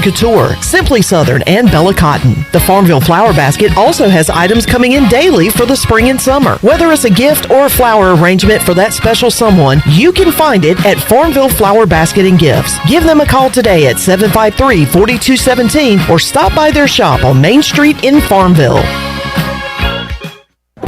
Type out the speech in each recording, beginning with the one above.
Couture, Simply Southern, and Bella Cotton. The Farmville Flower Basket also has items coming in daily for the spring and summer. Whether it's a gift or a flower arrangement for that special someone, you can find it at Farmville Flower Basket and Gifts. Give them a call today at 753-4217 or stop by their shop on Main Street in Farmville.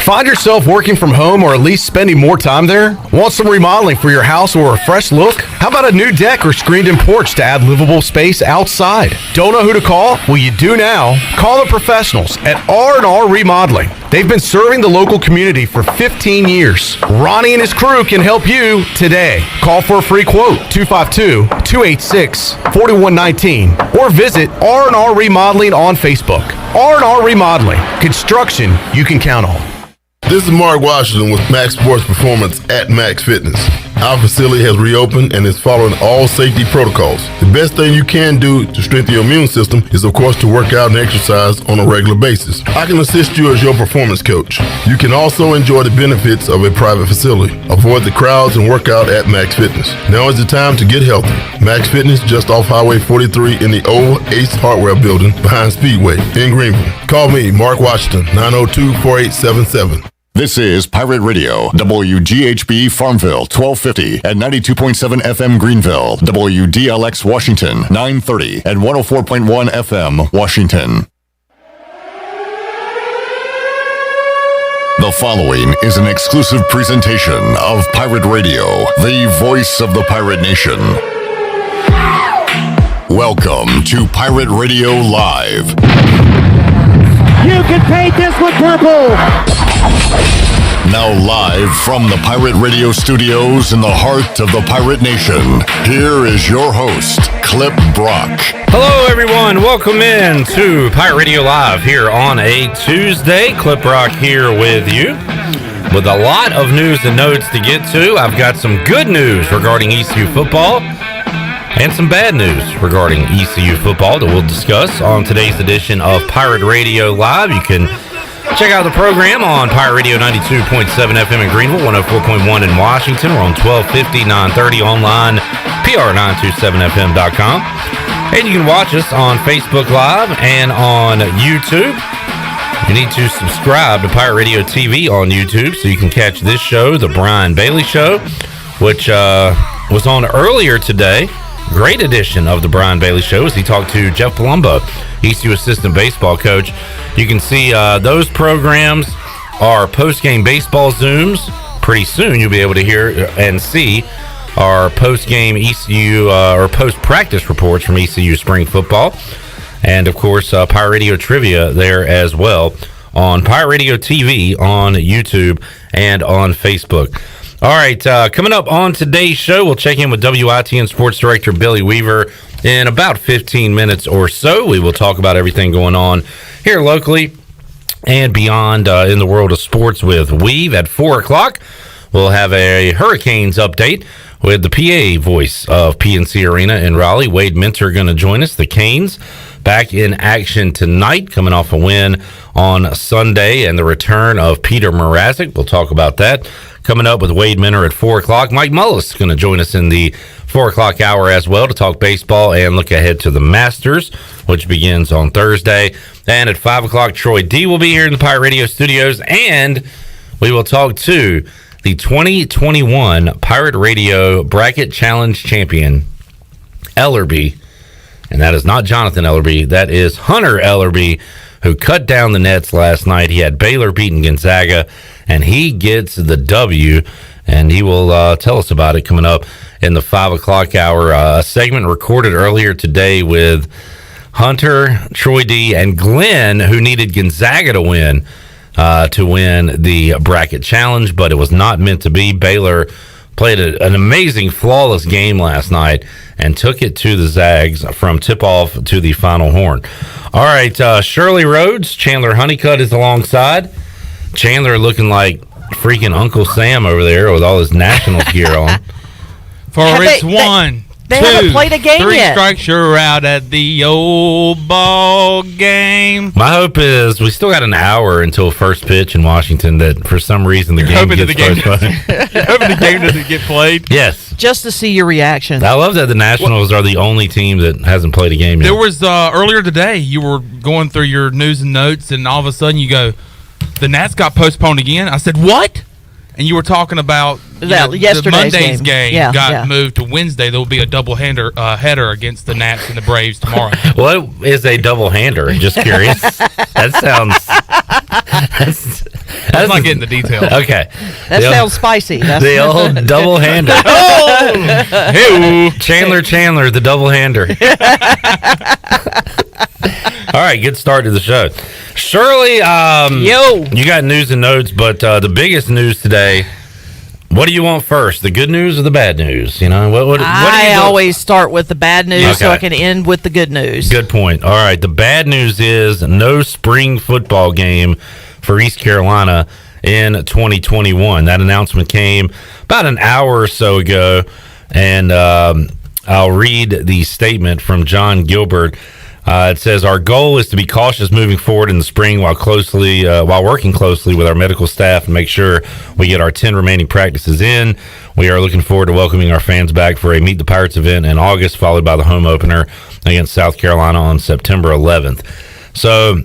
Find yourself working from home or at least spending more time there? Want some remodeling for your house or a fresh look? How about a new deck or screened-in porch to add livable space outside? Don't know who to call? Well, you do now. Call the professionals at R&R Remodeling. They've been serving the local community for 15 years. Ronnie and his crew can help you today. Call for a free quote, 252-286-4119, or visit R&R Remodeling on Facebook. R&R Remodeling, construction you can count on. This is Mark Washington with Max Sports Performance at Max Fitness. Our facility has reopened and is following all safety protocols. The best thing you can do to strengthen your immune system is, of course, to work out and exercise on a regular basis. I can assist you as your performance coach. You can also enjoy the benefits of a private facility. Avoid the crowds and work out at Max Fitness. Now is the time to get healthy. Max Fitness, just off Highway 43 in the old Ace Hardware building behind Speedway in Greenville. Call me, Mark Washington, 902-4877. This is Pirate Radio, WGHB Farmville, 1250 and 92.7 FM Greenville, WDLX Washington, 930 and 104.1 FM Washington. The following is an exclusive presentation of Pirate Radio, the voice of the pirate nation. Welcome to Pirate Radio Live. You can paint this one purple. Now live from the Pirate Radio studios in the heart of the Pirate Nation, here is your host, Clip Brock. Hello everyone, welcome in to Pirate Radio Live here on a Tuesday. Clip Brock here with you with a lot of news and notes to get to. I've got some good news regarding ECU football and some bad news regarding ECU football that we'll discuss on today's edition of Pirate Radio Live. You can check out the program on Pirate Radio 92.7 FM in Greenville, 104.1 in Washington. We're on 1250, 930 online, PR927FM.com. And you can watch us on Facebook Live and on YouTube. You need to subscribe to Pirate Radio TV on YouTube so you can catch this show, The Brian Bailey Show, which was on earlier today. Great edition of the Brian Bailey Show as he talked to Jeff Palumbo, ECU assistant baseball coach. You can see those programs are post-game baseball Zooms. Pretty soon you'll be able to hear and see our post-game ECU or post-practice reports from ECU spring football. And, of course, Pirate Radio Trivia there as well on Pirate Radio TV on YouTube and on Facebook. All right, coming up on today's show, we'll check in with WITN Sports Director Billy Weaver in about 15 minutes or so. We will talk about everything going on here locally and beyond in the world of sports with Weave. At 4 o'clock, we'll have a Hurricanes update with the PA voice of PNC Arena in Raleigh. Wade Minter going to join us. The Canes back in action tonight, coming off a win on Sunday, and the return of Peter Mrazek. We'll talk about that coming up with Wade Minter at 4 o'clock. Mike Mullis is going to join us in the 4 o'clock hour as well to talk baseball and look ahead to the Masters, which begins on Thursday. And at 5 o'clock, Troy D will be here in the Pirate Radio studios, and we will talk to the 2021 Pirate Radio Bracket Challenge champion, Ellerbe. And that is not Jonathan Ellerbe. That is Hunter Ellerbe, who cut down the nets last night. He had Baylor beating Gonzaga, and he gets the W, and he will tell us about it coming up in the 5 o'clock hour. A segment recorded earlier today with Hunter, Troy D, and Glenn, who needed Gonzaga to win the bracket challenge, but it was not meant to be. Baylor played an amazing, flawless game last night and took it to the Zags from tip-off to the final horn. All right, Shirley Rhodes, Chandler Honeycutt is alongside. Chandler looking like freaking Uncle Sam over there with all his Nationals gear on. For it's one, They haven't played a game 3 yet. strikes, you're out at the old ball game. My hope is we still got an hour until first pitch in Washington. That for some reason the game gets postponed. You're hoping the game doesn't get played. Yes, Just to see your reaction. I love that the Nationals are the only team that hasn't played a game yet. There was earlier today. You were going through your news and notes, and all of a sudden you go, "The Nats got postponed again." I said, "What?" And you were talking about Yesterday's the Monday's game. game got moved to Wednesday. There will be a double-hander header against the Nats and the Braves tomorrow. What is a double hander? Just curious. That sounds. I'm not getting the details. Okay. That sounds spicy. The old double hander. Hey, Chandler, the double hander. All right, good start to the show. Shirley, you got news and notes, but the biggest news today. What do you want first, the good news or the bad news? You know, what I always start with the bad news so I can end with the good news. Good point. All right, the bad news is no spring football game for East Carolina in 2021. That announcement came about an hour or so ago, and I'll read the statement from John Gilbert. It says, our goal is to be cautious moving forward in the spring while working closely with our medical staff and make sure we get our 10 remaining practices in. We are looking forward to welcoming our fans back for a Meet the Pirates event in August, followed by the home opener against South Carolina on September 11th. So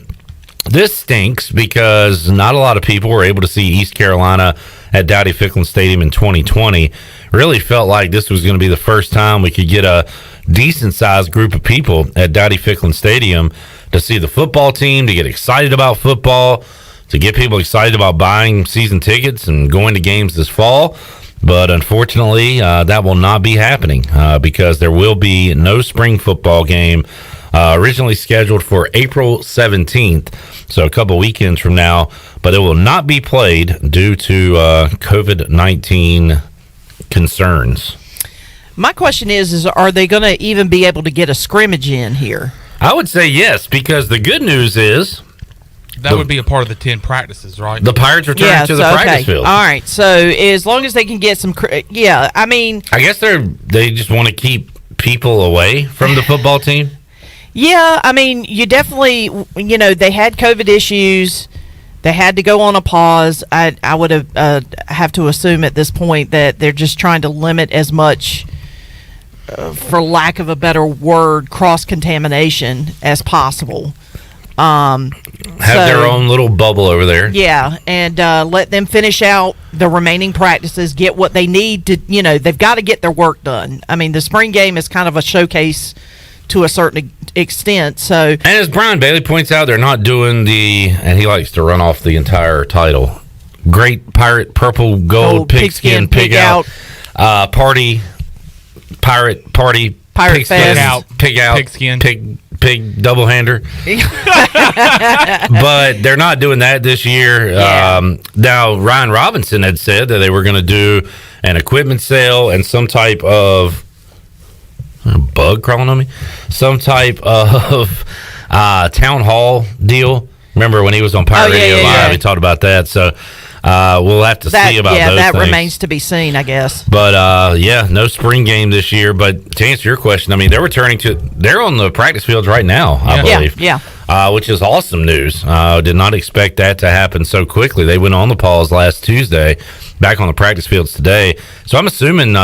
this stinks because not a lot of people were able to see East Carolina at Dowdy-Ficklen Stadium in 2020. Really felt like this was going to be the first time we could get a decent-sized group of people at Dowdy-Ficklen Stadium to see the football team, to get excited about football, to get people excited about buying season tickets and going to games this fall. But unfortunately, that will not be happening because there will be no spring football game originally scheduled for April 17th, so a couple weekends from now, but it will not be played due to COVID-19 concerns. My question is are they going to even be able to get a scrimmage in here? I would say yes, because the good news is that would be a part of the 10 practices, right? The Pirates return to the practice field. All right, so as long as they can get some, I mean, I guess they just want to keep people away from the football team. Yeah, I mean, you definitely, they had COVID issues. They had to go on a pause. I would have to assume at this point that they're just trying to limit as much, for lack of a better word, cross-contamination as possible. Have their own little bubble over there. Yeah, and let them finish out the remaining practices, get what they need to, they've got to get their work done. I mean, the spring game is kind of a showcase to a certain extent. So, and as Brian Bailey points out, they're not doing and he likes to run off the entire title. Great Pirate Purple Gold Pigskin Pig Out Party Pirate Party Pirate Pigskin Fest Pig Out Pigskin Pig double hander. But they're not doing that this year. Yeah. Now Ryan Robinson had said that they were going to do an equipment sale and some type of bug crawling on me, some type of town hall deal. Remember when he was on Pirate Radio Live, he talked about that. So we'll have to see about those that things. remains to be seen, I guess. But no spring game this year. But to answer your question, I mean, they're on the practice fields right now, I believe. Yeah. Which is awesome news. Did not expect that to happen so quickly. They went on the pause last Tuesday, back on the practice fields today. So I'm assuming,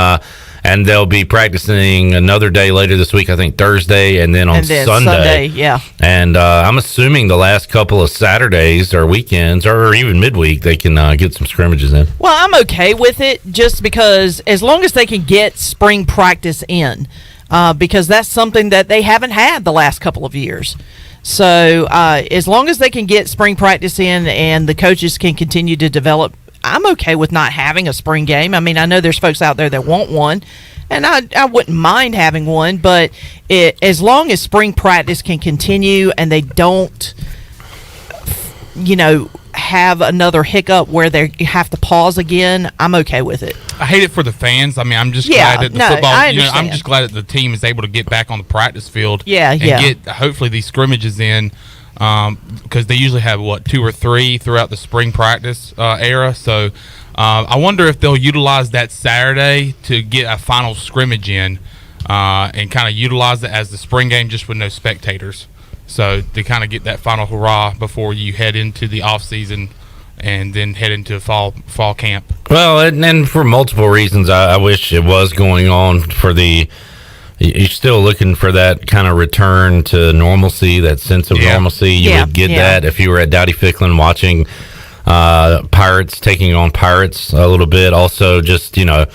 and they'll be practicing another day later this week, I think Thursday, and then Sunday. Yeah. And I'm assuming the last couple of Saturdays or weekends or even midweek, they can get some scrimmages in. Well, I'm okay with it just because as long as they can get spring practice in, because that's something that they haven't had the last couple of years. So as long as they can get spring practice in and the coaches can continue to develop, I'm okay with not having a spring game. I mean, I know there's folks out there that want one, and I wouldn't mind having one, but as long as spring practice can continue and they don't, have another hiccup where they have to pause again, I'm okay with it. I hate it for the fans. I mean, I'm just glad that the football. I understand. I'm just glad that the team is able to get back on the practice field. And get hopefully these scrimmages in, because they usually have 2 or 3 throughout the spring practice era. So I wonder if they'll utilize that Saturday to get a final scrimmage in. and kind of utilize it as the spring game just with no spectators. So to kind of get that final hurrah before you head into the off season and then head into fall camp. Well, and for multiple reasons, I wish it was going on for the. You're still looking for that kind of return to normalcy, that sense of normalcy. You would get that if you were at Dowdy Ficklin watching Pirates taking on Pirates a little bit. Also, just the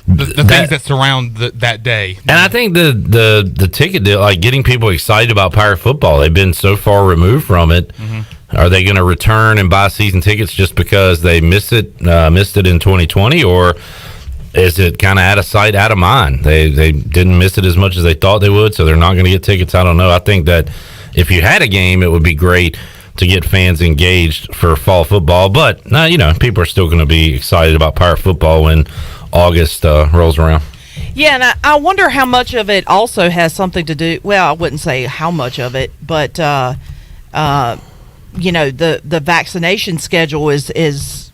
things that surround that day. And I think the ticket deal, like getting people excited about Pirate football, they've been so far removed from it. Mm-hmm. Are they going to return and buy season tickets just because they missed it in 2020, or is it kind of out of sight, out of mind? They didn't miss it as much as they thought they would, so they're not going to get tickets. I don't know. I think that if you had a game, it would be great to get fans engaged for fall football. But people are still going to be excited about Pirate football when August rolls around. Yeah, and I wonder how much of it also has something to do. Well, I wouldn't say how much of it, but the vaccination schedule is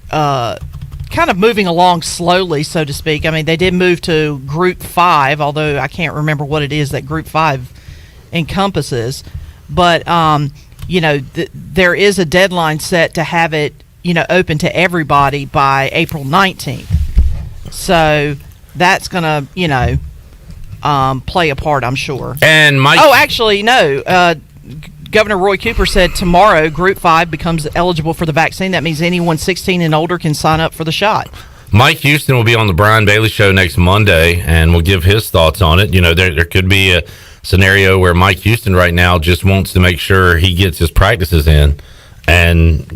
kind of moving along slowly, so to speak. I mean, they did move to Group 5, although I can't remember what it is that Group 5 encompasses. But there is a deadline set to have it open to everybody by April 19th. So that's going to, play a part, I'm sure. And Mike. Oh, actually, no. Governor Roy Cooper said tomorrow Group 5 becomes eligible for the vaccine. That means anyone 16 and older can sign up for the shot. Mike Houston will be on the Brian Bailey Show next Monday, and we'll give his thoughts on it. There could be a scenario where Mike Houston right now just wants to make sure he gets his practices in, and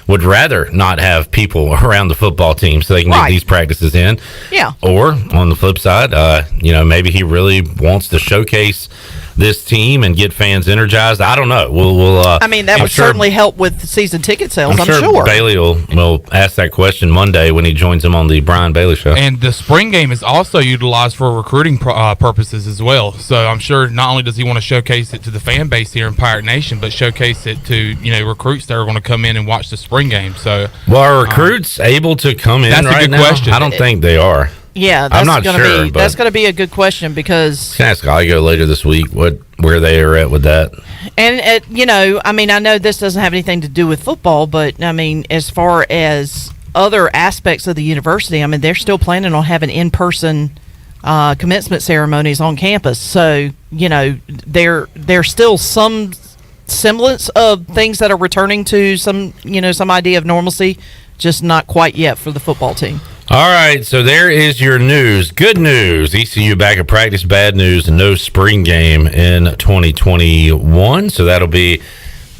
would rather not have people around the football team so they can get these practices in. Yeah. Or on the flip side, maybe he really wants to showcase this team and get fans energized. I don't know. We'll that would certainly help with season ticket sales, I'm sure. Bailey will ask that question Monday when he joins him on the Brian Bailey Show. And the spring game is also utilized for recruiting purposes as well. So I'm sure not only does he want to showcase it to the fan base here in Pirate Nation, but showcase it to recruits that are going to come in and watch the spring game. So, are recruits able to come in right now? That's a good question. I don't think they are. Yeah, I'm not sure. That's going to be a good question because. Can I ask Igo later this week where they are at with that? And I know this doesn't have anything to do with football, but I mean, as far as other aspects of the university, I mean, they're still planning on having in-person commencement ceremonies on campus. So there's still some semblance of things that are returning to some idea of normalcy, just not quite yet for the football team. All right, so there is your news. Good news, ECU back at practice. Bad news, no spring game in 2021. So that'll be,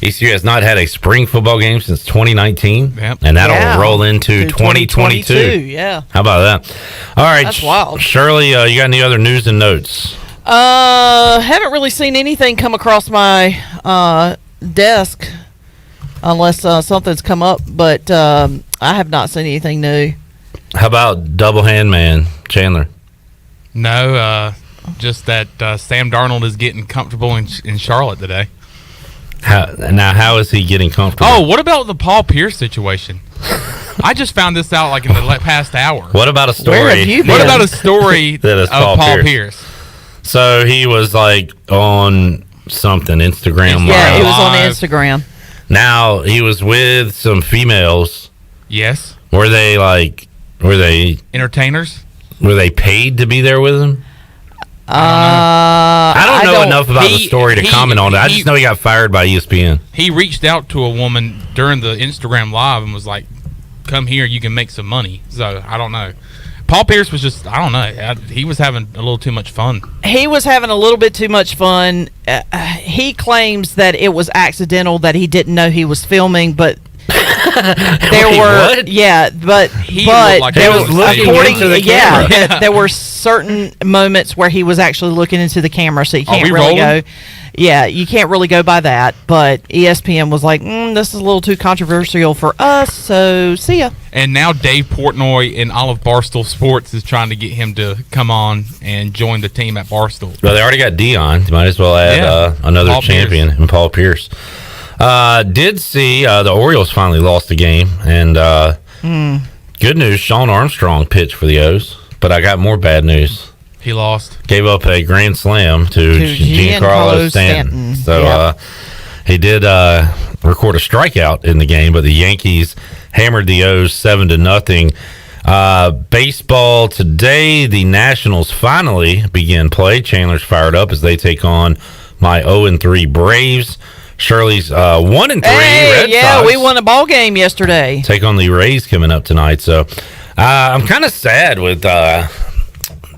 ECU has not had a spring football game since 2019. Yep. And that'll roll into 2022. Yeah. How about that? All right. That's wild. Shirley, you got any other news and notes? Haven't really seen anything come across my desk unless something's come up, but I have not seen anything new. How about double hand man Chandler? No, just that Sam Darnold is getting comfortable in Charlotte today. How is he getting comfortable? Oh, what about the Paul Pierce situation? I just found this out like in the past hour. What about a story? Where have you been? What about a story that is of Paul Pierce? So he was like on something, Instagram. Yeah, he was on Instagram. Now he was with some females. Yes. Were they entertainers? Were they paid to be there with him? I don't know enough about the story to comment on it. I just know he got fired by ESPN. He reached out to a woman during the Instagram live and was like, "Come here, you can make some money." So I don't know. Paul Pierce was just, I don't know. He was having a little too much fun. He was having a little bit too much fun. He claims that it was accidental, that he didn't know he was filming, but there were certain moments where he was actually looking into the camera, so you can't really go. Yeah, you can't really go by that. But ESPN was like, this is a little too controversial for us, so see ya. And now Dave Portnoy and all of Barstool Sports is trying to get him to come on and join the team at Barstool. Well, they already got Dion. Might as well add another Paul champion in Paul Pierce. Did see the Orioles finally lost a game, and good news, Sean Armstrong pitched for the O's, but I got more bad news. He lost. Gave up a grand slam to Giancarlo Stanton. So he did record a strikeout in the game, but the Yankees hammered the O's 7-0. Baseball today, the Nationals finally begin play. Chandler's fired up as they take on my 0-3 Braves. Shirley's 1-3 Red Sox. We won a ball game yesterday. Take on the Rays coming up tonight. So I'm kind of sad with the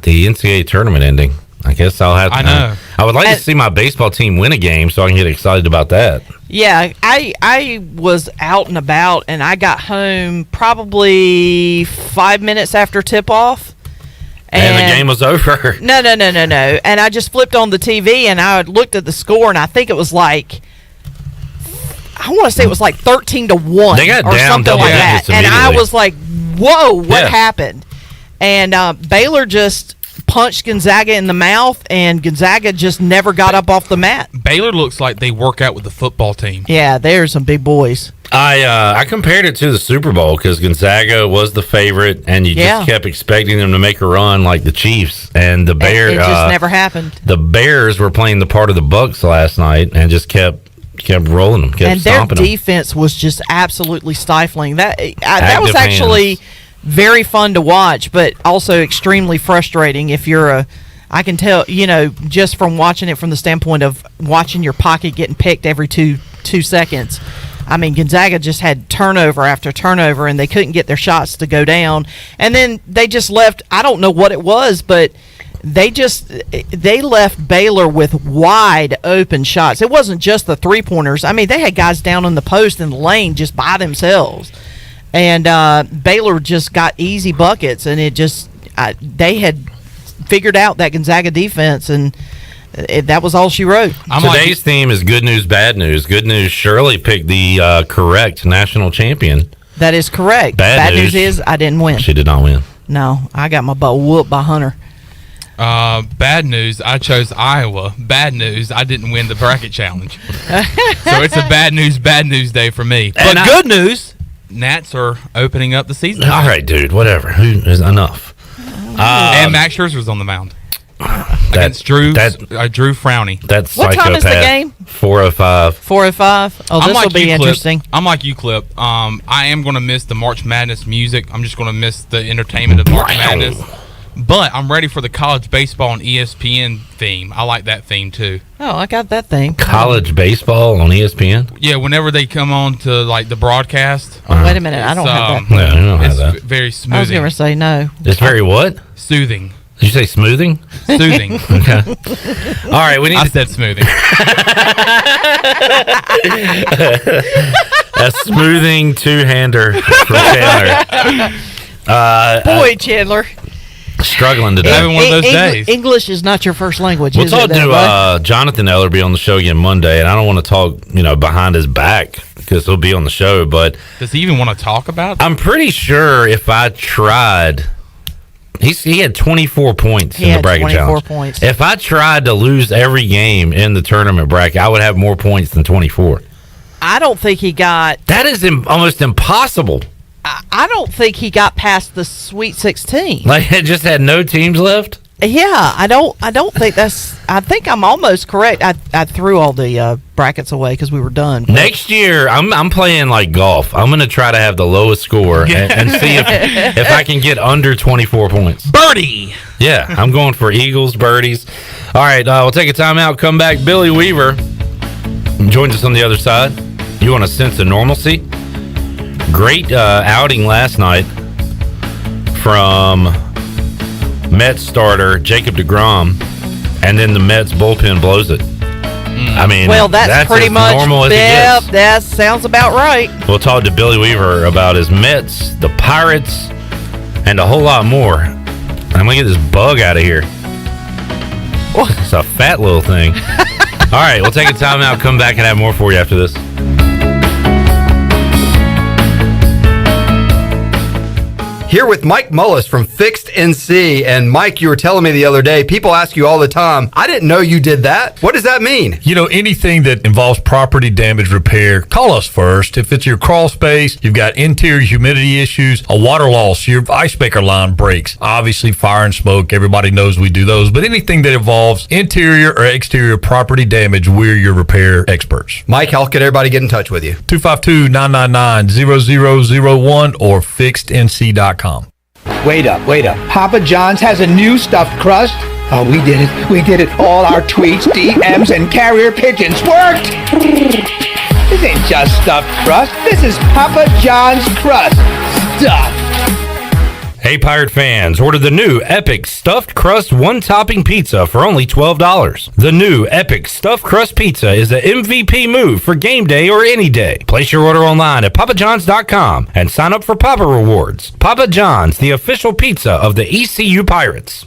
NCAA tournament ending. I guess I'll have to. I know. I would like to see my baseball team win a game so I can get excited about that. Yeah, I was out and about, and I got home probably 5 minutes after tip-off. And the game was over. No. And I just flipped on the TV, and I looked at the score, and I think it was like, I want to say it was like 13-1. They got or down something double like that. digits And I immediately. was like, whoa, what happened? And Baylor just punched Gonzaga in the mouth, and Gonzaga just never got up off the mat. Baylor looks like they work out with the football team. Yeah, there's some big boys. I compared it to the Super Bowl because Gonzaga was the favorite, and you just kept expecting them to make a run like the Chiefs. And the Bears, it just never happened. The Bears were playing the part of the Bucks last night and just kept rolling them, kept and their stomping them. defense was just absolutely stifling. That was actually very fun to watch, but also extremely frustrating if you're I can tell, just from watching it from the standpoint of watching your pocket getting picked every two seconds. I mean, Gonzaga just had turnover after turnover, and they couldn't get their shots to go down. And then they just left, I don't know what it was, but they left Baylor with wide open shots. It wasn't just the three-pointers. I mean, they had guys down in the post in the lane just by themselves. And Baylor just got easy buckets, and they had figured out that Gonzaga defense, and that was all she wrote. Today's theme is good news, bad news. Good news, Shirley picked the correct national champion. That is correct. Bad news is I didn't win. She did not win. No, I got my butt whooped by Hunter. Bad news, I chose Iowa. Bad news, I didn't win the bracket challenge. So it's a bad news day for me. But good news, Nats are opening up the season. All right, dude, whatever. Enough. And Max Scherzer's on the mound. Against Drew Frowney. That's what time is the game? 4:05. 4:05. Oh, this will be interesting. I'm like you, Clip. I am going to miss the March Madness music. I'm just going to miss the entertainment of March Madness. But I'm ready for the college baseball and ESPN theme. I like that theme too. Oh, I got that thing. College baseball on ESPN? Yeah, whenever they come on to like the broadcast. Oh, wait a minute. I don't have that. Yeah, you don't have that. It's very smoothing. I was going to say no. It's very what? Soothing. Did you say smoothing? Soothing. Okay. All right, we need. I said smoothing. A smoothing two-hander from Chandler. Boy, Chandler. Struggling today. Having one of those days. English is not your first language. We'll is talk it, to Jonathan Ellerbe on the show again Monday, and I don't want to talk, behind his back because he'll be on the show. But does he even want to talk about it? I'm pretty sure if I tried, he had 24 points in the bracket challenge. Points. If I tried to lose every game in the tournament bracket, I would have more points than 24. I don't think he got. That is almost impossible. I don't think he got past the Sweet 16. Like it just had no teams left. Yeah, I don't think that's. I think I'm almost correct. I threw all the brackets away because we were done. Next year, I'm playing like golf. I'm going to try to have the lowest score and see if I can get under 24 points. Birdie. Yeah, I'm going for eagles, birdies. All right, we'll take a timeout. Come back. Billy Weaver joins us on the other side. You want a sense of normalcy? Great outing last night from Mets starter Jacob deGrom, and then the Mets bullpen blows it. I mean, well, that's pretty as much normal as it gets. That sounds about right. We'll talk to Billy Weaver about his Mets, the Pirates, and a whole lot more. I'm gonna get this bug out of here. It's a fat little thing. All right, we'll take a timeout, come back, and have more for you after this. Here with Mike Mullis from Fixed NC. And Mike, you were telling me the other day, people ask you all the time, I didn't know you did that. What does that mean? You know, anything that involves property damage repair, call us first. If it's your crawl space, you've got interior humidity issues, a water loss, your ice maker line breaks, obviously fire and smoke, everybody knows we do those, but anything that involves interior or exterior property damage, we're your repair experts. Mike, how can everybody get in touch with you? 252-999-0001 or fixednc.com. Wait up. Papa John's has a new stuffed crust. Oh, we did it. All our tweets, DMs, and carrier pigeons worked. This ain't just stuffed crust. This is Papa John's crust. Stuffed. Hey, Pirate fans, order the new Epic Stuffed Crust One-Topping Pizza for only $12. The new Epic Stuffed Crust Pizza is the MVP move for game day or any day. Place your order online at papajohns.com and sign up for Papa Rewards. Papa John's, the official pizza of the ECU Pirates.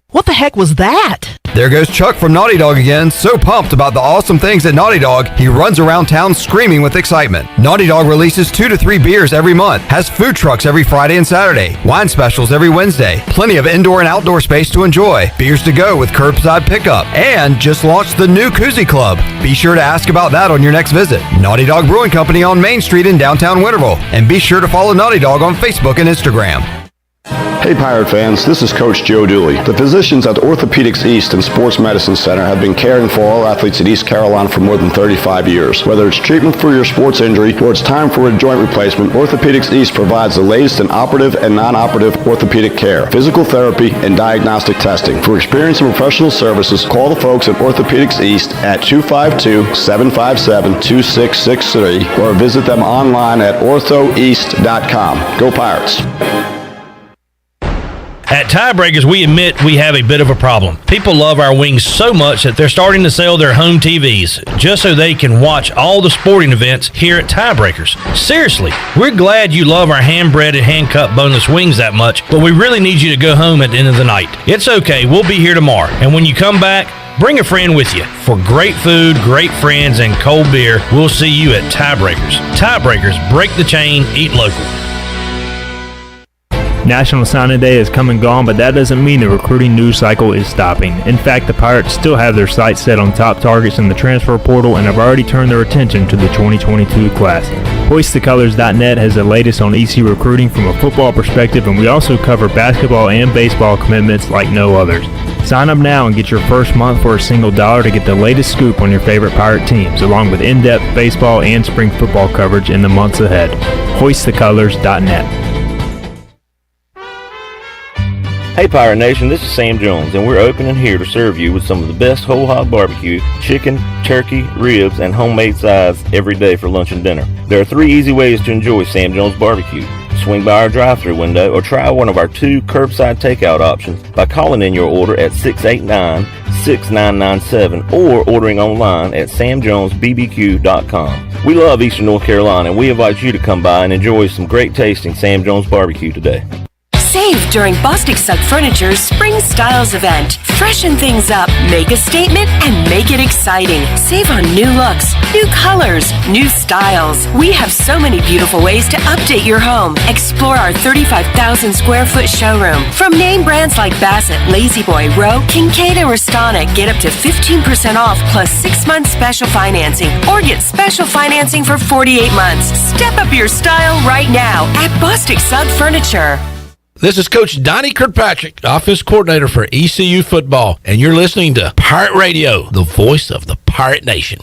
What the heck was that? There goes Chuck from Naughty Dog again, so pumped about the awesome things at Naughty Dog, he runs around town screaming with excitement. Naughty Dog releases 2 to 3 beers every month, has food trucks every Friday and Saturday, wine specials every Wednesday, plenty of indoor and outdoor space to enjoy, beers to go with curbside pickup, and just launched the new Koozie Club. Be sure to ask about that on your next visit. Naughty Dog Brewing Company on Main Street in downtown Winterville, and be sure to follow Naughty Dog on Facebook and Instagram. Hey Pirate fans, this is Coach Joe Dooley. The physicians at Orthopedics East and Sports Medicine Center have been caring for all athletes at East Carolina for more than 35 years. Whether it's treatment for your sports injury or it's time for a joint replacement, Orthopedics East provides the latest in operative and non-operative orthopedic care, physical therapy, and diagnostic testing. For experience and professional services, call the folks at Orthopedics East at 252-757-2663 or visit them online at orthoeast.com. Go Pirates! At Tiebreakers, we admit we have a bit of a problem. People love our wings so much that they're starting to sell their home TVs just so they can watch all the sporting events here at Tiebreakers. Seriously, we're glad you love our hand-breaded, hand-cut boneless wings that much, but we really need you to go home at the end of the night. It's okay, we'll be here tomorrow. And when you come back, bring a friend with you. For great food, great friends, and cold beer, we'll see you at Tiebreakers. Tiebreakers, break the chain, eat local. National Signing Day has come and gone, but that doesn't mean the recruiting news cycle is stopping. In fact, the Pirates still have their sights set on top targets in the transfer portal and have already turned their attention to the 2022 class. HoistTheColors.net has the latest on ECU recruiting from a football perspective, and we also cover basketball and baseball commitments like no others. Sign up now and get your first month for a single $1 to get the latest scoop on your favorite Pirate teams, along with in-depth baseball and spring football coverage in the months ahead. HoistTheColors.net. Hey Pirate Nation, this is Sam Jones, and we're open and here to serve you with some of the best whole hog barbecue, chicken, turkey, ribs, and homemade sides every day for lunch and dinner. There are 3 easy ways to enjoy Sam Jones barbecue. Swing by our drive-thru window or try one of our 2 curbside takeout options by calling in your order at 689-6997 or ordering online at samjonesbbq.com. We love Eastern North Carolina, and we invite you to come by and enjoy some great tasting Sam Jones barbecue today. Save during Bostic Sugg Furniture's Spring Styles event. Freshen things up, make a statement, and make it exciting. Save on new looks, new colors, new styles. We have so many beautiful ways to update your home. Explore our 35,000 square foot showroom. From name brands like Bassett, La-Z-Boy, Rowe, Kincaid, and Restana, get up to 15% off plus 6 months special financing. Or get special financing for 48 months. Step up your style right now at Bostic Sugg Furniture. This is Coach Donnie Kirkpatrick, Offense Coordinator for ECU Football, and you're listening to Pirate Radio, the voice of the Pirate Nation.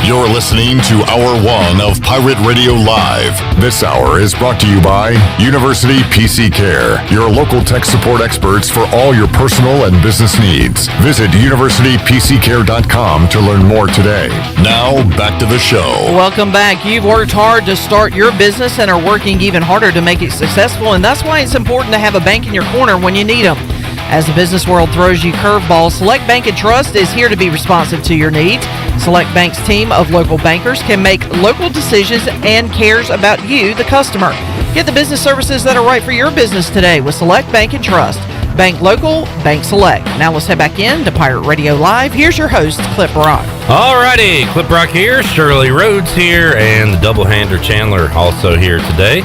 You're listening to Hour 1 of Pirate Radio Live. This hour is brought to you by University PC Care, your local tech support experts for all your personal and business needs. Visit universitypccare.com to learn more today. Now, back to the show. Welcome back. You've worked hard to start your business and are working even harder to make it successful, and that's why it's important to have a bank in your corner when you need them. As the business world throws you curveballs, Select Bank & Trust is here to be responsive to your needs. Select Bank's team of local bankers can make local decisions and cares about you, the customer. Get the business services that are right for your business today with Select Bank & Trust. Bank Local, Bank Select. Now let's head back in to Pirate Radio Live. Here's your host, Clip Rock. Alrighty, Clip Rock here, Shirley Rhodes here, and the double-hander Chandler also here today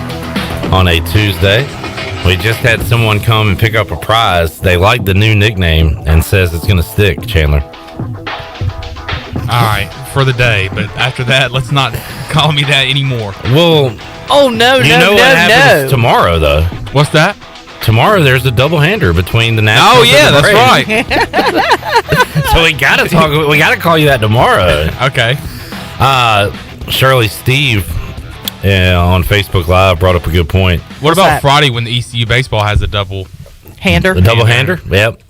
on a Tuesday. We just had someone come and pick up a prize. They like the new nickname and says it's going to stick, Chandler. All right, for the day, but after that, let's not call me that anymore. Well, what happens tomorrow, though? What's that? Tomorrow there's a double-hander between the Nationals. Oh yeah, and the that's Braves. right. So we got to call you that tomorrow. Okay. Shirley, Steve on Facebook Live brought up a good point. What about Friday when the ECU baseball has a double-hander? The double-hander? Yep.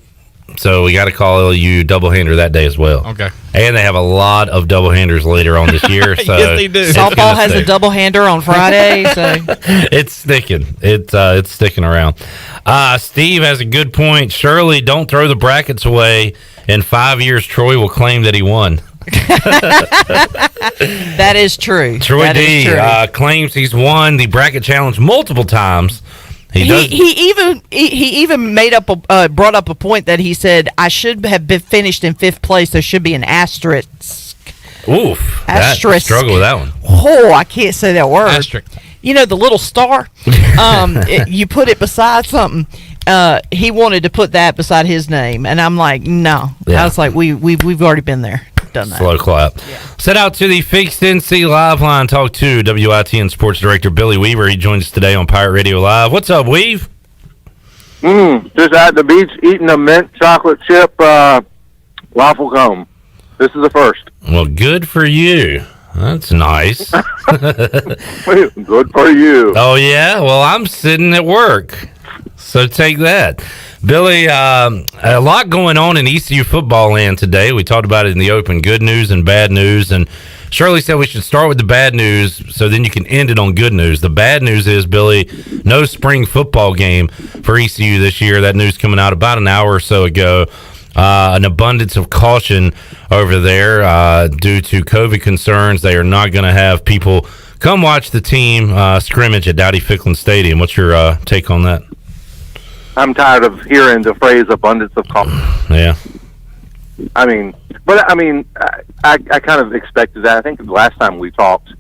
So we got to call you double-hander that day as well. Okay. And they have a lot of double-handers later on this year. So yes, they do. Softball has a double-hander on Friday, so it's sticking. It's sticking around. Steve has a good point. Shirley, don't throw the brackets away. In 5 years, Troy will claim that he won. that is true. Troy D claims he's won the bracket challenge multiple times. He even made up brought up a point that he said I should have been finished in 5th place. There should be an asterisk. Oof, asterisk. Struggle with that one. Oh, I can't say that word. Asterisk. You know the little star. You put it beside something. He wanted to put that beside his name, and I'm like, no. Yeah. I was like, we've already been there. Done that. Slow clap. Yeah. Set out to the Fixed NC Live line. Talk to WITN Sports Director Billy Weaver. He joins us today on Pirate Radio Live. What's up, Weave? Just at the beach eating a mint chocolate chip waffle cone. This is the first. Well, good for you. That's nice. Good for you. Oh, yeah? Well, I'm sitting at work. So take that. Billy, a lot going on in ECU football land today. We talked about it in the open, good news and bad news. And Shirley said we should start with the bad news so then you can end it on good news. The bad news is, Billy, no spring football game for ECU this year. That news coming out about an hour or so ago. An abundance of caution over there due to COVID concerns. They are not going to have people come watch the team scrimmage at Dowdy-Ficklin Stadium. What's your take on that? I'm tired of hearing the phrase abundance of caution. Yeah. I kind of expected that. I think the last time we talked,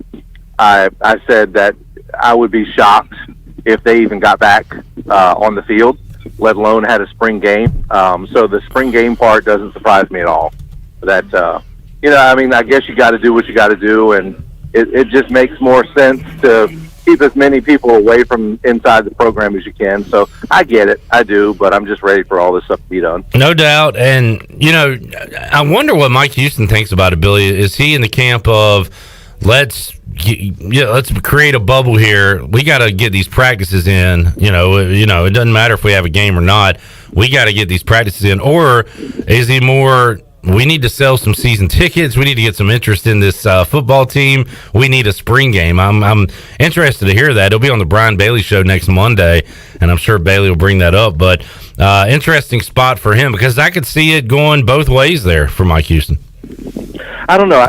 I said that I would be shocked if they even got back on the field, let alone had a spring game. So the spring game part doesn't surprise me at all. That, I guess you got to do what you got to do, and it just makes more sense to keep as many people away from inside the program as you can. So I get it. I do, but I'm just ready for all this stuff to be done. No doubt. And, I wonder what Mike Houston thinks about it, Billy. Is he in the camp of let's create a bubble here. We got to get these practices in. It doesn't matter if we have a game or not. We got to get these practices in. Or is he more, we need to sell some season tickets. We need to get some interest in this football team. We need a spring game. I'm interested to hear that. It'll be on the Brian Bailey Show next Monday, and I'm sure Bailey will bring that up. But interesting spot for him because I could see it going both ways there for Mike Houston. I don't know.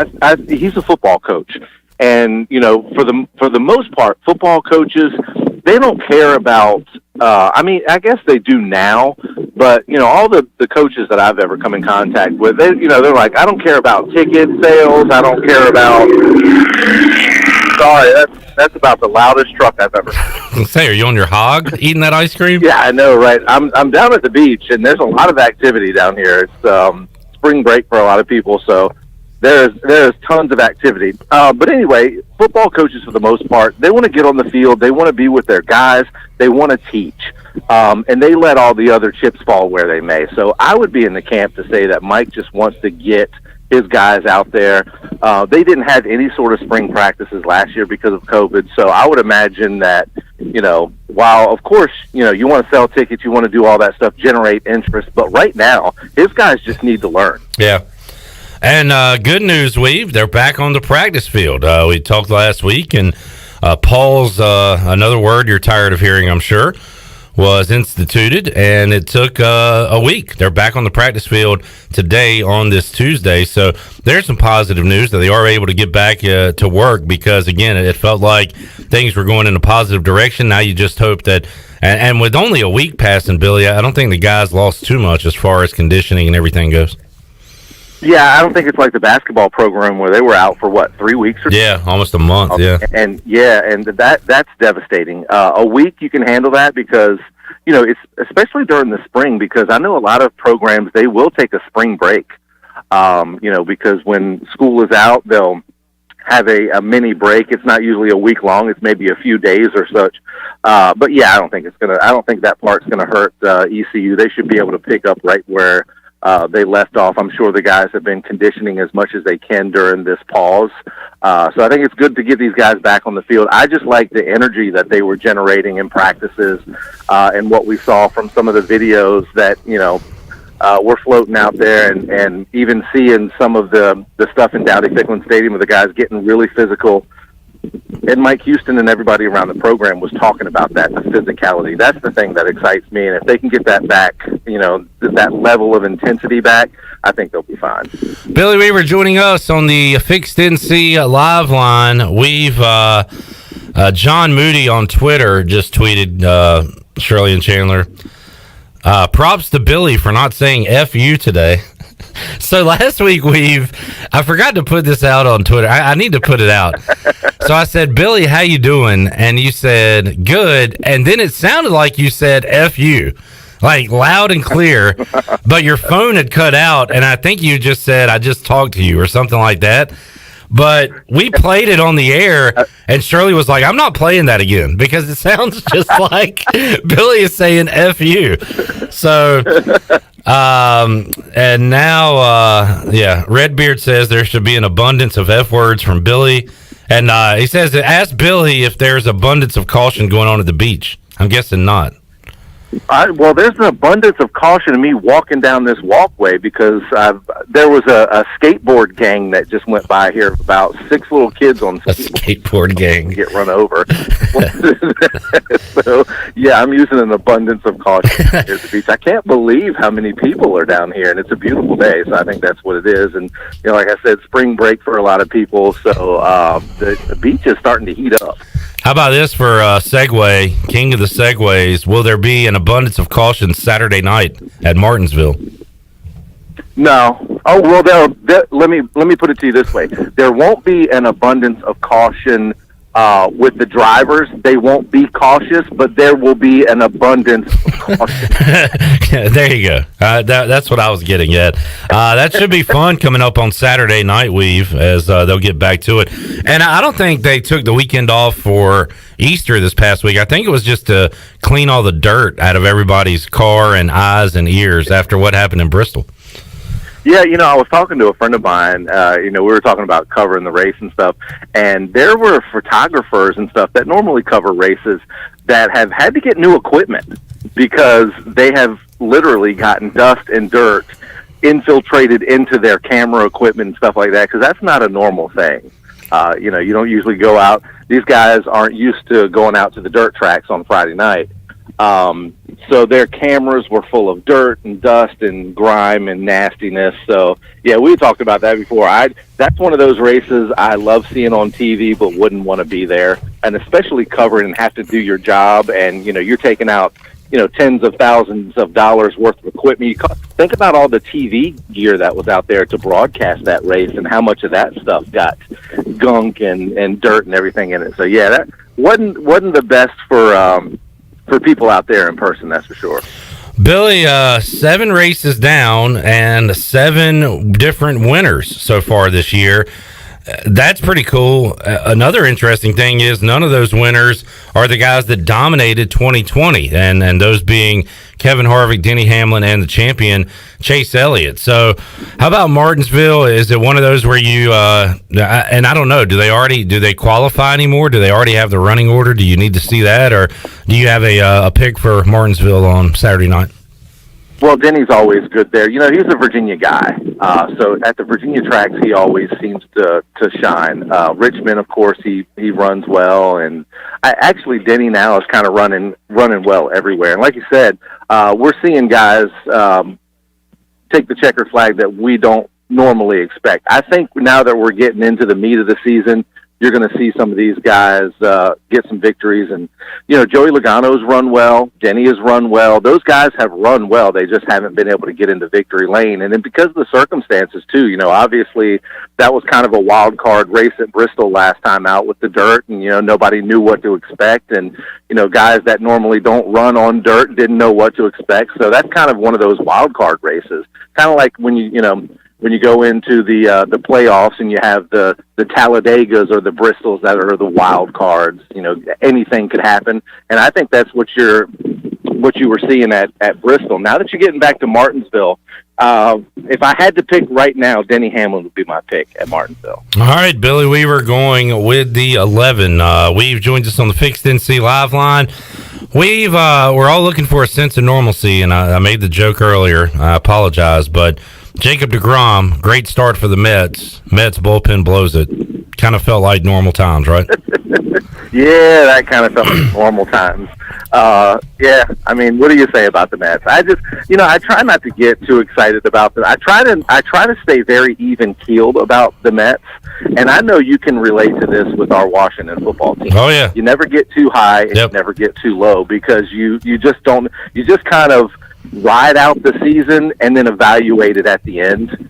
He's a football coach, and for the most part, football coaches, they don't care about. I guess they do now, but all the coaches that I've ever come in contact with, they're like, I don't care about ticket sales. I don't care about. Sorry, that's about the loudest truck I've ever. Say, are you on your hog eating that ice cream? Yeah, I know, right? I'm down at the beach, and there's a lot of activity down here. It's spring break for a lot of people, so there's tons of activity. But anyway, football coaches, for the most part, they want to get on the field. They want to be with their guys. They want to teach. And they let all the other chips fall where they may. So I would be in the camp to say that Mike just wants to get his guys out there. They didn't have any sort of spring practices last year because of COVID. So I would imagine that, while, of course, you want to sell tickets, you want to do all that stuff, generate interest. But right now, his guys just need to learn. Yeah. And good news, Weave, they're back on the practice field. We talked last week, and Paul's, another word you're tired of hearing, I'm sure, was instituted, and it took a week. They're back on the practice field today on this Tuesday. So there's some positive news that they are able to get back to work, because, again, it felt like things were going in a positive direction. Now you just hope that, and with only a week passing, Billy, I don't think the guys lost too much as far as conditioning and everything goes. Yeah, I don't think it's like the basketball program where they were out for 3 weeks or yeah, almost a month. Yeah, and that's devastating. A week you can handle that, because it's especially during the spring, because I know a lot of programs, they will take a spring break. Because when school is out, they'll have a mini break. It's not usually a week long; it's maybe a few days or such. But yeah, I don't think that part's gonna hurt ECU. They should be able to pick up right where they left off. I'm sure the guys have been conditioning as much as they can during this pause. So I think it's good to get these guys back on the field. I just like the energy that they were generating in practices, and what we saw from some of the videos that, we're floating out there, and even seeing some of the stuff in Dowdy-Ficklin Stadium with the guys getting really physical. And Mike Houston and everybody around the program was talking about that, the physicality. That's the thing that excites me. And if they can get that back, that level of intensity back, I think they'll be fine. Billy Weaver joining us on the Fixed NC live line. We've John Moody on Twitter just tweeted, Shirley and Chandler, props to Billy for not saying F you today. So last week I forgot to put this out on Twitter. I need to put it out. So I said, Billy, how you doing? And you said, good. And then it sounded like you said F you, like loud and clear, but your phone had cut out. And I think you just said, I just talked to you or something like that. But we played it on the air, and Shirley was like, I'm not playing that again, because it sounds just like Billy is saying F you. So, and now, Redbeard says there should be an abundance of F words from Billy. And he says, ask Billy if there's abundance of caution going on at the beach. I'm guessing not. Well, there's an abundance of caution in me walking down this walkway, because there was a skateboard gang that just went by here, about 6 little kids on skateboard gang get run over. So yeah, I'm using an abundance of caution here at the beach. I can't believe how many people are down here, and it's a beautiful day. So I think that's what it is. And like I said, spring break for a lot of people. So the beach is starting to heat up. How about this for Segway, king of the Segways? Will there be an abundance of caution Saturday night at Martinsville? No. Oh, well, let me put it to you this way. There won't be an abundance of caution with the drivers. They won't be cautious, but there will be an abundance of caution. There you go. That's what I was getting at. That should be fun coming up on Saturday night, Weave, as they'll get back to it. And I don't think they took the weekend off for Easter this past week. I think it was just to clean all the dirt out of everybody's car and eyes and ears after what happened in Bristol. Yeah, I was talking to a friend of mine, we were talking about covering the race and stuff, and there were photographers and stuff that normally cover races that have had to get new equipment, because they have literally gotten dust and dirt infiltrated into their camera equipment and stuff like that, because that's not a normal thing. You don't usually go out. These guys aren't used to going out to the dirt tracks on Friday night. So their cameras were full of dirt and dust and grime and nastiness. So yeah, we talked about that before. That's one of those races I love seeing on TV, but wouldn't want to be there, and especially cover it and have to do your job. And you're taking out tens of thousands of dollars worth of equipment. Think about all the TV gear that was out there to broadcast that race, and how much of that stuff got gunk and dirt and everything in it. So yeah, that wasn't the best for people out there in person, that's for sure. Billy, 7 races down and 7 different winners so far this year. That's pretty cool. Another interesting thing is none of those winners are the guys that dominated 2020, and those being Kevin Harvick, Denny Hamlin, and the champion Chase Elliott. So how about Martinsville? Is it one of those where you and I don't know, do they qualify anymore? Do they already have the running order? Do you need to see that, or do you have a pick for Martinsville on Saturday night? Well, Denny's always good there. You know, he's a Virginia guy. So at the Virginia tracks, he always seems to shine. Richmond, of course, he runs well. And Denny now is kind of running well everywhere. And like you said, we're seeing guys take the checker flag that we don't normally expect. I think now that we're getting into the meat of the season, you're going to see some of these guys get some victories. And, you know, Joey Logano's run well. Denny has run well. Those guys have run well. They just haven't been able to get into victory lane. And then because of the circumstances, too, you know, obviously that was kind of a wild card race at Bristol last time out with the dirt. And, you know, nobody knew what to expect. And, you know, guys that normally don't run on dirt didn't know what to expect. So that's kind of one of those wild card races. Kind of like when when you go into the playoffs and you have the Talladegas or the Bristols that are the wild cards, you know, anything could happen. And I think that's what you were seeing at Bristol. Now that you're getting back to Martinsville, if I had to pick right now, Denny Hamlin would be my pick at Martinsville. All right, Billy Weaver going with the 11. We've joined us on the Fixed NC Live line. We're all looking for a sense of normalcy, and I made the joke earlier. I apologize, but Jacob deGrom, great start for the Mets. Mets bullpen blows it. Kind of felt like normal times, right? Yeah, that kind of felt like normal times. Yeah, I mean, what do you say about the Mets? I just, you know, I try not to get too excited about them. I try to stay very even keeled about the Mets, and I know you can relate to this with our Washington football team. Oh yeah, you never get too high and you never get too low because you just kind of ride out the season and then evaluate it at the end.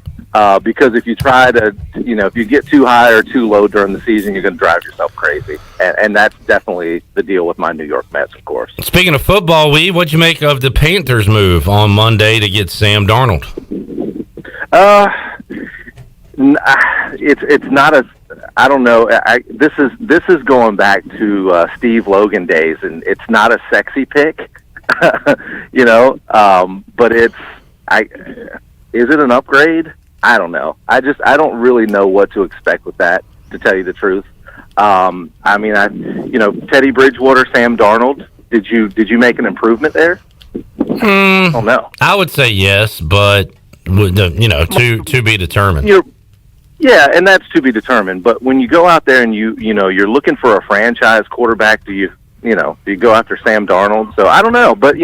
Because if you try to, you know, if you get too high or too low during the season, you're going to drive yourself crazy. And that's definitely the deal with my New York Mets, of course. Speaking of football, what'd you make of the Panthers' move on Monday to get Sam Darnold? It's not a, I don't know. This is going back to Steve Logan days, and it's not a sexy pick, you know. But is it an upgrade? I don't know. I don't really know what to expect with that, to tell you the truth. I mean, Teddy Bridgewater, Sam Darnold. Did you make an improvement there? I don't know. I would say yes, but to be determined. Yeah, and that's to be determined. But when you go out there and you're looking for a franchise quarterback, do you go after Sam Darnold? So I don't know, but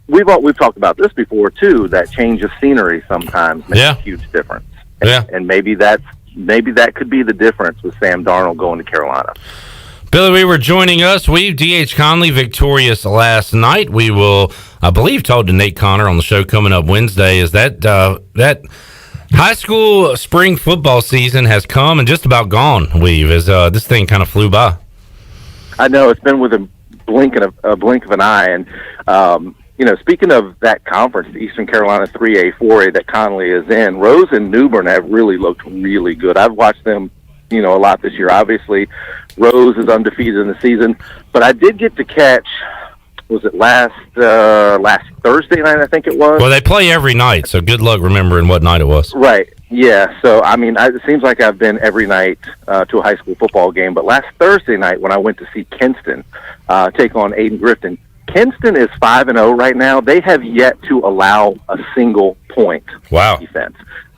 we've talked about this before too. That change of scenery sometimes makes a huge difference. Yeah, and maybe that could be the difference with Sam Darnold going to Carolina. Billy Weaver joining us. We've D.H. Conley victorious last night. We will, I believe, talk to Nate Connor on the show coming up Wednesday. Is that high school spring football season has come and just about gone? As this thing kind of flew by. I know it's been with a blink of an eye, and speaking of that conference, the Eastern Carolina 3A, 4A that Conley is in, Rose and New Bern have really looked really good. I've watched them, a lot this year. Obviously, Rose is undefeated in the season, but I did get to catch, was it last Thursday night, I think it was? Well, they play every night, so good luck remembering what night it was. Right, yeah. So, I mean, it seems like I've been every night to a high school football game, but last Thursday night when I went to see Kinston take on Aiden Grifton, Kinston is 5-0 right now. They have yet to allow a single point. Wow. Defense.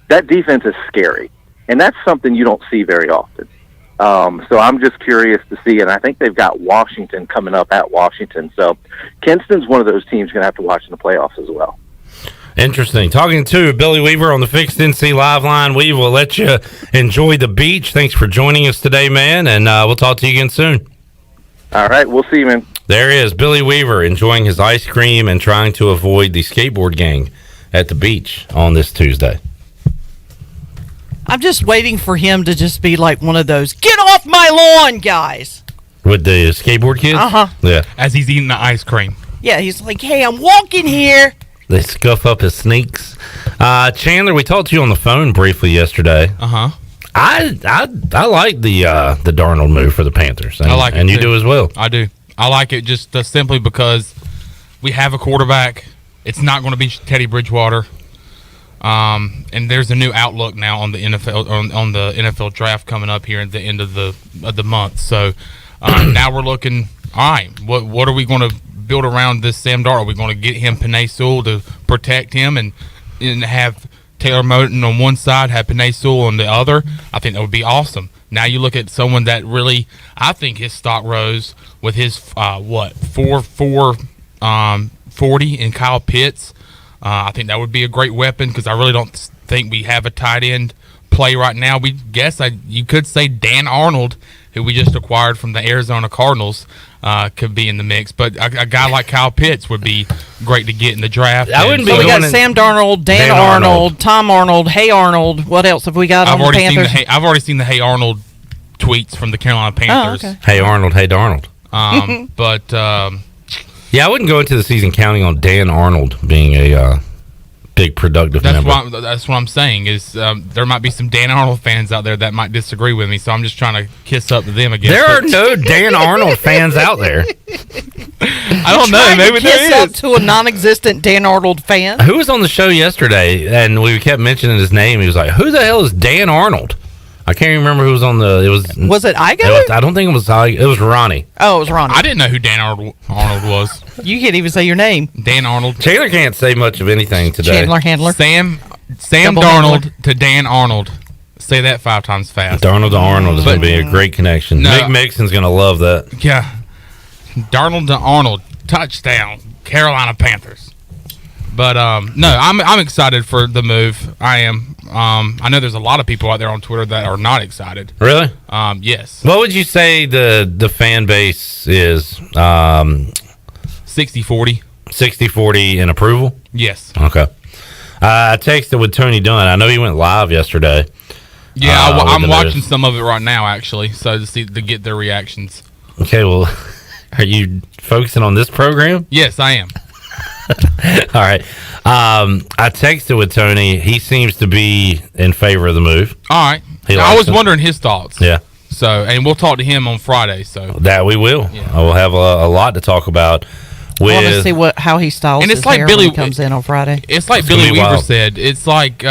That defense is scary, and that's something you don't see very often. So I'm just curious to see, and I think they've got Washington coming up at Washington. So Kinston's one of those teams you're going to have to watch in the playoffs as well. Interesting. Talking to Billy Weaver on the Fixed NC Live line. We will let you enjoy the beach. Thanks for joining us today, man, and we'll talk to you again soon. All right, we'll see you, man. There is Billy Weaver enjoying his ice cream and trying to avoid the skateboard gang at the beach on this Tuesday. I'm just waiting for him to just be like one of those, get off my lawn, guys. With the skateboard kids? Uh-huh. Yeah. As he's eating the ice cream. Yeah, he's like, hey, I'm walking here. They scuff up his sneaks. Chandler, we talked to you on the phone briefly yesterday. Uh-huh. I like the Darnold move for the Panthers. And, I like it, and you too. do as well. I do. I like it just simply because we have a quarterback. It's not going to be Teddy Bridgewater. And there's a new outlook now on the NFL on the NFL draft coming up here at the end of the month. So now we're looking. All right, what are we going to build around this Sam Darnold? Are we going to get him Penei Sewell to protect him and have Taylor Moton on one side, have Penei Sewell on the other? I think that would be awesome. Now you look at someone that really, I think his stock rose with his 4.40 in Kyle Pitts. I think that would be a great weapon because I really don't think we have a tight end play right now. You could say Dan Arnold, who we just acquired from the Arizona Cardinals, could be in the mix. But a guy like Kyle Pitts would be great to get in the draft. So we got Sam Darnold, Dan Arnold, Tom Arnold, Hey Arnold. What else have we got on the Panthers? I've already seen the Hey Arnold tweets from the Carolina Panthers. Oh, okay. Hey Arnold, hey Darnold. Yeah, I wouldn't go into the season counting on Dan Arnold being a big productive member. That's what I'm saying is there might be some Dan Arnold fans out there that might disagree with me, so I'm just trying to kiss up to them again. There are no Dan Arnold fans out there. I don't know. Maybe there kiss up to a non-existent Dan Arnold fan. Who was on the show yesterday, and we kept mentioning his name. He was like, "Who the hell is Dan Arnold?" I can't remember who was on the. Was it Igo? I don't think it was Igo. It was Ronnie. Oh, it was Ronnie. I didn't know who Dan Arnold was. You can't even say your name. Dan Arnold. Chandler can't say much of anything today. Chandler Handler. Sam Double Darnold handler. to Dan Arnold. Say that 5 times fast. Darnold to Arnold is going to be a great connection. No. Mick Mixon's going to love that. Yeah. Darnold to Arnold. Touchdown. Carolina Panthers. But no, I'm excited for the move. I am. I know there's a lot of people out there on Twitter that are not excited. Really? Yes. What would you say the fan base is? 60-40. 60-40 in approval? Yes. Okay. I texted with Tony Dunn. I know he went live yesterday. Yeah, I'm watching some of it right now, actually, so to get their reactions. Okay, well, are you focusing on this program? Yes, I am. All right. I texted with Tony. He seems to be in favor of the move. All right. I was wondering his thoughts. Yeah. So, and we'll talk to him on Friday. So that we will. Yeah. I will have a lot to talk about. I want to see how he styles his hair when he comes in on Friday. It's like Billy Weaver said. It's like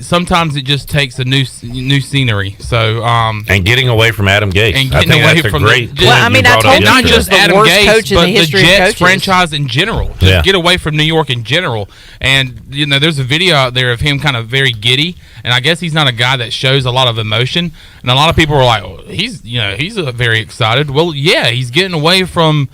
sometimes it just takes a new scenery. So and getting away from Adam Gase. And getting away from great. I told you not just Adam Gase, but the Jets coaches. franchise in general. Just get away from New York in general. And there's a video out there of him kind of very giddy. And I guess he's not a guy that shows a lot of emotion. And a lot of people are like, oh, he's very excited. Well, yeah, he's getting away from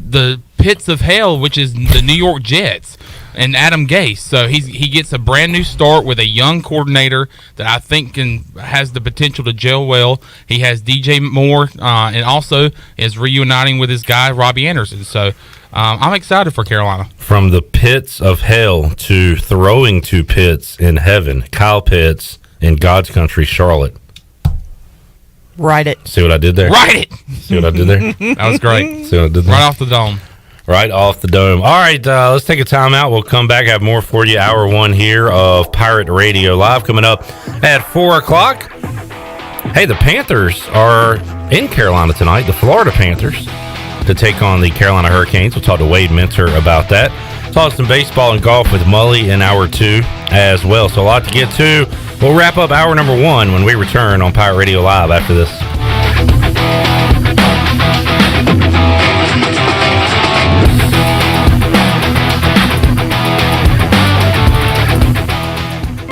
the pits of hell, which is the New York Jets and Adam Gase. So he gets a brand new start with a young coordinator that I think has the potential to gel well. He has DJ Moore and also is reuniting with his guy Robbie Anderson. So I'm excited for Carolina. From the pits of hell to throwing to pits in heaven, Kyle Pitts in God's country, Charlotte. Write it. See what I did there? Write it. See what I did there? That was great. See what I did there? Right off the dome. Right off the dome. All right, let's take a timeout. We'll come back, have more for you. Hour 1 here of Pirate Radio Live coming up at 4 o'clock. Hey, the Panthers are in Carolina tonight, the Florida Panthers, to take on the Carolina Hurricanes. We'll talk to Wade Minter about that. Talk some baseball and golf with Mully in Hour 2 as well. So a lot to get to. We'll wrap up hour number 1 when we return on Pirate Radio Live after this.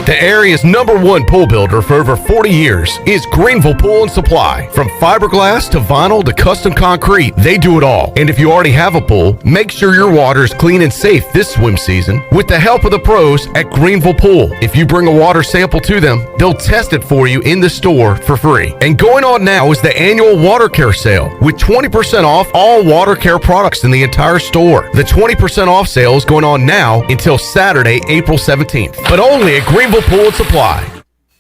The area's #1 pool builder for over 40 years is Greenville Pool and Supply. From fiberglass to vinyl to custom concrete, they do it all. And if you already have a pool, make sure your water is clean and safe this swim season with the help of the pros at Greenville Pool. If you bring a water sample to them, they'll test it for you in the store for free. And going on now is the annual Water Care Sale with 20% off all water care products in the entire store. The 20% off sale is going on now until Saturday, April 17th, but only at Greenville Pool and Supply.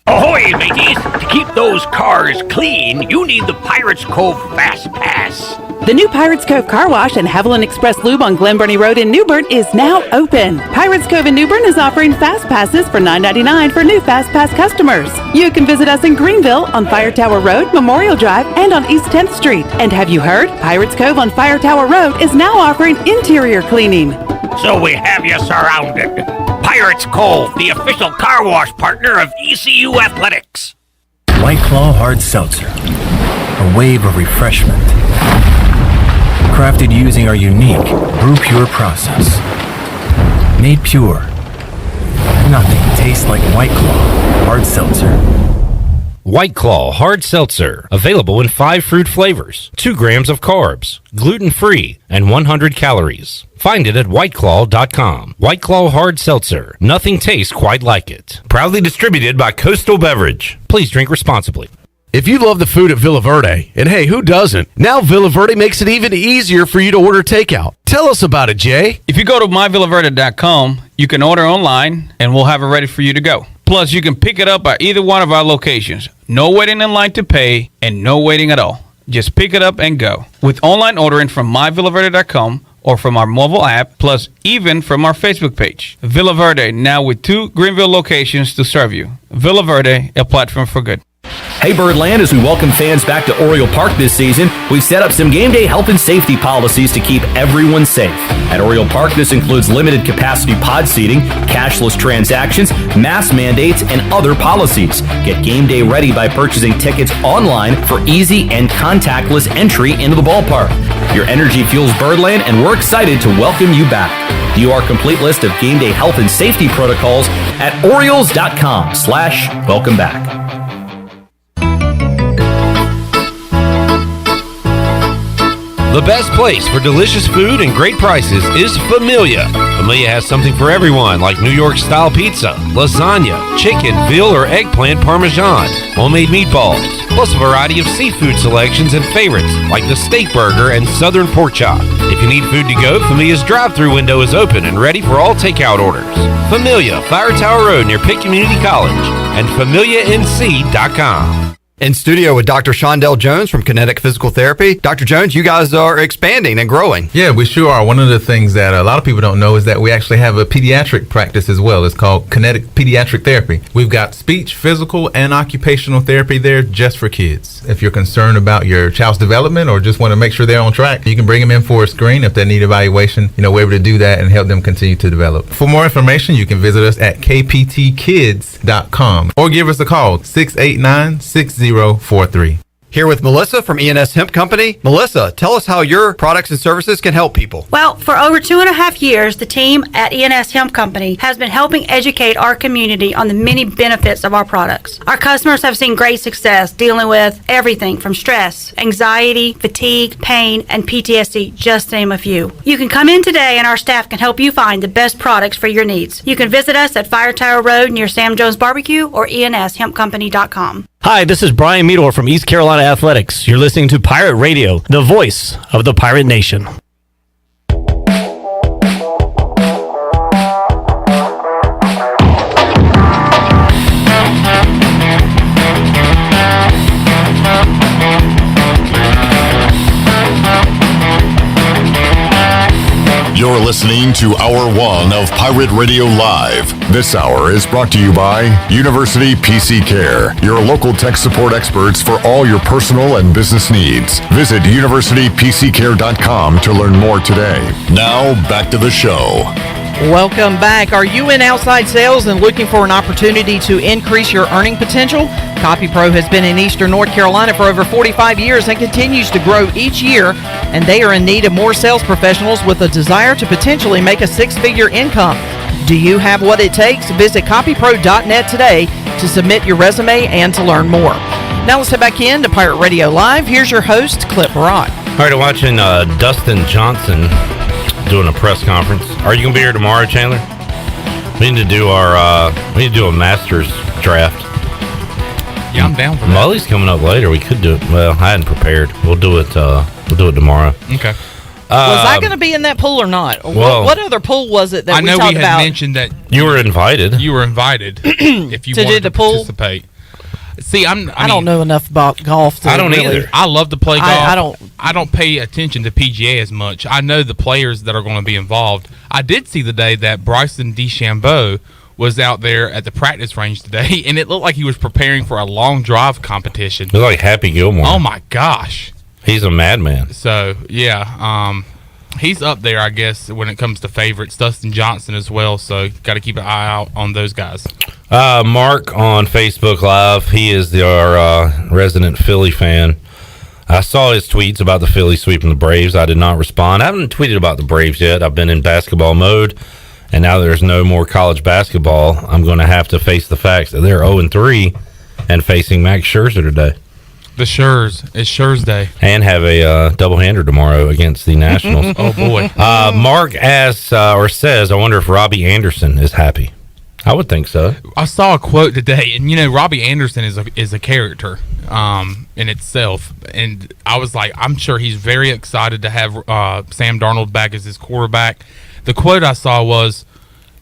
Ahoy, mateys! To keep those cars clean, you need the Pirates Cove Fast Pass. The new Pirates Cove Car Wash and Haviland Express Lube on Glen Burnie Road in New Bern is now open. Pirates Cove in New Bern is offering Fast Passes for $9.99 for new Fast Pass customers. You can visit us in Greenville on Fire Tower Road, Memorial Drive, and on East 10th Street. And have you heard? Pirates Cove on Fire Tower Road is now offering interior cleaning. So we have you surrounded. Pirates Cove, the official car wash partner of ECU Athletics. White Claw Hard Seltzer. A wave of refreshment. crafted using our unique Brew Pure process. Made pure. Nothing tastes like White Claw hard seltzer. White Claw Hard Seltzer. Available in 5 fruit flavors, 2 grams of carbs, gluten-free, and 100 calories. Find it at whiteclaw.com. White Claw Hard Seltzer. Nothing tastes quite like it. Proudly distributed by Coastal Beverage. Please drink responsibly. If you love the food at Villa Verde, and hey, who doesn't? Now Villa Verde makes it even easier for you to order takeout. Tell us about it, Jay. If you go to myvillaverde.com, you can order online, and we'll have it ready for you to go. Plus, you can pick it up at either one of our locations. No waiting in line to pay, and no waiting at all. Just pick it up and go. With online ordering from myvillaverde.com or from our mobile app, plus even from our Facebook page. Villa Verde, now with 2 Greenville locations to serve you. Villa Verde, a platform for good. Hey Birdland, as we welcome fans back to Oriole Park this season, we've set up some game day health and safety policies to keep everyone safe. At Oriole Park, this includes limited capacity pod seating, cashless transactions, mask mandates, and other policies. Get game day ready by purchasing tickets online for easy and contactless entry into the ballpark. Your energy fuels Birdland, and we're excited to welcome you back. View our complete list of game day health and safety protocols at Orioles.com/welcome back. The best place for delicious food and great prices is Familia. Familia has something for everyone, like New York-style pizza, lasagna, chicken, veal, or eggplant parmesan, homemade meatballs, plus a variety of seafood selections and favorites, like the steak burger and southern pork chop. If you need food to go, Familia's drive-thru window is open and ready for all takeout orders. Familia, Fire Tower Road near Pitt Community College, and FamiliaNC.com. In studio with Dr. Shondell Jones from Kinetic Physical Therapy. Dr. Jones, you guys are expanding and growing. Yeah, we sure are. One of the things that a lot of people don't know is that we actually have a pediatric practice as well. It's called Kinetic Pediatric Therapy. We've got speech, physical, and occupational therapy there just for kids. If you're concerned about your child's development or just want to make sure they're on track, you can bring them in for a screen. If they need evaluation, we're able to do that and help them continue to develop. For more information, you can visit us at kptkids.com or give us a call, 689-6043. Here with Melissa from ENS Hemp Company. Melissa, tell us how your products and services can help people. Well, for over 2.5 years, the team at ENS Hemp Company has been helping educate our community on the many benefits of our products. Our customers have seen great success dealing with everything from stress, anxiety, fatigue, pain, and PTSD, just to name a few. You can come in today and our staff can help you find the best products for your needs. You can visit us at Fire Tower Road near Sam Jones Barbecue or enshempcompany.com. Hi, this is Brian Meador from East Carolina Athletics. You're listening to Pirate Radio, the voice of the Pirate Nation. You're listening to Hour 1 of Pirate Radio Live. This hour is brought to you by University PC Care, your local tech support experts for all your personal and business needs. Visit universitypccare.com to learn more today. Now, back to the show. Welcome back. Are you in outside sales and looking for an opportunity to increase your earning potential? CopyPro has been in Eastern North Carolina for over 45 years and continues to grow each year, and they are in need of more sales professionals with a desire to potentially make a 6-figure income. Do you have what it takes? Visit copypro.net today to submit your resume and to learn more. Now let's head back in to Pirate Radio Live. Here's your host, Clip Rock. All right, I'm watching Dustin Johnson doing a press conference. Are you going to be here tomorrow, Chandler? We need to do a Masters draft. Yeah, I'm down for that. Mullis coming up later. We could do it. Well, I hadn't prepared. We'll do it tomorrow. Okay. Was I going to be in that pool or not? Well, what other pool was it that we talked about? I know we had mentioned that you were invited. You were invited if you wanted to participate. See, I don't know enough about golf. I don't either. I love to play golf. I don't pay attention to PGA as much. I know the players that are going to be involved. I did see the day that Bryson DeChambeau was out there at the practice range today, and it looked like he was preparing for a long drive competition. It looked like Happy Gilmore. Oh my gosh, he's a madman. So yeah, he's up there, I guess, when it comes to favorites. Dustin Johnson as well. So got to keep an eye out on those guys. Mark on Facebook Live, he is our resident Philly fan. I saw his tweets about the Phillies sweeping the Braves. I did not respond. I haven't tweeted about the Braves yet. I've been in basketball mode, and now there's no more college basketball. I'm going to have to face the facts that they're 0-3 and facing Max Scherzer today. The Schurz. It's Schurz Day. And have a doublehander tomorrow against the Nationals. Oh, boy. Mark asks or says, I wonder if Robbie Anderson is happy. I would think so. I saw a quote today, and Robbie Anderson is a character in itself, and I was like, I'm sure he's very excited to have Sam Darnold back as his quarterback. The quote I saw was,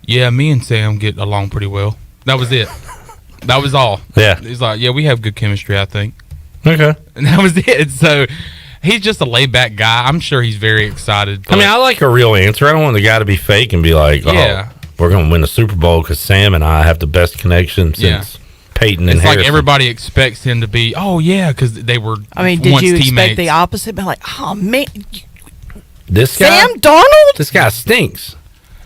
"Yeah, me and Sam get along pretty well." That was it. That was all. Yeah. He's like, "Yeah, we have good chemistry, I think." Okay. And that was it. So he's just a laid back guy. I'm sure he's very excited. I mean, I like a real answer. I don't want the guy to be fake and be like, Yeah. we're going to win the Super Bowl because Sam and I have the best connection since Peyton and it's Harrison. like everybody expects him to be, oh, yeah, because they were I mean, did once you teammates. expect the opposite? Be like, oh, man, This guy, Sam Darnold? This guy stinks.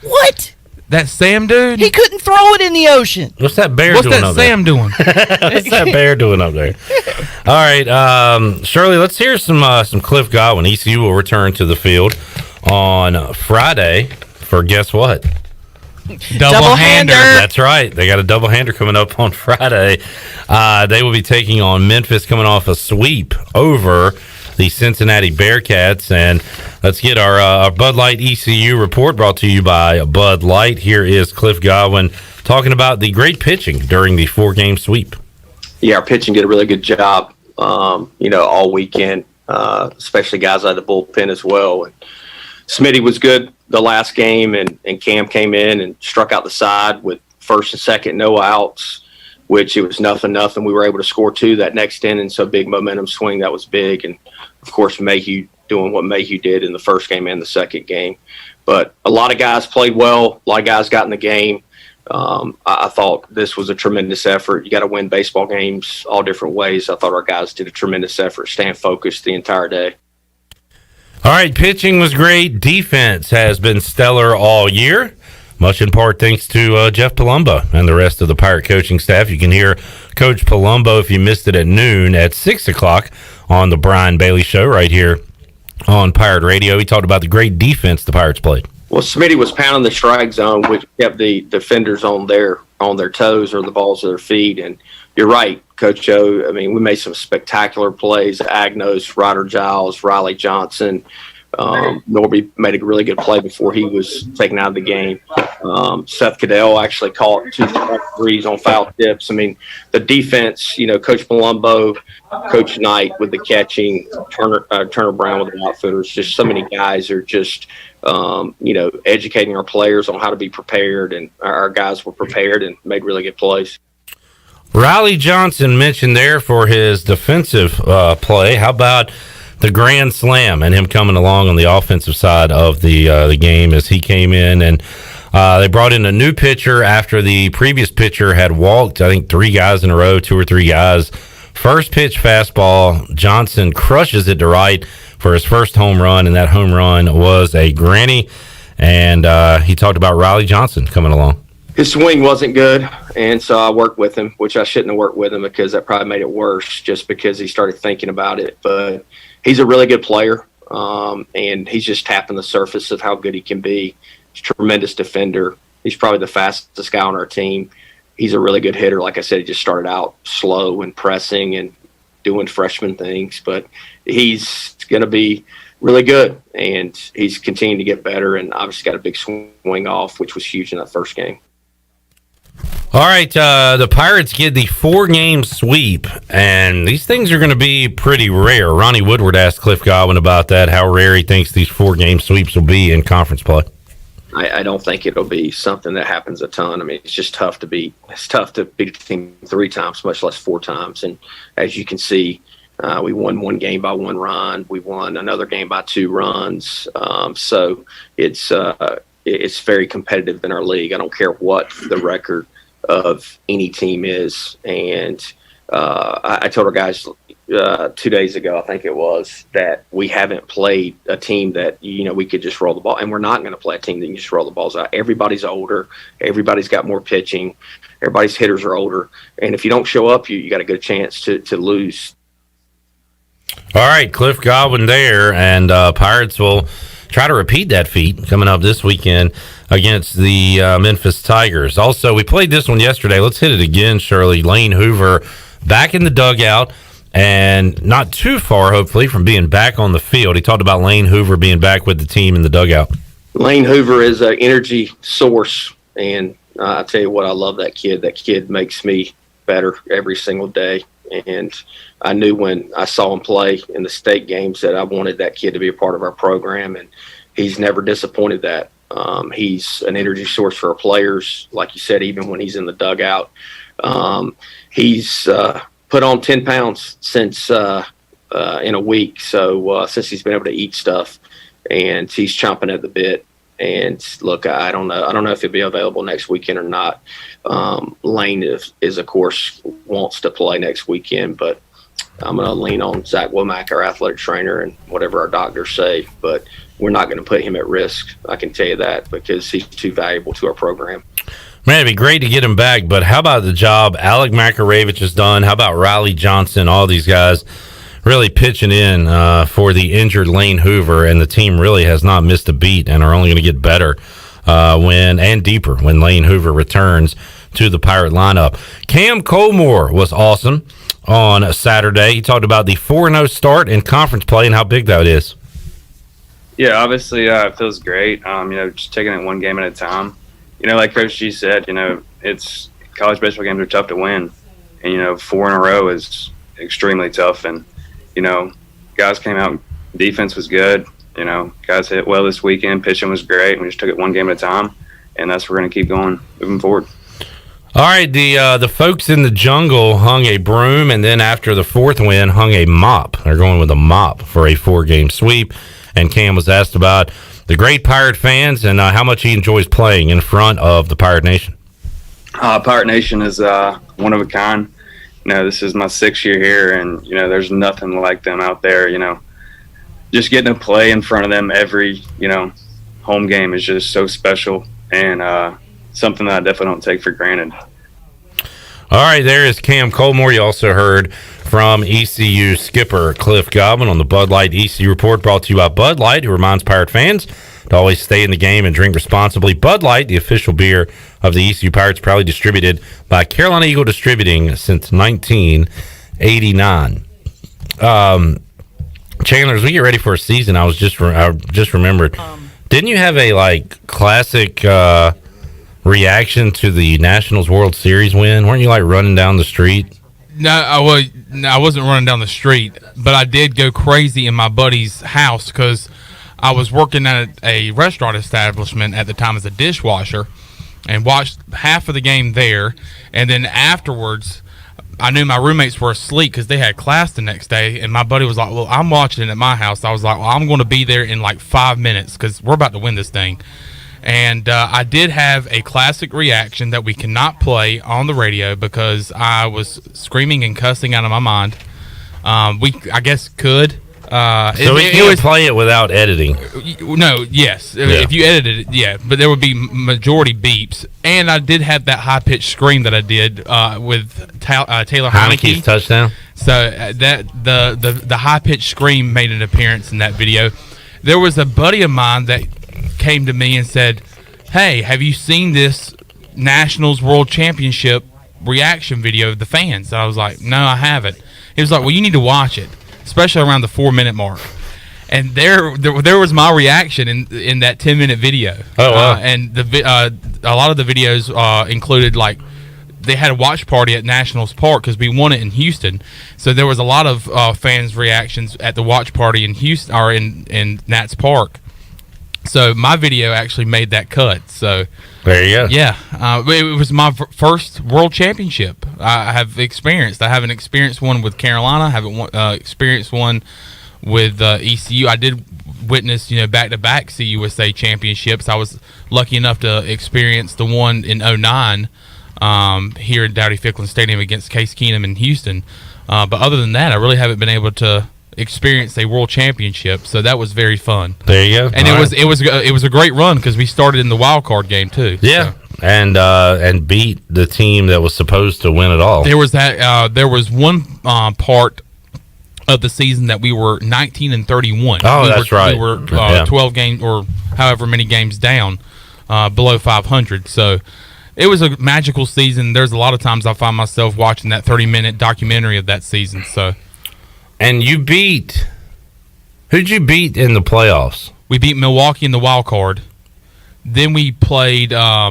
What? That Sam dude? He couldn't throw it in the ocean. What's that bear What's doing that up Sam there? doing? What's that bear doing up there? All right, Shirley, let's hear some Cliff Godwin. ECU will return to the field on Friday for guess what? Double-hander. That's right. They got a double-hander coming up on Friday. They will be taking on Memphis, coming off a sweep over the Cincinnati Bearcats. And let's get our Bud Light ECU report brought to you by Bud Light. Here is Cliff Godwin talking about the great pitching during the 4-game sweep. Yeah, our pitching did a really good job, all weekend, especially guys out of the bullpen as well. And Smitty was good the last game, and Cam came in and struck out the side with first and second, no outs, which it was 0-0. We were able to score 2 that next inning, so big momentum swing. That was big. And, of course, Mayhew doing what Mayhew did in the first game and the second game. But a lot of guys played well. A lot of guys got in the game. I thought this was a tremendous effort. You got to win baseball games all different ways. I thought our guys did a tremendous effort, staying focused the entire day. All right, pitching was great. Defense has been stellar all year, much in part thanks to Jeff Palumbo and the rest of the Pirate coaching staff. You can hear Coach Palumbo, if you missed it, at noon at 6 o'clock on the Brian Bailey Show right here on Pirate Radio. He talked about the great defense the Pirates played. Well, Smitty was pounding the strike zone, which kept the defenders on their toes or the balls of their feet. And you're right, Coach Joe. I mean, we made some spectacular plays. Agnos, Ryder Giles, Riley Johnson. Norby made a really good play before he was taken out of the game. Seth Cadell actually caught 2 threes on foul tips. I mean, the defense, Coach Palumbo, Coach Knight with the catching, Turner Brown with the outfitters, just so many guys are just, educating our players on how to be prepared, and our guys were prepared and made really good plays. Riley Johnson mentioned there for his defensive play. How about the grand slam and him coming along on the offensive side of the game as he came in, and they brought in a new pitcher after the previous pitcher had walked, I think, 3 guys in a row, 2 or 3 guys. First pitch fastball, Johnson crushes it to right for his first home run, and that home run was a granny. And he talked about Riley Johnson coming along. His swing wasn't good, and so I worked with him, which I shouldn't have worked with him because that probably made it worse just because he started thinking about it. But he's a really good player, and he's just tapping the surface of how good he can be. He's a tremendous defender. He's probably the fastest guy on our team. He's a really good hitter. Like I said, he just started out slow and pressing and doing freshman things, but he's going to be really good, and he's continuing to get better, and obviously got a big swing off, which was huge in that first game. All right, the Pirates get the 4-game sweep, and these things are going to be pretty rare. Ronnie Woodward asked Cliff Godwin about that, how rare he thinks these 4-game sweeps will be in conference play. I don't think it'll be something that happens a ton. I mean, it's just tough to beat. It's tough to beat a team 3 times, much less 4 times. And as you can see, we won 1 game by 1 run. We won another game by 2 runs. So it's very competitive in our league. I don't care what the record of any team is. And I told our guys 2 days ago, I think it was, that we haven't played a team that, we could just roll the ball. And we're not going to play a team that can just roll the balls out. Everybody's older. Everybody's got more pitching. Everybody's hitters are older. And if you don't show up, you got a good chance to lose. All right, Cliff Godwin there, and Pirates will try to repeat that feat coming up this weekend against the Memphis Tigers. Also, we played this one yesterday. Let's hit it again, Shirley. Lane Hoover back in the dugout and not too far, hopefully, from being back on the field. He talked about Lane Hoover being back with the team in the dugout. Lane Hoover is an energy source, and I tell you what, I love that kid. That kid makes me better every single day. And I knew when I saw him play in the state games that I wanted that kid to be a part of our program, and he's never disappointed that. He's an energy source for our players, like you said, even when he's in the dugout. He's put on 10 pounds since in a week, so since he's been able to eat stuff, and he's chomping at the bit. And look, I don't know if he'll be available next weekend or not. Lane is of course wants to play next weekend, but I'm going to lean on Zach Womack, our athletic trainer, and whatever our doctors say. But we're not going to put him at risk. I can tell you that, because he's too valuable to our program. Man, it'd be great to get him back, but how about the job Alec Makaravich has done? How about Riley Johnson? All these guys really pitching in for the injured Lane Hoover, and the team really has not missed a beat and are only going to get better and deeper when Lane Hoover returns to the Pirate lineup. Cam Colmore was awesome on Saturday. He talked about the 4-0 start in conference play and how big that is. Yeah, obviously it feels great. Just taking it one game at a time. Like Coach G said, it's college baseball games are tough to win, and 4 in a row is extremely tough. And guys came out, defense was good. Guys hit well this weekend. Pitching was great. We just took it one game at a time, and that's what we're going to keep going moving forward. All right, the folks in the jungle hung a broom, and then after the fourth win, hung a mop. They're going with a mop for a 4-game sweep. And Cam was asked about the great Pirate fans and how much he enjoys playing in front of the Pirate Nation. Pirate Nation is one of a kind. This is my 6th year here, and there's nothing like them out there. Just getting to play in front of them every home game is just so special, and something that I definitely don't take for granted. All right, there is Cam Colmore. You also heard from ECU skipper Cliff Godwin on the Bud Light ECU Report, brought to you by Bud Light, who reminds Pirate fans to always stay in the game and drink responsibly. Bud Light, the official beer of the ECU Pirates, proudly distributed by Carolina Eagle Distributing since 1989. Chandler, as we get ready for a season, I just remembered, didn't you have a classic reaction to the Nationals World Series win? Weren't you running down the street? No, I wasn't running down the street, but I did go crazy in my buddy's house because I was working at a restaurant establishment at the time as a dishwasher, and watched half of the game there. And then afterwards, I knew my roommates were asleep because they had class the next day, and my buddy was like, well, I'm watching it at my house. I was like, well, I'm going to be there in 5 minutes because we're about to win this thing. And I did have a classic reaction that we cannot play on the radio because I was screaming and cussing out of my mind. I guess could. So we can play it without editing. No, yes. Yeah. If you edited it, yeah. But there would be majority beeps. And I did have that high-pitched scream that I did with Taylor Heineke's touchdown. So the high-pitched scream made an appearance in that video. There was a buddy of mine that came to me and said, hey, have you seen this Nationals World Championship reaction video of the fans? And I was like, no, I haven't. He was like, well, you need to watch it, especially around the 4-minute mark. And there was my reaction in that 10-minute video. Oh, wow. And a lot of the videos included they had a watch party at Nationals Park because we won it in Houston. So there was a lot of fans' reactions at the watch party in Houston or in Nats Park. So my video actually made that cut. So there you go. Yeah, it was my first World Championship I have experienced. I haven't experienced one with Carolina. I haven't experienced one with ECU. I did witness, back-to-back CUSA championships. I was lucky enough to experience the one in 2009 here at Dowdy-Ficklin Stadium against Case Keenum in Houston. But other than that, I really haven't been able to experience a world championship, so that was very fun. There you go. And it was a great run because we started in the wild card game too. Yeah, so. And beat the team that was supposed to win it all. There was that. There was one part of the season that we were 19-31. Oh, that's right. We were Yeah. 12 games or however many games down, below 500. So it was a magical season. There's a lot of times I find myself watching that 30-minute documentary of that season. So, and you beat. Who'd you beat in the playoffs? We beat Milwaukee in the wild card. Then we played. I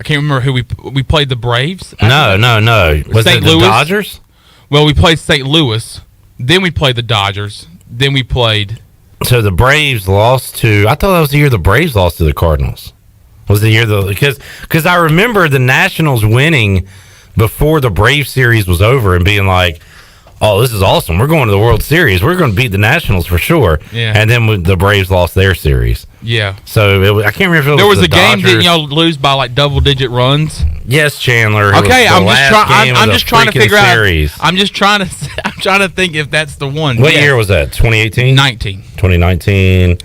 can't remember who we played. The Braves. No. Was St. it the Louis? Dodgers? Well, we played St. Louis. Then we played the Dodgers. Then we played. So the Braves lost to. I thought that was the year the Braves lost to the Cardinals. Was the year because I remember the Nationals winning before the Braves series was over and being like, "Oh, this is awesome! We're going to the World Series. We're going to beat the Nationals for sure." Yeah. And then when the Braves lost their series. Yeah. So I can't remember if there was the a game Dodgers. that y'all lose by like double-digit runs. Yes, Chandler. Okay, I'm just trying to figure series. out. I'm trying to think if that's the one. What Yes. year was that? 2018? 2019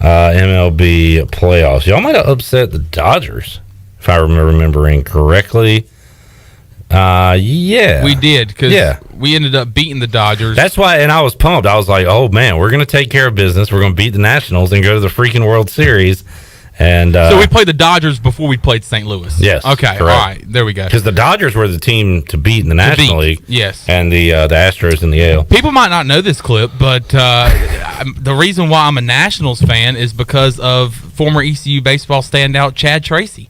MLB playoffs. Y'all might have upset the Dodgers, if I remember remembering correctly. Yeah. We did, because we ended up beating the Dodgers. That's why, and I was pumped. I was like, oh, man, we're going to take care of business. We're going to beat the Nationals and go to the freaking World Series. And so we played the Dodgers before we played St. Louis. Yes. Okay. Correct. All right. There we go. Because the Dodgers were the team to beat in the National League. Yes. And the Astros in the AL. People might not know this clip, but the reason why I'm a Nationals fan is because of former ECU baseball standout Chad Tracy.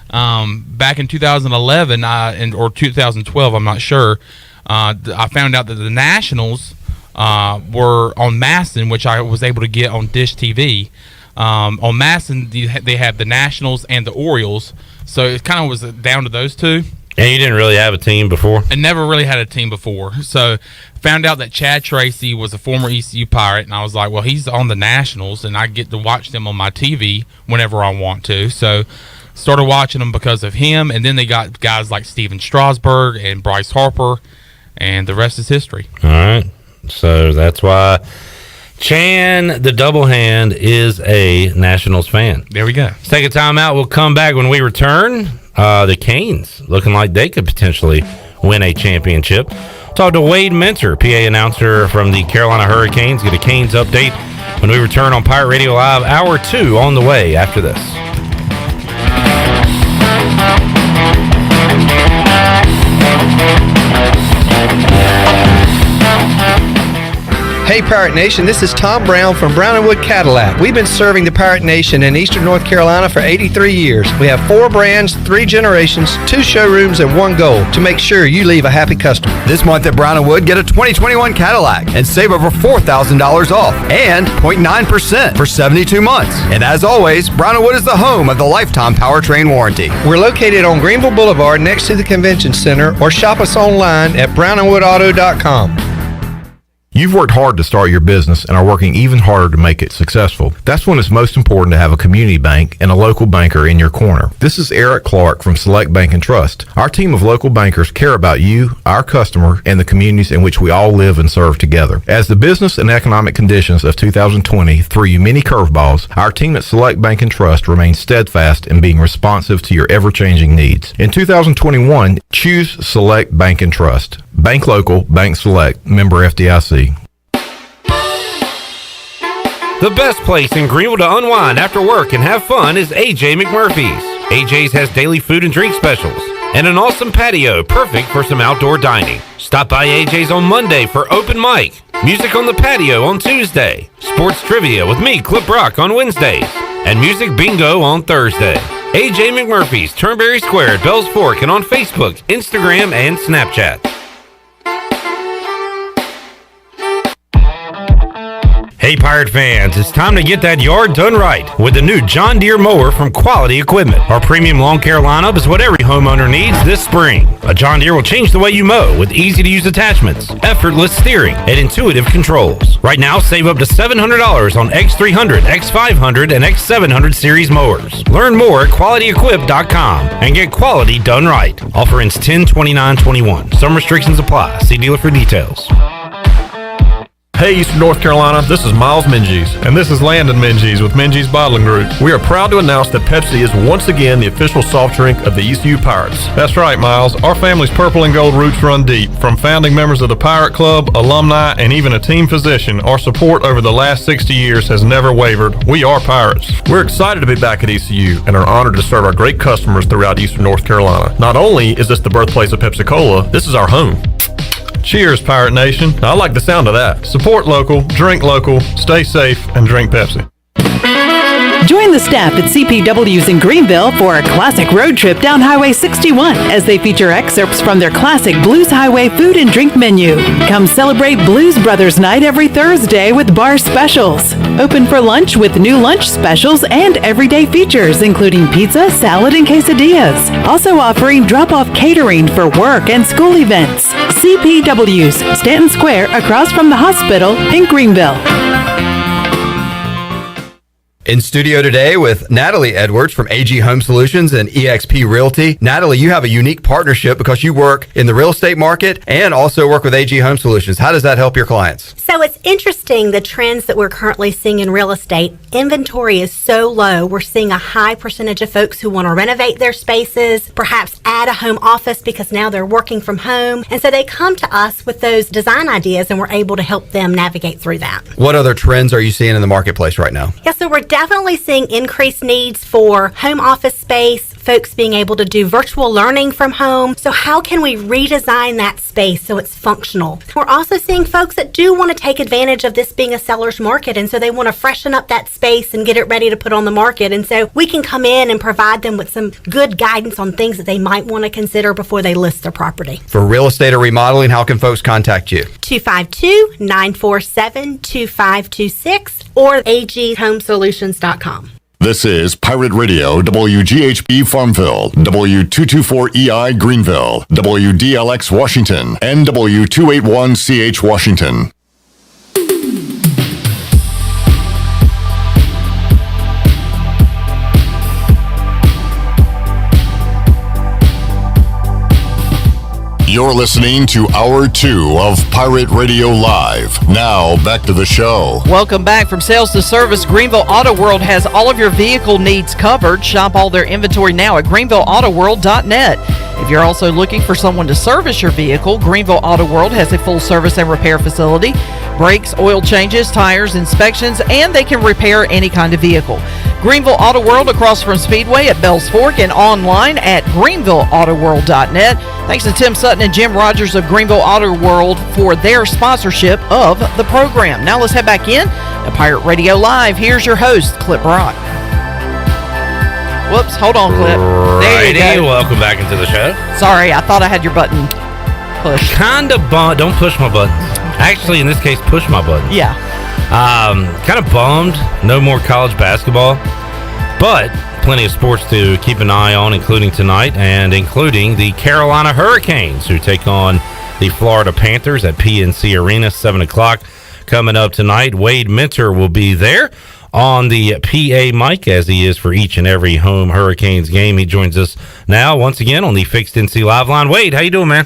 Back in 2011 or 2012, I'm not sure, I found out that the Nationals were on Masson, which I was able to get on Dish TV. On Masson, they have the Nationals and the Orioles, so it kind of was down to those two. And you didn't really have a team before? I never really had a team before. So found out that Chad Tracy was a former ECU Pirate, and I was like, well, he's on the Nationals, and I get to watch them on my TV whenever I want to. So started watching them because of him, and then they got guys like Steven Strasburg and Bryce Harper, and the rest is history. All right. So that's why Chan, the double hand, is a Nationals fan. There we go. Let's take a time out. We'll come back when we return. The Canes looking like they could potentially win a championship. Talk to Wade Minter, PA announcer from the Carolina Hurricanes. Get a Canes update when we return on Pirate Radio Live. Hour 2 on the way after this. Hey Pirate Nation, this is Tom Brown from Brown & Wood Cadillac. We've been serving the Pirate Nation in Eastern North Carolina for 83 years. We have 4 brands, 3 generations, 2 showrooms, and 1 goal to make sure you leave a happy customer. This month at Brown & Wood, get a 2021 Cadillac and save over $4,000 off and 0.9% for 72 months. And as always, Brown & Wood is the home of the lifetime powertrain warranty. We're located on Greenville Boulevard next to the Convention Center, or shop us online at brownandwoodauto.com. You've worked hard to start your business and are working even harder to make it successful. That's when it's most important to have a community bank and a local banker in your corner. This is Eric Clark from Select Bank and Trust. Our team of local bankers care about you, our customer, and the communities in which we all live and serve together. As the business and economic conditions of 2020 threw you many curveballs, our team at Select Bank and Trust remains steadfast in being responsive to your ever-changing needs. In 2021, choose Select Bank and Trust. Bank local, bank select, member FDIC. The best place in Greenville to unwind after work and have fun is AJ McMurphy's. AJ's has daily food and drink specials and an awesome patio perfect for some outdoor dining. Stop by AJ's on Monday for open mic, music on the patio on Tuesday, sports trivia with me, Clip Brock, on Wednesdays, and music bingo on Thursday. AJ McMurphy's, Turnberry Square at Bells Fork, and on Facebook, Instagram, and Snapchat. Hey Pirate fans, it's time to get that yard done right with the new John Deere mower from Quality Equipment. Our premium lawn care lineup is what every homeowner needs this spring. A John Deere will change the way you mow with easy-to-use attachments, effortless steering, and intuitive controls. Right now, save up to $700 on X300, X500, and X700 series mowers. Learn more at QualityEquip.com and get quality done right. Offer ends 10/29/21. Some restrictions apply. See dealer for details. Hey, Eastern North Carolina, this is Miles Minges. And this is Landon Minges with Minges Bottling Group. We are proud to announce that Pepsi is once again the official soft drink of the ECU Pirates. That's right, Miles. Our family's purple and gold roots run deep. From founding members of the Pirate Club, alumni, and even a team physician, our support over the last 60 years has never wavered. We are Pirates. We're excited to be back at ECU and are honored to serve our great customers throughout Eastern North Carolina. Not only is this the birthplace of Pepsi-Cola, this is our home. Cheers, Pirate Nation. I like the sound of that. Support local, drink local, stay safe, and drink Pepsi. Join the staff at CPW's in Greenville for a classic road trip down Highway 61 as they feature excerpts from their classic Blues Highway food and drink menu. Come celebrate Blues Brothers Night every Thursday with bar specials. Open for lunch with new lunch specials and everyday features, including pizza, salad, and quesadillas. Also offering drop-off catering for work and school events. CPW's, Stanton Square, across from the hospital in Greenville. In studio today with Natalie Edwards from AG Home Solutions and eXp Realty. Natalie, you have a unique partnership because you work in the real estate market and also work with AG Home Solutions. How does that help your clients? So it's interesting, the trends that we're currently seeing in real estate. Inventory is so low. We're seeing a high percentage of folks who want to renovate their spaces, perhaps add a home office because now they're working from home. And so they come to us with those design ideas and we're able to help them navigate through that. What other trends are you seeing in the marketplace right now? Yeah, so we're definitely seeing increased needs for home office space, folks being able to do virtual learning from home. So how can we redesign that space so it's functional? We're also seeing folks that do want to take advantage of this being a seller's market, and so they want to freshen up that space and get it ready to put on the market. And so we can come in and provide them with some good guidance on things that they might want to consider before they list their property. For real estate or remodeling, how can folks contact you? 252-947-2526 or aghomesolutions.com. This is Pirate Radio, WGHB Farmville, W224EI Greenville, WDLX Washington, and W281CH Washington. You're listening to Hour 2 of Pirate Radio Live. Now, back to the show. Welcome back from Sales to Service. Greenville Auto World has all of your vehicle needs covered. Shop all their inventory now at greenvilleautoworld.net. If you're also looking for someone to service your vehicle, Greenville Auto World has a full service and repair facility. Brakes, oil changes, tires, inspections, and they can repair any kind of vehicle. Greenville Auto World across from Speedway at Bells Fork and online at greenvilleautoworld.net. Thanks to Tim Sutton and Jim Rogers of Greenville Auto World for their sponsorship of the program. Now let's head back in to Pirate Radio Live. Here's your host, Clip Brock. Whoops, hold on, Clip. There you go. Welcome back into the show. Sorry, I thought I had your button pushed. Kind of don't push my button. Actually, in this case, push my button. Yeah. Kind of bummed. No more college basketball, but plenty of sports to keep an eye on, including tonight, and including the Carolina Hurricanes, who take on the Florida Panthers at PNC Arena, 7 o'clock coming up tonight. Wade Minter will be there on the PA mic, as he is for each and every home Hurricanes game. He joins us now once again on the Fixed NC Live line. Wade, how you doing, man?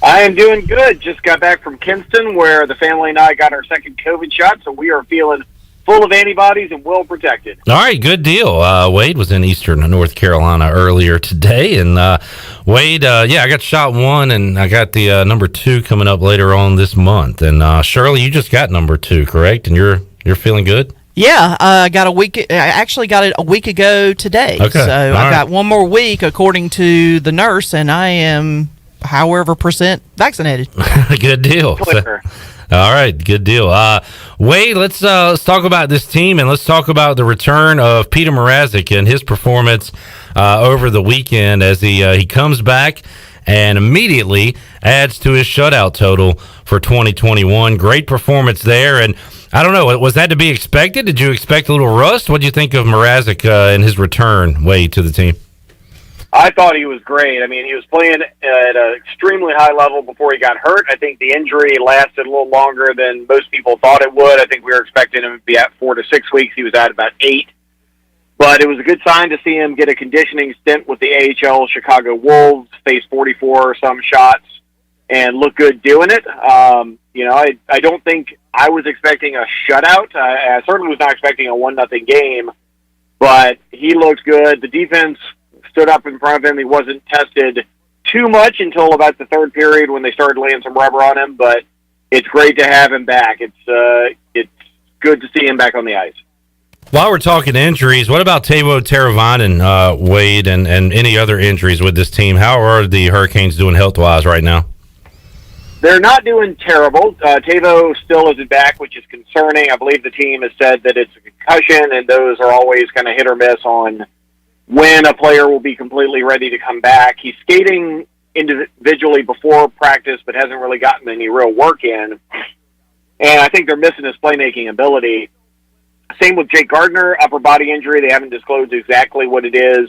I am doing good. Just got back from Kinston, where the family and I got our second COVID shot, so we are feeling full of antibodies and well protected. All right, good deal. Wade was in Eastern North Carolina earlier today, and Wade, I got shot 1, and I got the number 2 coming up later on this month. And Shirley, you just got number 2, correct? And you're feeling good? Yeah, I actually got it a week ago today. Okay. So I got one more week, according to the nurse, and I am however % vaccinated. Good deal. All right, good deal. Wade, let's talk about this team, and let's talk about the return of Peter Mrazek and his performance over the weekend as he comes back and immediately adds to his shutout total for 2021. Great performance there, and I don't know, was that to be expected? Did you expect a little rust? What did you think of Mrazek and his return, Wade, to the team? I thought he was great. I mean, he was playing at an extremely high level before he got hurt. I think the injury lasted a little longer than most people thought it would. I think we were expecting him to be at 4 to 6 weeks. He was at about 8. But it was a good sign to see him get a conditioning stint with the AHL Chicago Wolves, face 44 or some shots, and look good doing it. I don't think I was expecting a shutout. I certainly was not expecting a 1-0 game, but he looked good. The defense stood up in front of him. He wasn't tested too much until about the third period when they started laying some rubber on him, but it's great to have him back. It's good to see him back on the ice. While we're talking injuries, what about Teuvo Teravainen, Wade, and any other injuries with this team? How are the Hurricanes doing health-wise right now? They're not doing terrible. Teuvo still isn't back, which is concerning. I believe the team has said that it's a concussion, and those are always kind of hit or miss on when a player will be completely ready to come back. He's skating individually before practice, but hasn't really gotten any real work in. And I think they're missing his playmaking ability. Same with Jake Gardner, upper body injury. They haven't disclosed exactly what it is.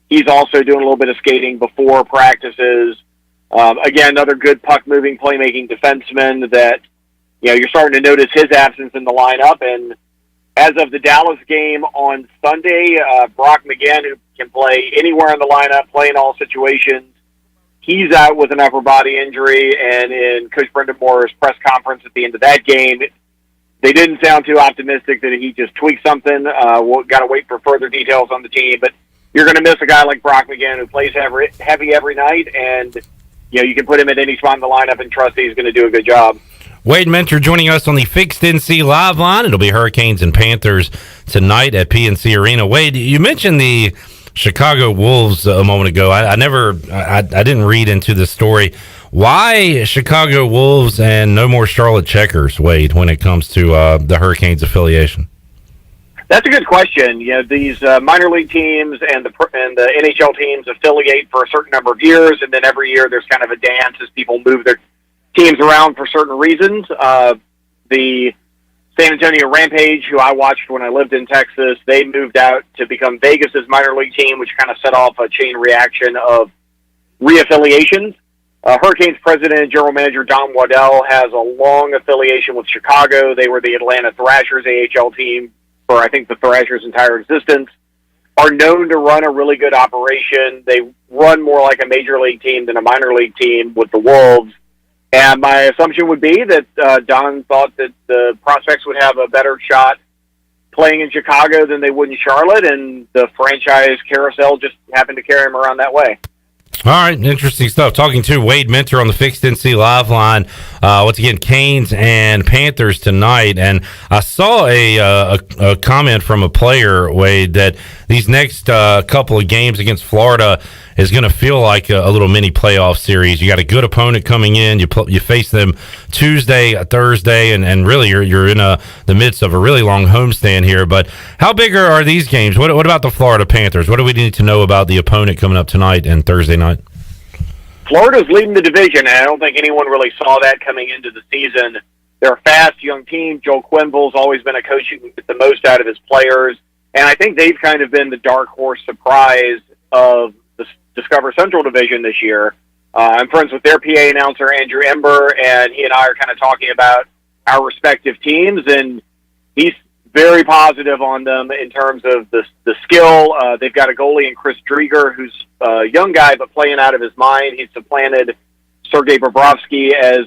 He's also doing a little bit of skating before practices. Again, another good puck-moving, playmaking defenseman that, you're starting to notice his absence in the lineup. And as of the Dallas game on Sunday, Brock McGinn, who can play anywhere in the lineup, play in all situations, he's out with an upper body injury. And in Coach Brendan Moore's press conference at the end of that game, they didn't sound too optimistic that he just tweaked something. We'll got to wait for further details on the team. But you're going to miss a guy like Brock McGinn who plays heavy every night, and you can put him at any spot in the lineup and trust that he's going to do a good job. Wade Mentor joining us on the Fixed NC Live line. It'll be Hurricanes and Panthers tonight at PNC Arena. Wade, you mentioned the Chicago Wolves a moment ago. I didn't read into the story. Why Chicago Wolves and no more Charlotte Checkers, Wade, when it comes to the Hurricanes affiliation? That's a good question. These minor league teams and the NHL teams affiliate for a certain number of years, and then every year there's kind of a dance as people move their teams around for certain reasons. The San Antonio Rampage, who I watched when I lived in Texas, they moved out to become Vegas's minor league team, which kind of set off a chain reaction of reaffiliations. Hurricanes president and general manager Don Waddell has a long affiliation with Chicago. They were the Atlanta Thrashers AHL team for, I think, the Thrashers' entire existence, are known to run a really good operation. They run more like a major league team than a minor league team with the Wolves. And my assumption would be that Don thought that the prospects would have a better shot playing in Chicago than they would in Charlotte, and the franchise carousel just happened to carry him around that way. All right, interesting stuff. Talking to Wade Mentor on the Fixed NC Live line. Once again, Canes and Panthers tonight. And I saw a comment from a player, Wade, that these next couple of games against Florida is going to feel like a little mini playoff series. You got a good opponent coming in. You face them Tuesday, Thursday, and really you're in the midst of a really long homestand here. But how big are these games? What about the Florida Panthers? What do we need to know about the opponent coming up tonight and Thursday night? Florida's leading the division, and I don't think anyone really saw that coming into the season. They're a fast, young team. Joel Quenneville's always been a coach who can get the most out of his players, and I think they've kind of been the dark horse surprise of the Discover Central Division this year. I'm friends with their PA announcer, Andrew Ember, and he and I are kind of talking about our respective teams, and he's very positive on them in terms of the skill. They've got a goalie in Chris Drieger, who's a young guy but playing out of his mind. He's supplanted Sergei Bobrovsky as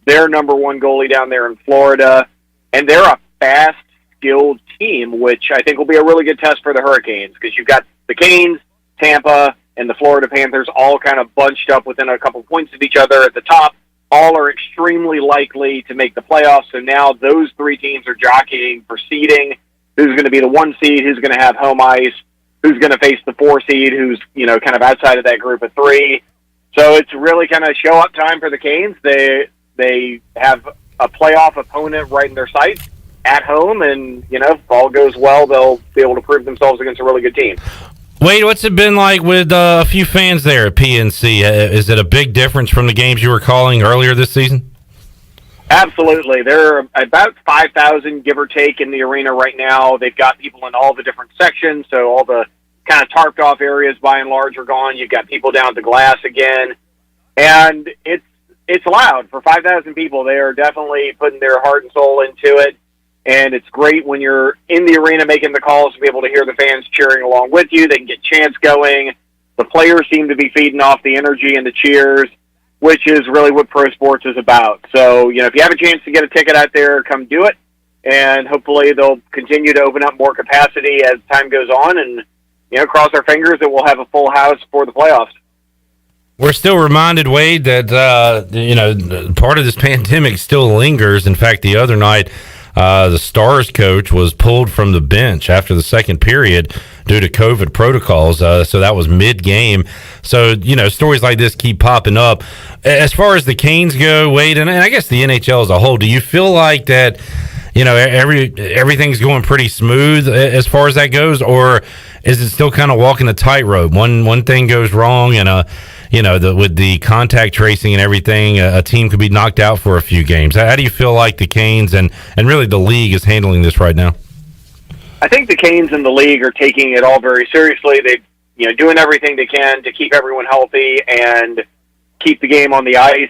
their number one goalie down there in Florida, and they're a fast, skilled team, which I think will be a really good test for the Hurricanes, because you've got the Canes, Tampa, and the Florida Panthers all kind of bunched up within a couple points of each other at the top. All are extremely likely to make the playoffs, so now those three teams are jockeying for seeding. Who's going to be the 1 seed? Who's going to have home ice? Who's going to face the 4 seed? Who's kind of outside of that group of 3? So it's really kind of show up time for the Canes. They have a playoff opponent right in their sights at home, and if all goes well, they'll be able to prove themselves against a really good team. Wade, what's it been like with a few fans there at PNC? Is it a big difference from the games you were calling earlier this season? Absolutely. There are about 5,000, give or take, in the arena right now. They've got people in all the different sections, so all the kind of tarped off areas by and large are gone. You've got people down at the glass again, and it's loud. For 5,000 people, they are definitely putting their heart and soul into it. And it's great when you're in the arena making the calls to be able to hear the fans cheering along with you. They can get chants going. The players seem to be feeding off the energy and the cheers. which is really what pro sports is about. So, if you have a chance to get a ticket out there, come do it. And hopefully they'll continue to open up more capacity as time goes on. And, cross our fingers that we'll have a full house for the playoffs. We're still reminded, Wade, that, part of this pandemic still lingers. In fact, the other night, the Stars coach was pulled from the bench after the second period due to COVID protocols. So that was mid-game. So, stories like this keep popping up. As far as the Canes go, Wade, and I guess the NHL as a whole, do you feel like that, everything's going pretty smooth as far as that goes? Or is it still kind of walking a tightrope? One thing goes wrong and, with the contact tracing and everything, a team could be knocked out for a few games. How do you feel like the Canes and really the league is handling this right now? I think the Canes and the league are taking it all very seriously. They, doing everything they can to keep everyone healthy and keep the game on the ice.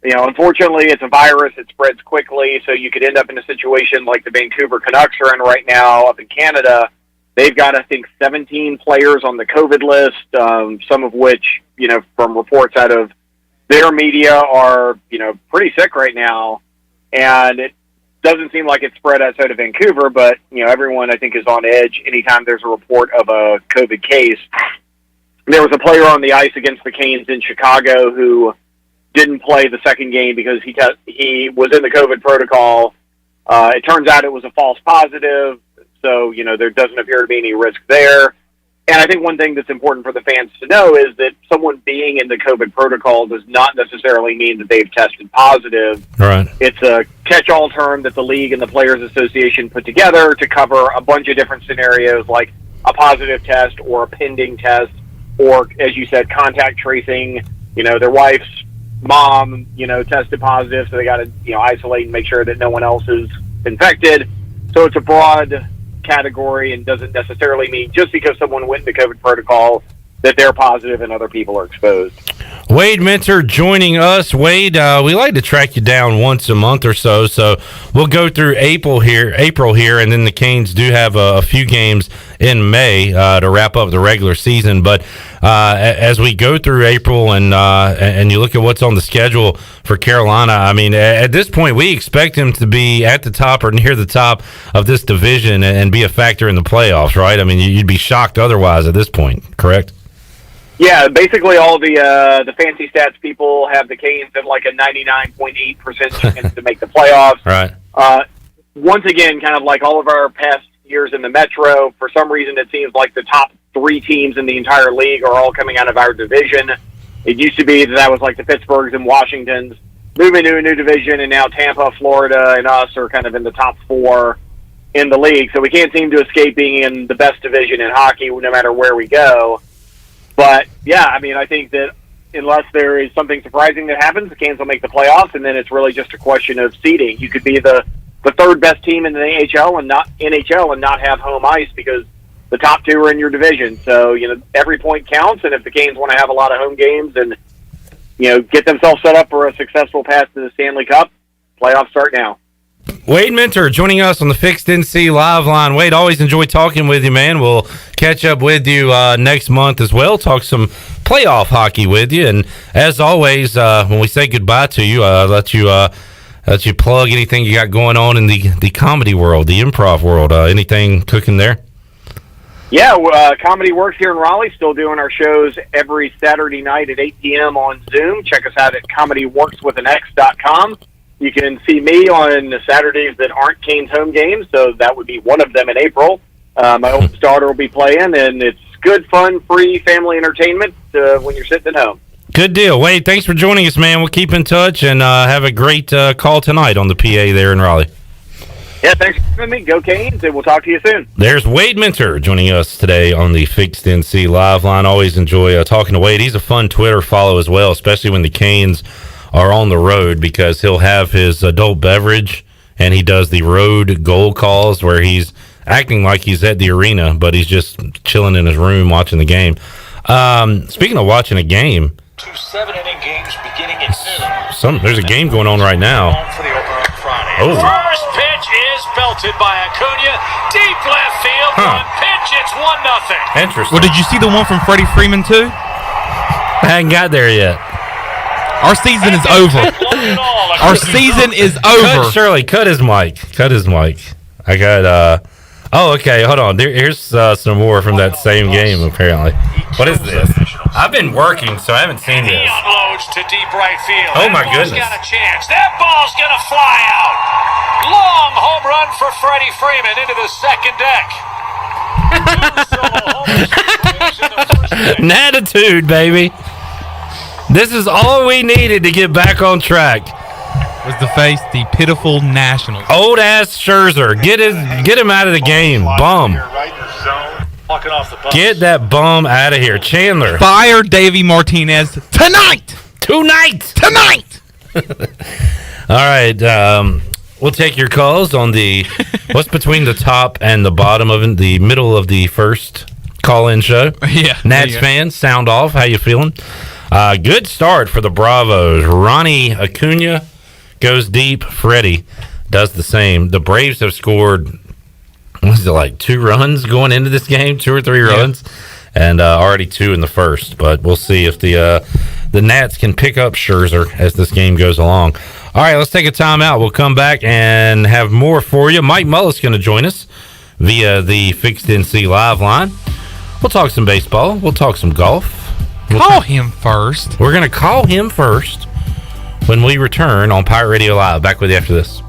Unfortunately, it's a virus. It spreads quickly, so you could end up in a situation like the Vancouver Canucks are in right now up in Canada. They've got, I think, 17 players on the COVID list, some of which, from reports out of their media are, pretty sick right now. And it doesn't seem like it's spread outside of Vancouver, but, everyone, I think, is on edge anytime there's a report of a COVID case. There was a player on the ice against the Canes in Chicago who didn't play the second game because he was in the COVID protocol. It turns out it was a false positive. So, there doesn't appear to be any risk there. And I think one thing that's important for the fans to know is that someone being in the COVID protocol does not necessarily mean that they've tested positive. Right. It's a catch-all term that the league and the Players Association put together to cover a bunch of different scenarios like a positive test or a pending test or, as you said, contact tracing. Their wife's mom, tested positive, so they got to, isolate and make sure that no one else is infected. So it's a broad category and doesn't necessarily mean just because someone went in the COVID protocol that they're positive and other people are exposed. Wade Minter joining us. Wade, we like to track you down once a month or so we'll go through April here, and then the Canes do have a few games in May to wrap up the regular season. But as we go through April and you look at what's on the schedule for Carolina, I mean, at this point, we expect them to be at the top or near the top of this division and be a factor in the playoffs, right? I mean, you'd be shocked otherwise at this point, correct? Yeah, basically all the fancy stats people have the Canes at like a 99.8% chance to make the playoffs. Right. Once again, kind of like all of our past years in the Metro, for some reason it seems like the top three teams in the entire league are all coming out of our division. It used to be that was like the Pittsburghs and Washingtons moving to a new division, and now Tampa, Florida, and us are kind of in the top four in the league. So we can't seem to escape being in the best division in hockey no matter where we go. But, yeah, I mean, I think that unless there is something surprising that happens, the Canes will make the playoffs, and then it's really just a question of seeding. You could be the third best team in the NHL and not have home ice because the top two are in your division. So, every point counts, and if the Canes want to have a lot of home games and, get themselves set up for a successful path to the Stanley Cup, playoffs start now. Wade Minter joining us on the Fixed NC Live Line. Wade, always enjoy talking with you, man. We'll catch up with you next month as well, talk some playoff hockey with you. And as always, when we say goodbye to you, let you plug anything you got going on in the comedy world, the improv world. Anything cooking there? Yeah, Comedy Works here in Raleigh, still doing our shows every Saturday night at 8 p.m. on Zoom. Check us out at comedyworkswithanx.com. You can see me on Saturdays that aren't Canes home games, so that would be one of them in April. My oldest daughter will be playing, and it's good, fun, free family entertainment when you're sitting at home. Good deal. Wade, thanks for joining us, man. We'll keep in touch and have a great call tonight on the PA there in Raleigh. Yeah, thanks for having me. Go Canes, and we'll talk to you soon. There's Wade Minter joining us today on the Fixed NC Live Line. Always enjoy talking to Wade. He's a fun Twitter follow as well, especially when the Canes are on the road, because he'll have his adult beverage and he does the road goal calls where he's acting like he's at the arena, but he's just chilling in his room watching the game. Speaking of watching a game, 2 7-inning games beginning at noon. There's a game going on right now. Oh. First pitch is belted by Acuna. Deep left field. One pitch. It's 1-0. Interesting. Well, did you see the one from Freddie Freeman too? I hadn't got there yet. Our season is over. Our season is over. Cut, Shirley, cut his mic. Cut his mic. I got, oh, okay, hold on. Here's some more from that same game, apparently. What is this? I've been working, so I haven't seen He this. unloads to deep right field. Oh, my That ball's goodness. got a chance. That ball's going to fly out. Long home run for Freddie Freeman into the second deck. Natitude, baby. This is all we needed to get back on track. Was to face the pitiful Nationals. Old ass Scherzer, get him out of the game, bum. Get that bum out of here, Chandler. Fire Davey Martinez tonight. All right, we'll take your calls on the what's between the top and the bottom of the middle of the first call-in show. Yeah, Nats fans, sound off. How you feeling? Good start for the Bravos. Ronnie Acuna goes deep. Freddie does the same. The Braves have scored, what is it, like 2 runs going into this game, 2 or 3 runs, and already 2 in the first. But we'll see if the Nats can pick up Scherzer as this game goes along. All right, let's take a timeout. We'll come back and have more for you. Mike Mullis going to join us via the Fixed NC Live line. We'll talk some baseball. We'll talk some golf. Call him first. We're going to call him first when we return on Pirate Radio Live. Back with you after this.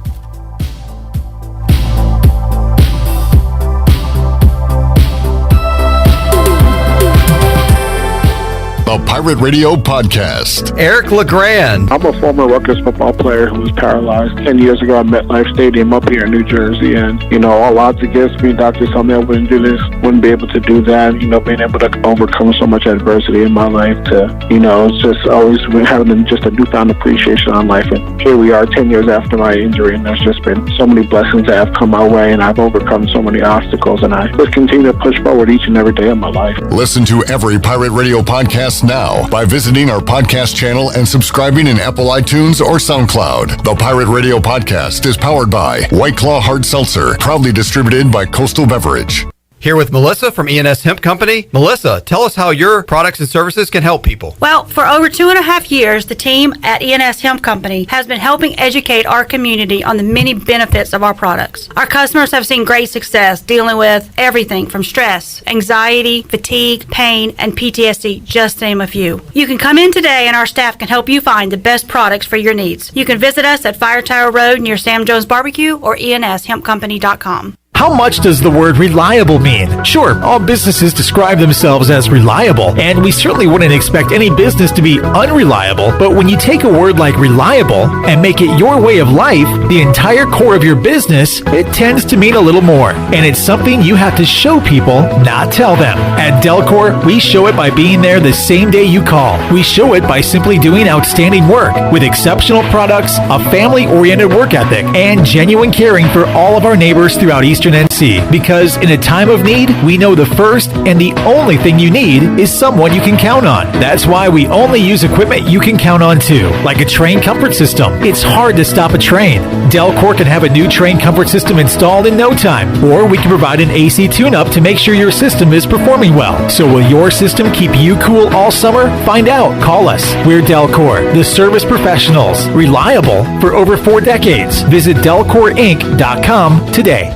The Pirate Radio Podcast. Eric LeGrand. I'm a former Rutgers football player who was paralyzed 10 years ago at MetLife Stadium up here in New Jersey. And, all odds against me, doctors told me I wouldn't do this, wouldn't be able to do that. Being able to overcome so much adversity in my life it's just always been having just a newfound appreciation on life. And here we are 10 years after my injury, and there's just been so many blessings that have come my way, and I've overcome so many obstacles, and I just continue to push forward each and every day of my life. Listen to every Pirate Radio podcast now by visiting our podcast channel and subscribing in Apple iTunes or SoundCloud. The Pirate Radio Podcast is powered by White Claw Hard Seltzer, proudly distributed by Coastal Beverage. Here with Melissa from ENS Hemp Company. Melissa, tell us how your products and services can help people. Well, for over 2.5 years, the team at ENS Hemp Company has been helping educate our community on the many benefits of our products. Our customers have seen great success dealing with everything from stress, anxiety, fatigue, pain, and PTSD, just to name a few. You can come in today and our staff can help you find the best products for your needs. You can visit us at Fire Tower Road near Sam Jones Barbecue or enshempcompany.com. How much does the word reliable mean? Sure, all businesses describe themselves as reliable, and we certainly wouldn't expect any business to be unreliable, but when you take a word like reliable and make it your way of life, the entire core of your business, it tends to mean a little more. And it's something you have to show people, not tell them. At Delcor, we show it by being there the same day you call. We show it by simply doing outstanding work with exceptional products, a family-oriented work ethic, and genuine caring for all of our neighbors throughout Eastern NC, because in a time of need, we know the first and the only thing you need is someone you can count on. That's why we only use equipment you can count on too, like a train comfort system. It's hard to stop a train. Delcor can have a new train comfort system installed in no time, or we can provide an AC tune-up to make sure your system is performing well. So will your system keep you cool all summer? Find out. Call us. We're Delcor, the service professionals. Reliable for over 4 decades. Visit DelcorInc.com today.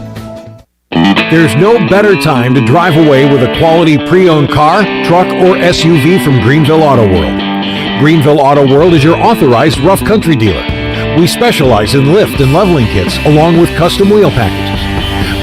There's no better time to drive away with a quality pre-owned car, truck, or SUV from Greenville Auto World. Greenville Auto World is your authorized rough country dealer. We specialize in lift and leveling kits along with custom wheel packages.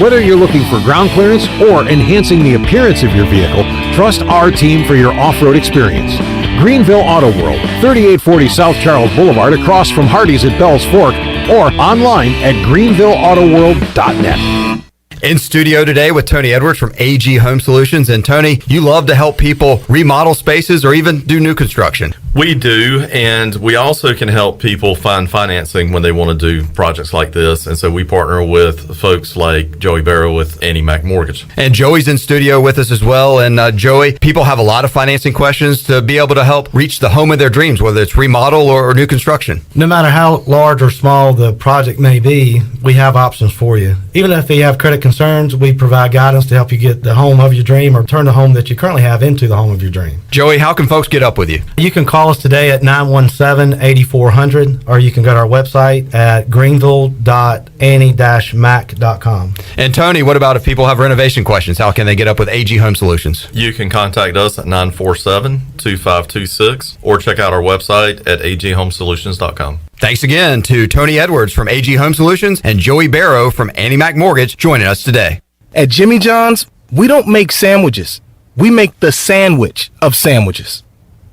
Whether you're looking for ground clearance or enhancing the appearance of your vehicle, trust our team for your off-road experience. Greenville Auto World, 3840 South Charles Boulevard across from Hardee's at Bell's Fork, or online at greenvilleautoworld.net. In studio today with Tony Edwards from AG Home Solutions. And Tony, you love to help people remodel spaces or even do new construction. We do, and we also can help people find financing when they want to do projects like this. And so we partner with folks like Joey Barrow with Annie Mac Mortgage. And Joey's in studio with us as well. And Joey, people have a lot of financing questions to be able to help reach the home of their dreams, whether it's remodel or new construction. No matter how large or small the project may be, we have options for you. Even if you have credit concerns, we provide guidance to help you get the home of your dream or turn the home that you currently have into the home of your dream. Joey, how can folks get up with you? You can call call us today at 917-8400, or you can go to our website at greenville.annie-mac.com. And Tony, what about if people have renovation questions? How can they get up with AG Home Solutions? You can contact us at 947-2526 or check out our website at aghomesolutions.com. Thanks again to Tony Edwards from AG Home Solutions and Joey Barrow from Annie Mac Mortgage joining us today. At Jimmy John's, we don't make sandwiches. We make the sandwich of sandwiches.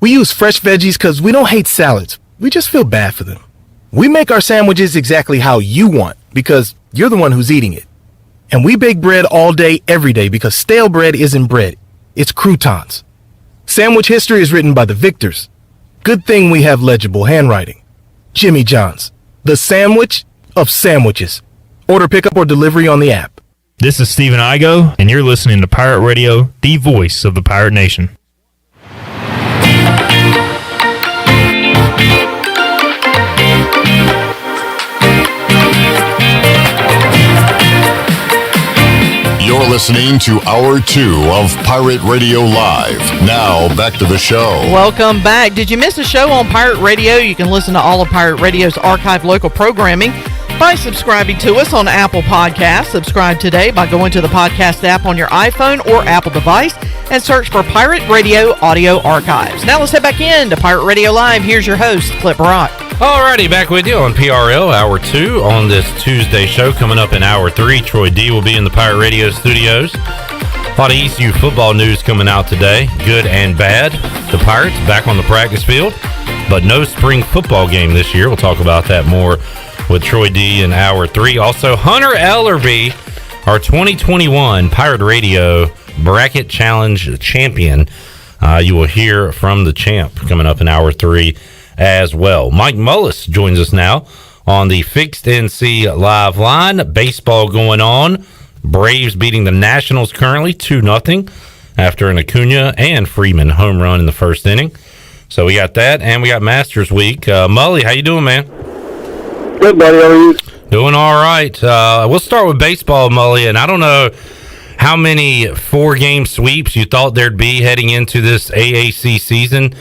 We use fresh veggies because we don't hate salads. We just feel bad for them. We make our sandwiches exactly how you want because you're the one who's eating it. And we bake bread all day, every day because stale bread isn't bread. It's croutons. Sandwich history is written by the victors. Good thing we have legible handwriting. Jimmy John's, the sandwich of sandwiches. Order pickup or delivery on the app. This is Stephen Igo, and you're listening to Pirate Radio, the voice of the Pirate Nation. You're listening to Hour 2 of Pirate Radio Live. Now, back to the show. Welcome back. Did you miss a show on Pirate Radio? You can listen to all of Pirate Radio's archived local programming by subscribing to us on Apple Podcasts. Subscribe today by going to the podcast app on your iPhone or Apple device and search for Pirate Radio Audio Archives. Now let's head back in to Pirate Radio Live. Here's your host, Clip Brock. Alrighty, back with you on PRL, Hour 2 on this Tuesday show. Coming up in Hour 3, Troy D will be in the Pirate Radio studios. A lot of ECU football news coming out today, good and bad. The Pirates back on the practice field, but no spring football game this year. We'll talk about that more with Troy D in Hour 3. Also, Hunter Ellerbe, our 2021 Pirate Radio Bracket Challenge champion. You will hear from the champ coming up in Hour 3 as well. Mike Mullis joins us now on the Fixed NC Live line. Baseball going on. Braves beating the Nationals currently 2-0 after an Acuna and Freeman home run in the first inning. So we got that, and we got Masters Week. Mully, how you doing, man? Good, buddy. How are you? Doing all right. We'll start with baseball, Mully, and I don't know how many 4-game sweeps you thought there'd be heading into this AAC season.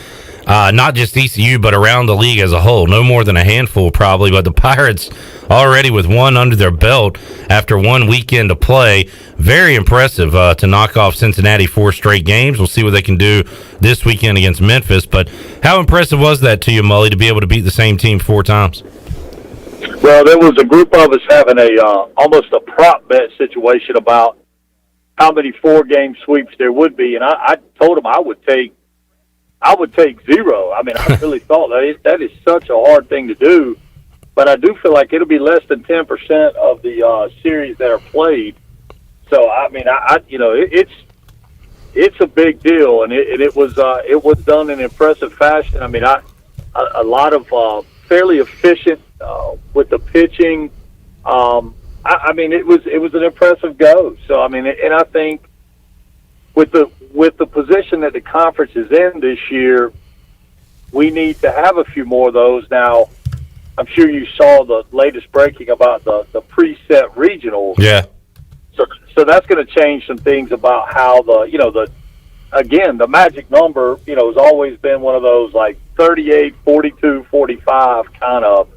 Not just ECU, but around the league as a whole. No more than a handful, probably. But the Pirates already with one under their belt after one weekend of play. Very impressive to knock off Cincinnati 4 straight games. We'll see what they can do this weekend against Memphis. But how impressive was that to you, Mully, to be able to beat the same team 4 times? Well, there was a group of us having a almost a prop bet situation about how many 4-game sweeps there would be. And I told them I would take 0. I mean, I really thought that is such a hard thing to do, but I do feel like it'll be less than 10% of the series that are played. So I mean, it's a big deal, and it was done in impressive fashion. I mean, a lot of fairly efficient with the pitching. I mean, it was an impressive go. So I mean, and I think with the position that the conference is in this year, we need to have a few more of those. Now, I'm sure you saw the latest breaking about the preset regionals. Yeah. So that's going to change some things about how the magic number, has always been one of those like 38, 42, 45 kind of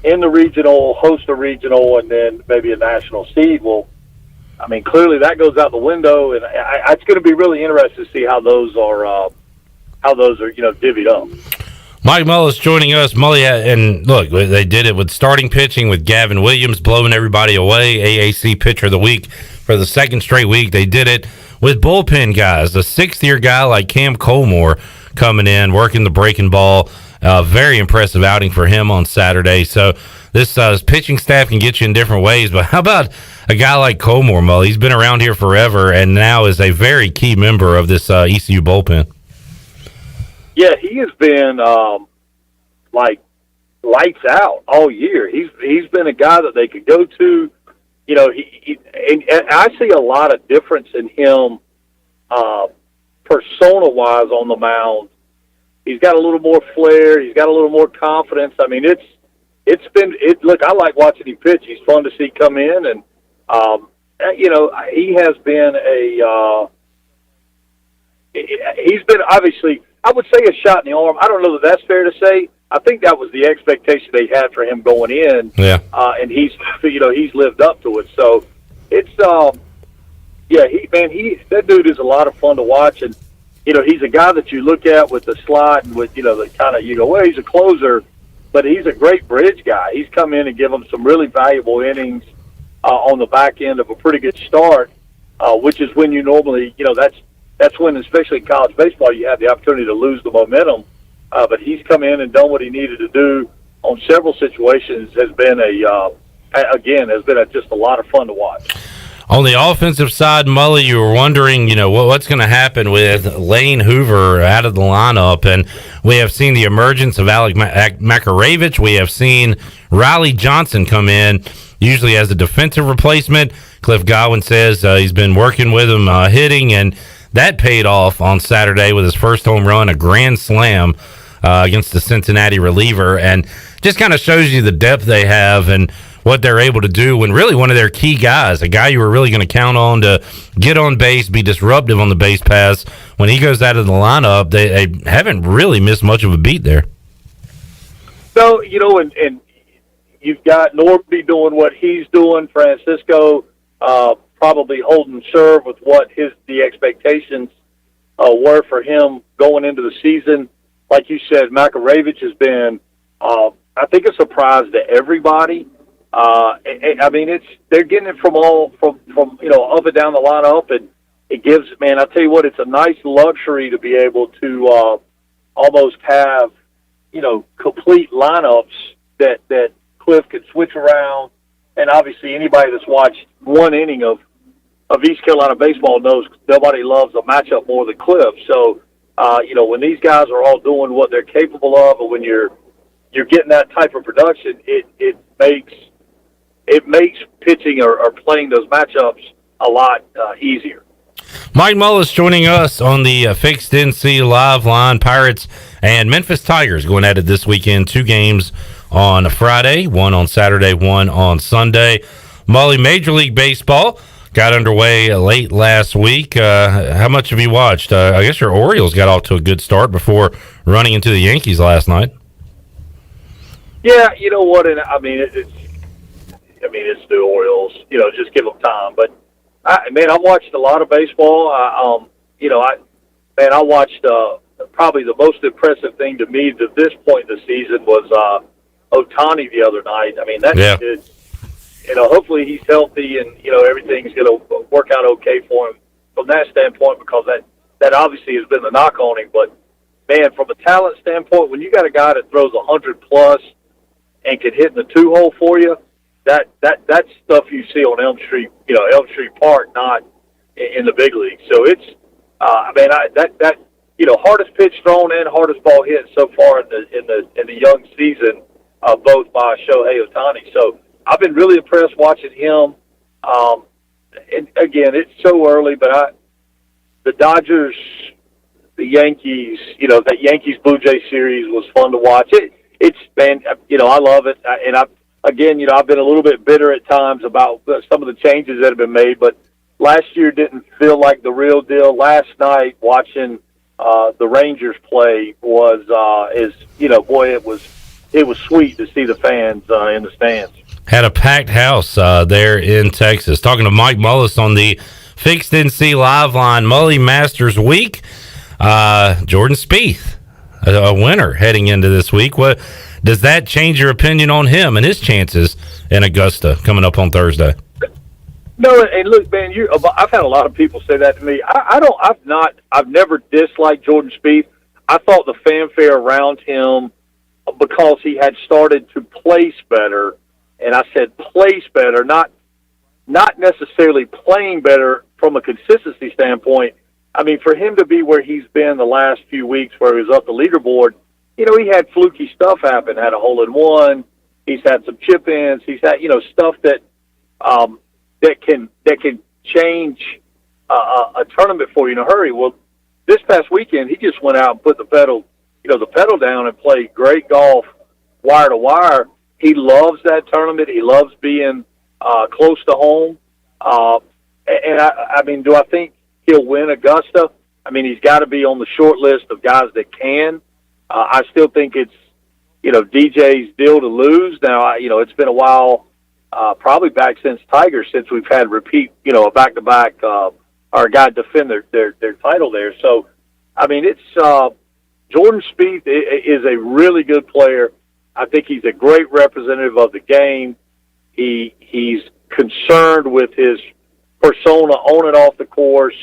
in the regional, host a regional, and then maybe a national seed. Well, I mean, clearly that goes out the window, and it's going to be really interesting to see how those are divvied up. Mike Mullis joining us. Mully, and look, they did it with starting pitching with Gavin Williams blowing everybody away, AAC Pitcher of the Week for the 2nd straight week. They did it with bullpen guys, a 6th-year guy like Cam Colmore coming in, working the breaking ball. Very impressive outing for him on Saturday. So this pitching staff can get you in different ways, but how about a guy like Colmore, Mully? He's been around here forever and now is a very key member of this ECU bullpen. Yeah, he has been like lights out all year. He's been a guy that they could go to. And I see a lot of difference in him persona-wise on the mound. He's got a little more flair. He's got a little more confidence. I mean, look, I like watching him pitch. He's fun to see come in, and he has been he's been obviously. I would say a shot in the arm. I don't know that that's fair to say. I think that was the expectation they had for him going in. Yeah. And he's lived up to it. So it's, that dude is a lot of fun to watch. And, he's a guy that you look at with the slot and with, the kind of, you go, well, he's a closer, but he's a great bridge guy. He's come in and given them some really valuable innings on the back end of a pretty good start, which is when you normally, that's when, especially in college baseball, you have the opportunity to lose the momentum. But he's come in and done what he needed to do on several situations. Has been just a lot of fun to watch. On the offensive side, Mully, you were wondering, what's going to happen with Lane Hoover out of the lineup, and we have seen the emergence of Alec Makaravich. We have seen Riley Johnson come in, usually as a defensive replacement. Cliff Godwin says he's been working with him hitting, and that paid off on Saturday with his first home run, a grand slam against the Cincinnati reliever, and just kind of shows you the depth they have and what they're able to do when really one of their key guys, a guy you were really going to count on to get on base, be disruptive on the base pass, when he goes out of the lineup, they haven't really missed much of a beat there. So, and you've got Norby doing what he's doing, Francisco probably holding serve with what the expectations were for him going into the season. Like you said, Makaravich has been, I think, a surprise to everybody. They're getting it from up and down the lineup, and it gives, man, I tell you what, it's a nice luxury to be able to almost have, complete lineups that Cliff could switch around. And obviously anybody that's watched one inning of East Carolina baseball knows nobody loves a matchup more than Cliff. So, when these guys are all doing what they're capable of, and when you're getting that type of production, it makes pitching or playing those matchups a lot easier. Mike Mullis joining us on the Fixed NC Live line. Pirates and Memphis Tigers going at it this weekend. 2 games on Friday, 1 on Saturday, 1 on Sunday. Mully, Major League Baseball got underway late last week. How much have you watched? I guess your Orioles got off to a good start before running into the Yankees last night. Yeah, you know what? And it's the Orioles. Just give them time. But I watched a lot of baseball. I watched probably the most impressive thing to me to this point in the season was Ohtani the other night. That's good. Hopefully he's healthy and, everything's going to work out okay for him from that standpoint, because that obviously has been the knock on him. But, man, from a talent standpoint, when you got a guy that throws 100+ and can hit in the 2-hole for you, that's stuff you see on Elm Street Park, not in the big league. So it's, hardest pitch thrown and hardest ball hit so far in the young season, both by Shohei Ohtani. So I've been really impressed watching him. And again, it's so early, but the Dodgers, the Yankees, that Yankees Blue Jay series was fun to watch. I love it. I've been a little bit bitter at times about some of the changes that have been made, but last year didn't feel like the real deal. Last night, watching the Rangers play it was sweet to see the fans in the stands. Had a packed house there in Texas. Talking to Mike Mullis on the Fixed NC Live line. Mully Masters Week. Jordan Spieth, a winner heading into this week. What does that change your opinion on him and his chances in Augusta coming up on Thursday? No, and look, man, I've had a lot of people say that to me. I've never disliked Jordan Spieth. I thought the fanfare around him, because he had started to place better, and I said place better, not necessarily playing better from a consistency standpoint. For him to be where he's been the last few weeks, where he was up the leaderboard, he had fluky stuff happen. Had a hole-in-one. He's had some chip-ins. He's had, stuff that can change a tournament for you in a hurry. Well, this past weekend, he just went out and put the pedal down and played great golf, wire to wire. He loves that tournament. He loves being close to home. Do I think he'll win Augusta? I mean, he's got to be on the short list of guys that can. I still think it's, DJ's deal to lose. Now, it's been a while, probably back since Tiger, since we've had repeat, a back-to-back, our guy defend their title there. So, I mean, it's Jordan Spieth is a really good player. I think he's a great representative of the game. He's concerned with his persona on and off the course.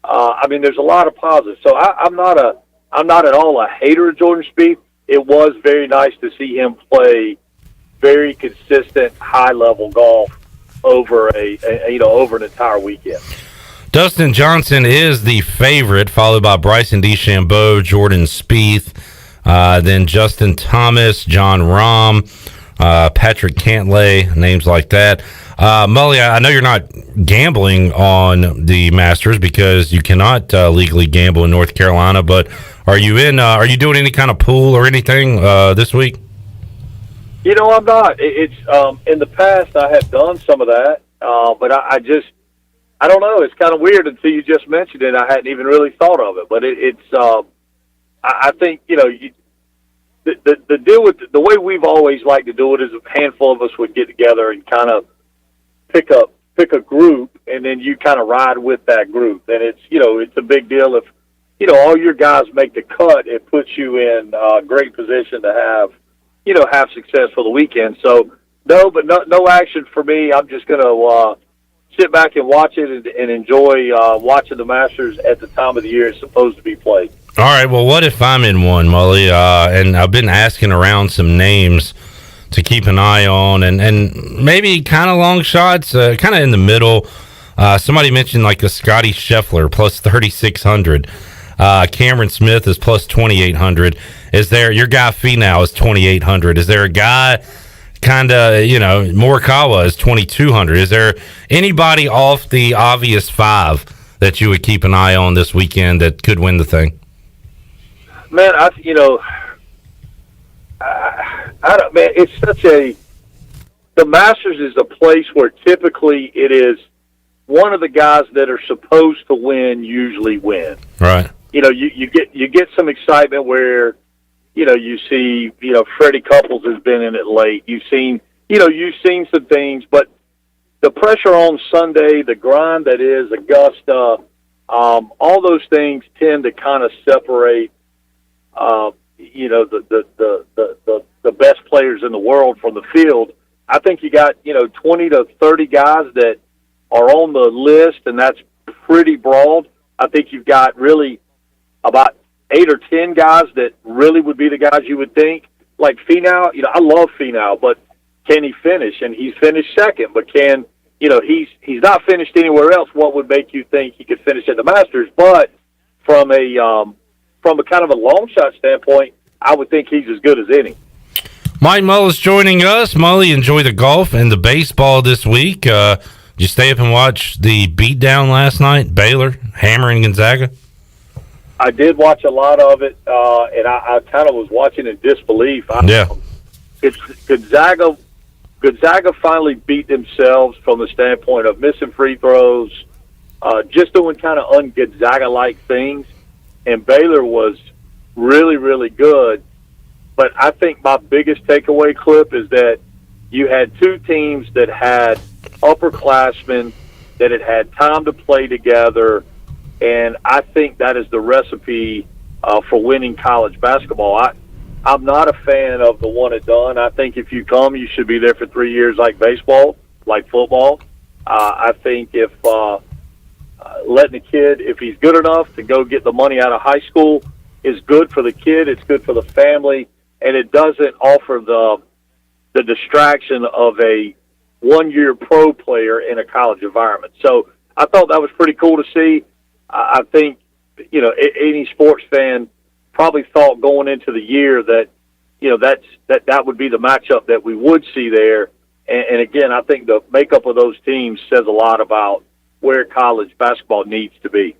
I mean, there's a lot of positives. So I'm not at all a hater of Jordan Spieth. It was very nice to see him play very consistent, high-level golf over over an entire weekend. Dustin Johnson is the favorite, followed by Bryson DeChambeau, Jordan Spieth, then Justin Thomas, John Rahm, Patrick Cantlay, names like that. Mully, I know you're not gambling on the Masters because you cannot legally gamble in North Carolina, but are you doing any kind of pool or anything this week? I'm not. It's in the past I have done some of that, but I don't know. It's kind of weird until you just mentioned it. I hadn't even really thought of it, but I think the deal with the way we've always liked to do it is a handful of us would get together and kind of pick a group, and then you kind of ride with that group. And it's a big deal if all your guys make the cut. It puts you in a great position to have success for the weekend. So no action for me. I'm just gonna sit back and watch it and enjoy watching the Masters at the time of the year it's supposed to be played. All right, well, what if I'm in one, Mully? And I've been asking around some names to keep an eye on, and maybe kind of long shots, kind of in the middle. Somebody mentioned like a Scotty Scheffler plus 3,600. Cameron Smith is plus 2,800. Is there your guy Finau is 2,800? Is there a guy kind of Morikawa is 2,200? Is there anybody off the obvious five that you would keep an eye on this weekend that could win the thing? Man, I don't. Man, it's the Masters is a place where typically it is one of the guys that are supposed to win usually win. Right. You get some excitement where you see Freddie Couples has been in it late. You've seen some things, but the pressure on Sunday, the grind that is Augusta, all those things tend to kind of separate the best players in the world from the field. I think you got 20 to 30 guys that are on the list, and that's pretty broad. I think you've got really about 8 or 10 guys that really would be the guys you would think. Like Finau, I love Finau, but can he finish? And he's finished second, but he's not finished anywhere else. What would make you think he could finish at the Masters? But from a kind of a long shot standpoint, I would think he's as good as any. Mike Mullis joining us. Mully, enjoy the golf and the baseball this week. Did you stay up and watch the beatdown last night? Baylor hammering Gonzaga? I did watch a lot of it, and I kind of was watching in disbelief. Gonzaga finally beat themselves from the standpoint of missing free throws, just doing kind of un-Gonzaga-like things. And Baylor was really, really good. But I think my biggest takeaway clip is that you had two teams that had upperclassmen that had time to play together, and I think that is the recipe for winning college basketball. I'm not a fan of the one and done. I think if you come, you should be there for 3 years like baseball, like football. I think if letting the kid, if he's good enough to go get the money out of high school, is good for the kid, it's good for the family, and it doesn't offer the distraction of a one-year pro player in a college environment. So I thought that was pretty cool to see. I think, any sports fan probably thought going into the year that, that would be the matchup that we would see there. And again, I think the makeup of those teams says a lot about where college basketball needs to be.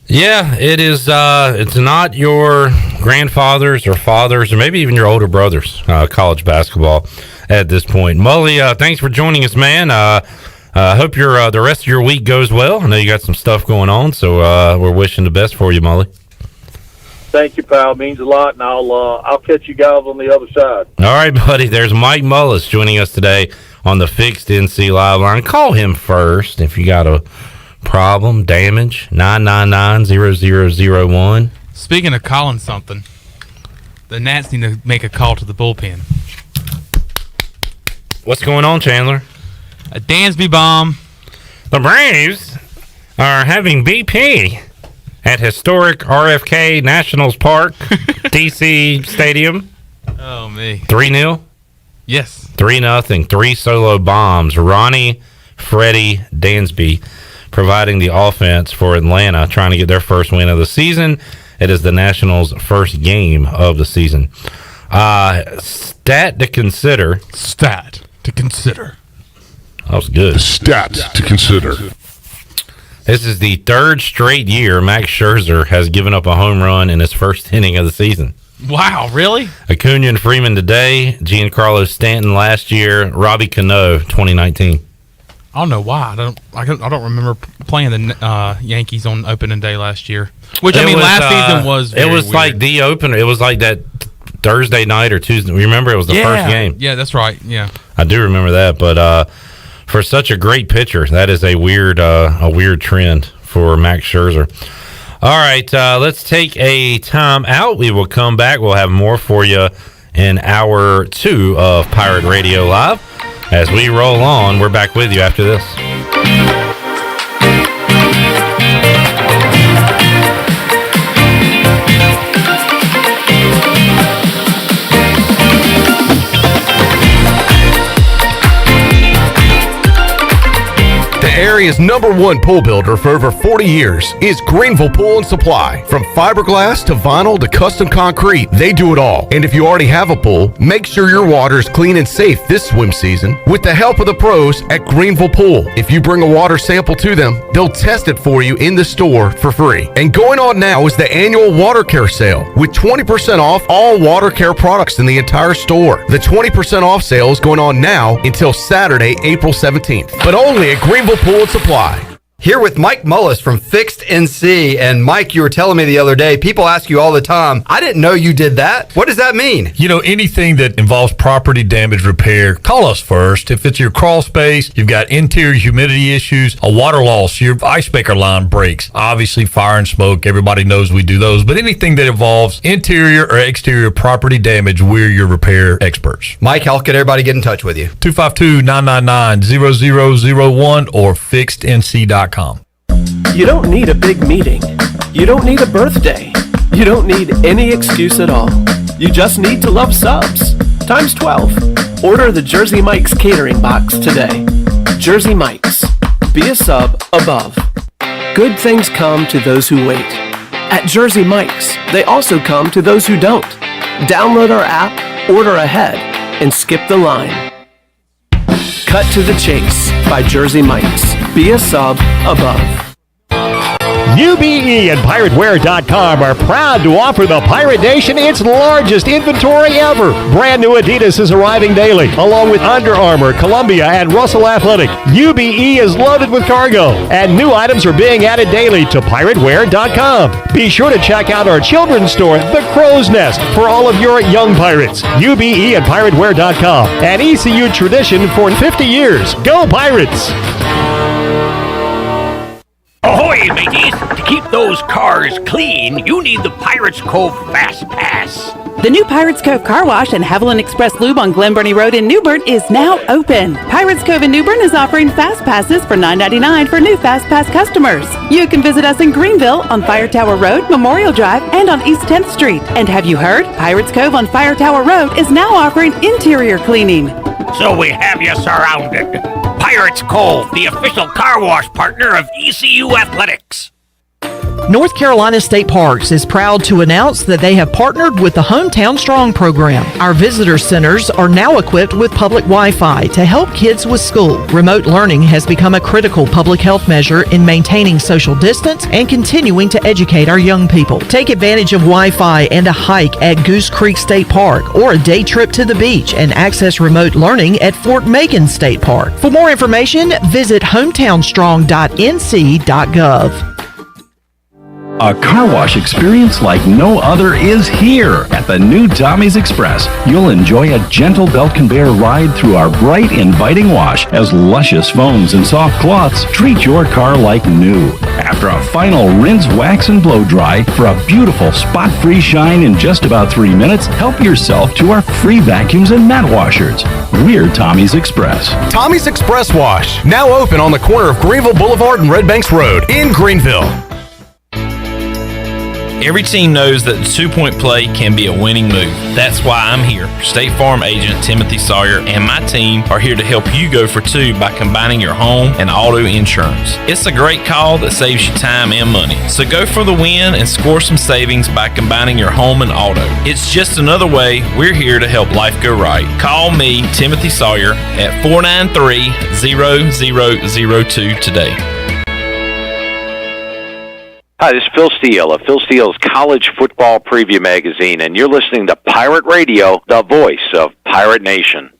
Yeah, it is. It's not your grandfathers or fathers or maybe even your older brothers' college basketball at this point. Mully, thanks for joining us, man. I hope the rest of your week goes well. I know you got some stuff going on, so we're wishing the best for you, Mully. Thank you, pal. It means a lot, and I'll catch you guys on the other side. All right, buddy. There's Mike Mullis joining us today on the Fixed NC Live line. Call him first if you got a problem, damage, 999-0001. Speaking of calling something, the Nats need to make a call to the bullpen. What's going on, Chandler? A Dansby bomb. The Braves are having BP at historic RFK Nationals Park, DC Stadium. Oh, me. 3-0? Yes. 3-0. 3 solo bombs. Ronnie, Freddie, Dansby providing the offense for Atlanta, trying to get their first win of the season. It is the Nationals' first game of the season. Stat to consider. That was good. Stats to consider. This is the third straight year Max Scherzer has given up a home run in his first inning of the season. Wow, really? Acuna and Freeman today, Giancarlo Stanton last year, Robbie Cano 2019. I don't know why. I don't remember playing the Yankees on opening day last year. Which last season was. It was weird. like the opener. It was like that Thursday night or Tuesday. Remember, it was the first game. Yeah, that's right. Yeah, I do remember that. But for such a great pitcher, that is a weird trend for Max Scherzer. All right, let's take a time out. We will come back. We'll have more for you in hour 2 of Pirate Radio Live. As we roll on, we're back with you after this. Area's #1 pool builder for over 40 years is Greenville Pool and Supply. From fiberglass to vinyl to custom concrete, they do it all. And if you already have a pool, make sure your water is clean and safe this swim season with the help of the pros at Greenville Pool. If you bring a water sample to them, they'll test it for you in the store for free. And going on now is the annual water care sale with 20% off all water care products in the entire store. The 20% off sale is going on now until Saturday, April 17th, but only at Greenville Pool and Supply. Here with Mike Mullis from Fixed NC. And Mike, you were telling me the other day, people ask you all the time, I didn't know you did that. What does that mean? You know, anything that involves property damage repair, call us first. If it's your crawl space, you've got interior humidity issues, a water loss, your ice maker line breaks, obviously fire and smoke, everybody knows we do those. But anything that involves interior or exterior property damage, we're your repair experts. Mike, how can everybody get in touch with you? 252-999-0001 or fixednc.com. You don't need a big meeting. You don't need a birthday. You don't need any excuse at all. You just need to love subs. Times 12. Order the Jersey Mike's catering box today. Jersey Mike's. Be a sub above. Good things come to those who wait. At Jersey Mike's, they also come to those who don't. Download our app, order ahead, and skip the line. Cut to the Chase by Jersey Mike's. Be a sub above. UBE and PirateWear.com are proud to offer the Pirate Nation its largest inventory ever. Brand new Adidas is arriving daily, along with Under Armour, Columbia, and Russell Athletic. UBE is loaded with cargo, and new items are being added daily to PirateWear.com. Be sure to check out our children's store, The Crow's Nest, for all of your young pirates. UBE and PirateWear.com, an ECU tradition for 50 years. Go Pirates! Ahoy, mateys! To keep those cars clean, you need the Pirates Cove Fast Pass. The new Pirates Cove Car Wash and Haviland Express Lube on Glen Burnie Road in New Bern is now open. Pirates Cove in New Bern is offering Fast Passes for $9.99 for new Fast Pass customers. You can visit us in Greenville on Fire Tower Road, Memorial Drive, and on East 10th Street. And have you heard? Pirates Cove on Fire Tower Road is now offering interior cleaning. So we have you surrounded. Pirates Cove, the official car wash partner of ECU Athletics. North Carolina State Parks is proud to announce that they have partnered with the Hometown Strong program. Our visitor centers are now equipped with public Wi-Fi to help kids with school. Remote learning has become a critical public health measure in maintaining social distance and continuing to educate our young people. Take advantage of Wi-Fi and a hike at Goose Creek State Park or a day trip to the beach and access remote learning at Fort Megan State Park. For more information, visit hometownstrong.nc.gov. A car wash experience like no other is here at the new Tommy's Express. You'll enjoy a gentle belt conveyor ride through our bright, inviting wash as luscious foams and soft cloths treat your car like new. After a final rinse, wax, and blow dry for a beautiful spot-free shine in just about 3 minutes, help yourself to our free vacuums and mat washers. We're Tommy's Express. Tommy's Express Wash, now open on the corner of Greenville Boulevard and Red Banks Road in Greenville. Every team knows that the two-point play can be a winning move. That's why I'm here. State Farm agent Timothy Sawyer and my team are here to help you go for two by combining your home and auto insurance. It's a great call that saves you time and money. So go for the win and score some savings by combining your home and auto. It's just another way we're here to help life go right. Call me, Timothy Sawyer, at 493-0002 today. Hi, this is Phil Steele of Phil Steele's College Football Preview Magazine, and you're listening to Pirate Radio, the voice of Pirate Nation.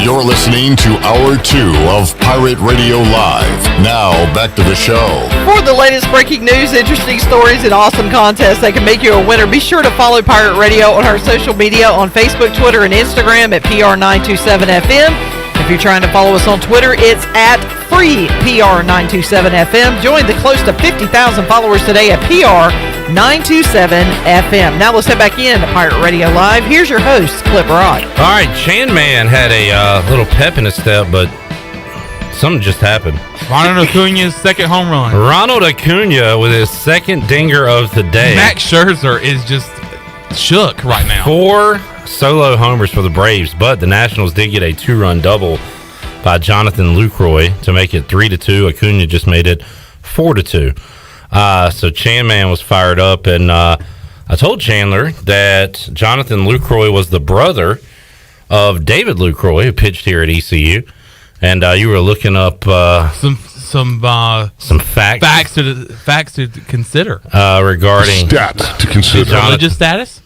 You're listening to Hour 2 of Pirate Radio Live. Now, back to the show. For the latest breaking news, interesting stories, and awesome contests that can make you a winner, be sure to follow Pirate Radio on our social media on Facebook, Twitter, and Instagram at PR927FM. If you're trying to follow us on Twitter, it's at FreePR927FM. Join the close to 50,000 followers today at PR927FM. Now let's head back in to Pirate Radio Live. Here's your host, Clip Rock. All right, Chan Man had a little pep in his step, but something just happened. Ronald Acuna's second home run. Ronald Acuna with his second dinger of the day. Max Scherzer is just shook right now. 4 solo homers for the Braves, but the Nationals did get a 2-run double by Jonathan Lucroy to make it 3-2. Acuna just made it 4-2. So Chan Man was fired up, and I told Chandler that Jonathan Lucroy was the brother of David Lucroy, who pitched here at ECU, and you were looking up some facts to consider regarding stats to consider. Religious status.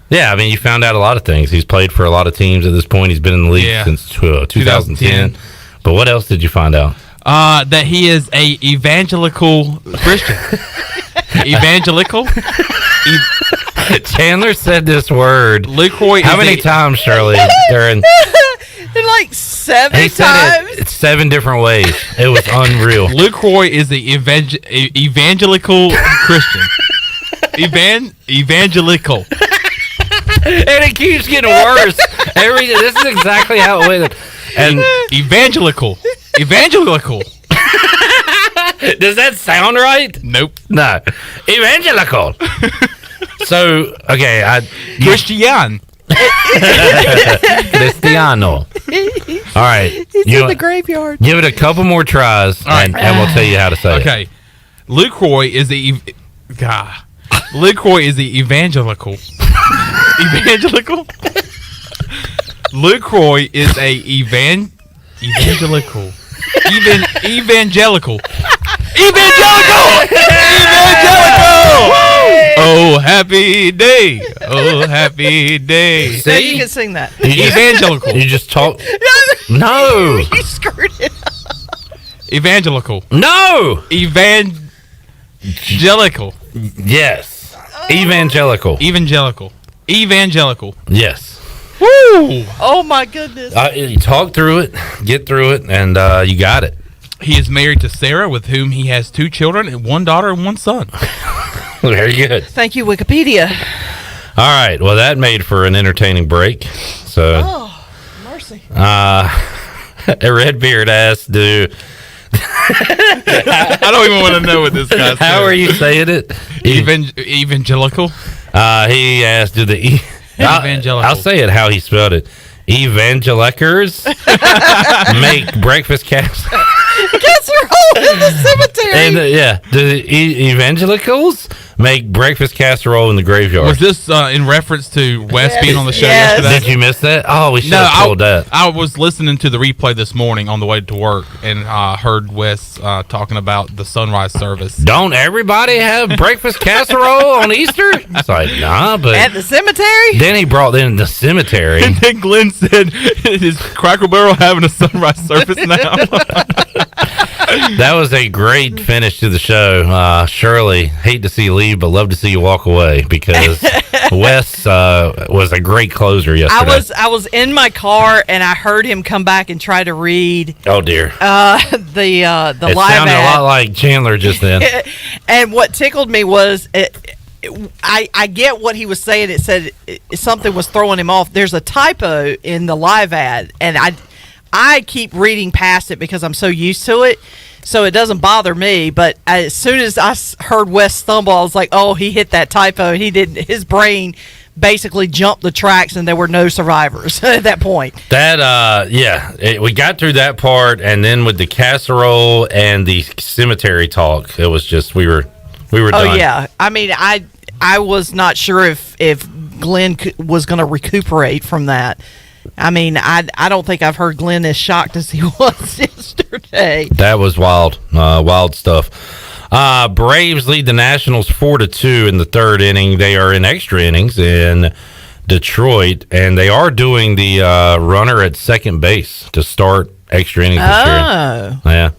Yeah, I mean, you found out a lot of things. He's played for a lot of teams at this point. He's been in the league since 2010. But what else did you find out? That he is a evangelical Christian. Evangelical? Chandler said this word. Lucroy. How many times, Shirley? During like 7 he said it 7 different ways. It was unreal. Lucroy is the evangelical Christian. Evangelical. And it keeps getting worse. This is exactly how it went. And evangelical. Does that sound right? Nope. No. Evangelical. So, okay, Cristiano. All right. He's in the graveyard. Give it a couple more tries, and we'll tell you how to say it. Okay. Lucroy is the Lucroy is the evangelical. Evangelical? Lucroy is a evangelical. Evangelical. Oh, happy day. Oh, happy day. See? Now you can sing that. Evangelical. You just talk. No. You screwed it up. Evangelical. No. Evangelical. Yes. Evangelical. Evangelical. Yes. Woo! Oh my goodness. You talk through it, get through it, and you got it. He is married to Sarah, with whom he has 2 children, and 1 daughter and 1 son. Very good. Thank you, Wikipedia. All right. Well, that made for an entertaining break. So, mercy. Redbeard asked, do I don't even want to know what this guy's How are you saying it? Evangelical? He asked, do the Evangelical. I'll say it how he spelled it. Evangelicers make breakfast casserole in the cemetery. And do evangelicals make breakfast casserole in the graveyard? Was this in reference to Wes being on the show yesterday? Did you miss that? Oh, we should have told that. I was listening to the replay this morning on the way to work and heard Wes talking about the sunrise service. Don't everybody have breakfast casserole on Easter? It's like, nah, but at the cemetery? Then he brought in the cemetery. And then Glenn said, is Cracker Barrel having a sunrise service now? That was a great finish to the show. Shirley, hate to see you leave, but love to see you walk away because Wes was a great closer yesterday. I was in my car and I heard him come back and try to read. Oh dear. The it live sounded ad. a lot like Chandler just then. And what tickled me was I get what he was saying. It said something was throwing him off. There's a typo in the live ad, and I keep reading past it because I'm so used to it, so it doesn't bother me. But as soon as I heard Wes stumble, I was like, "Oh, he hit that typo." He didn't. His brain basically jumped the tracks, and there were no survivors at that point. That we got through that part, and then with the casserole and the cemetery talk, it was just we were done. Oh yeah, I mean, I was not sure if Glenn was going to recuperate from that. I mean, I don't think I've heard Glenn as shocked as he was yesterday. That was wild, wild stuff. Braves lead the Nationals 4-2 in the third inning. They are in extra innings in Detroit, and they are doing the runner at second base to start extra innings this year. Yeah.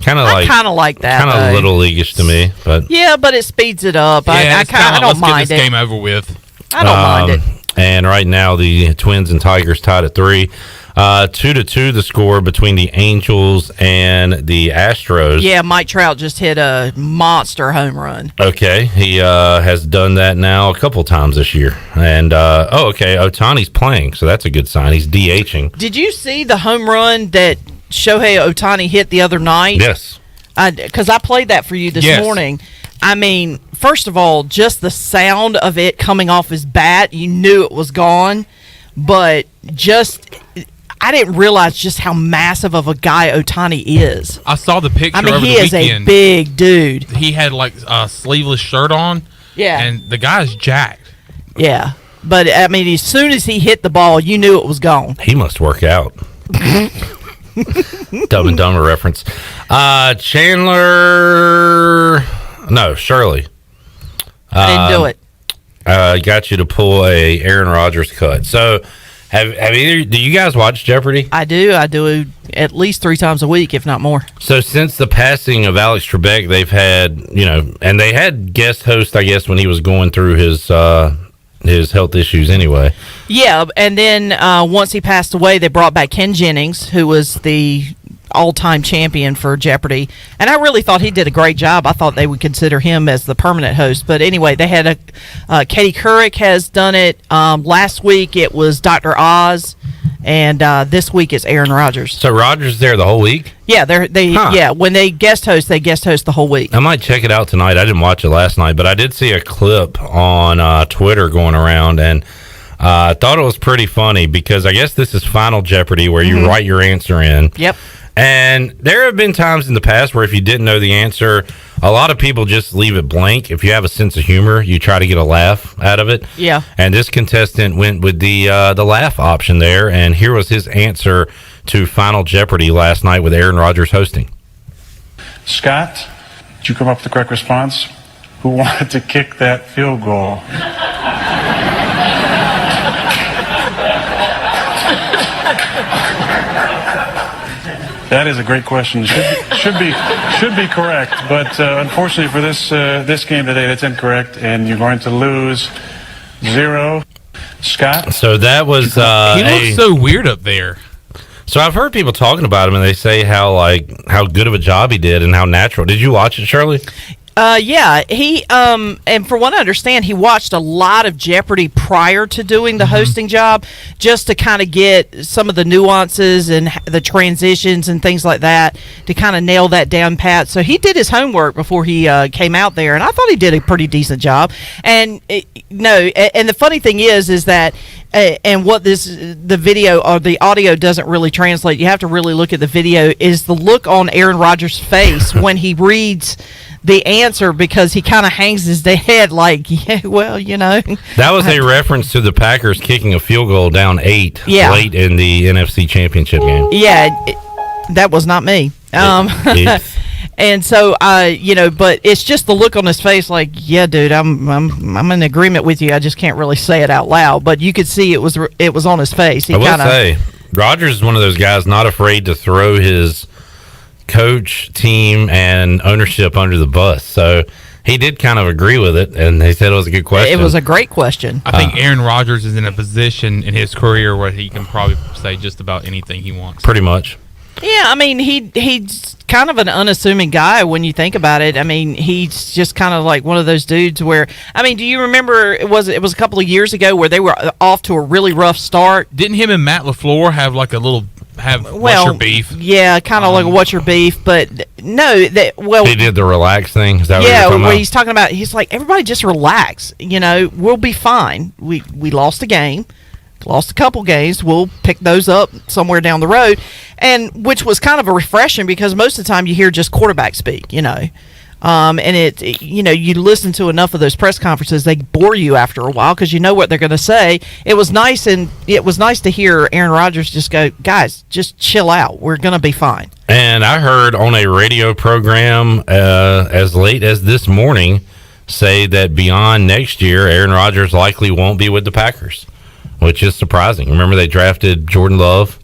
I kind of like that. Kind of little leaguish to me, but yeah, but it speeds it up. I don't mind it. Let's get this game over with. I don't mind it. And right now, the Twins and Tigers tied at 3. 2-2 the score between the Angels and the Astros. Yeah, Mike Trout just hit a monster home run. Okay, he has done that now a couple times this year. And, Ohtani's playing, so that's a good sign. He's DHing. Did you see the home run that Shohei Ohtani hit the other night? Yes. Because I played that for you this morning. I mean, first of all, just the sound of it coming off his bat, you knew it was gone. But I didn't realize just how massive of a guy Ohtani is. I saw the picture. I mean, over he the is weekend. a big dude. He had like a sleeveless shirt on. Yeah. And the guy's jacked. Yeah. But, I mean, as soon as he hit the ball, you knew it was gone. He must work out. Dumb and Dumber reference. Shirley. I didn't do it. Got you to pull a Aaron Rodgers cut. So, do you guys watch Jeopardy? I do. I do at least 3 times a week, if not more. So, since the passing of Alex Trebek, they've had, and they had guest host, I guess, when he was going through his health issues anyway. Yeah, and then once he passed away, they brought back Ken Jennings, who was the all-time champion for Jeopardy, and I really thought he did a great job. I thought they would consider him as the permanent host, but anyway, they had Katie Couric has done it. Last week it was Dr. Oz, and this week it's Aaron Rodgers. So Rodgers is there the whole week? Yeah, when they guest host the whole week. I might check it out tonight. I didn't watch it last night, but I did see a clip on Twitter going around, and I thought it was pretty funny because I guess this is Final Jeopardy where you write your answer in. Yep. And there have been times in the past where if you didn't know the answer, a lot of people just leave it blank. If you have a sense of humor, you try to get a laugh out of it. Yeah. And this contestant went with the laugh option there, and here was his answer to Final Jeopardy last night with Aaron Rodgers hosting. Scott, did you come up with the correct response? Who wanted to kick that field goal? That is a great question. Should be correct, but unfortunately for this game today, that's incorrect, and you're going to lose 0. Scott. So that was he looks so weird up there. So I've heard people talking about him, and they say how good of a job he did and how natural. Did you watch it, Shirley? Yeah, he and for what I understand, he watched a lot of Jeopardy prior to doing the hosting job, just to kind of get some of the nuances and the transitions and things like that to kind of nail that down pat. So he did his homework before he came out there, and I thought he did a pretty decent job. And and the funny thing is that. And what the video or the audio doesn't really translate. You have to really look at the video. Is the look on Aaron Rodgers' face when he reads the answer, because he kind of hangs his head like, yeah, well, That was a reference to the Packers kicking a field goal down 8 late in the NFC Championship game. Yeah, that was not me. And so, but it's just the look on his face, like, yeah, dude, I'm in agreement with you. I just can't really say it out loud, but you could see it was on his face. I will say, Rodgers is one of those guys not afraid to throw his coach, team, and ownership under the bus. So he did kind of agree with it, and they said it was a good question. It was a great question. I think Aaron Rodgers is in a position in his career where he can probably say just about anything he wants. Pretty much. Yeah, I mean, he's kind of an unassuming guy when you think about it. I mean, he's just kind of like one of those dudes where, I mean, do you remember it was a couple of years ago where they were off to a really rough start? Didn't him and Matt LaFleur have like a little what's your beef? Yeah, kind of like what's your beef, but no, he did the relax thing. Is that what you're talking about? He's talking about, he's like, everybody just relax. We'll be fine. We lost a game. Lost a couple games. We'll pick those up somewhere down the road, and which was kind of a refreshing, because most of the time you hear just quarterback speak, and you listen to enough of those press conferences, they bore you after a while because you know what they're going to say. It was nice to hear Aaron Rodgers just go, guys, just chill out. We're going to be fine. And I heard on a radio program as late as this morning say that beyond next year, Aaron Rodgers likely won't be with the Packers, which is surprising. Remember, they drafted Jordan Love,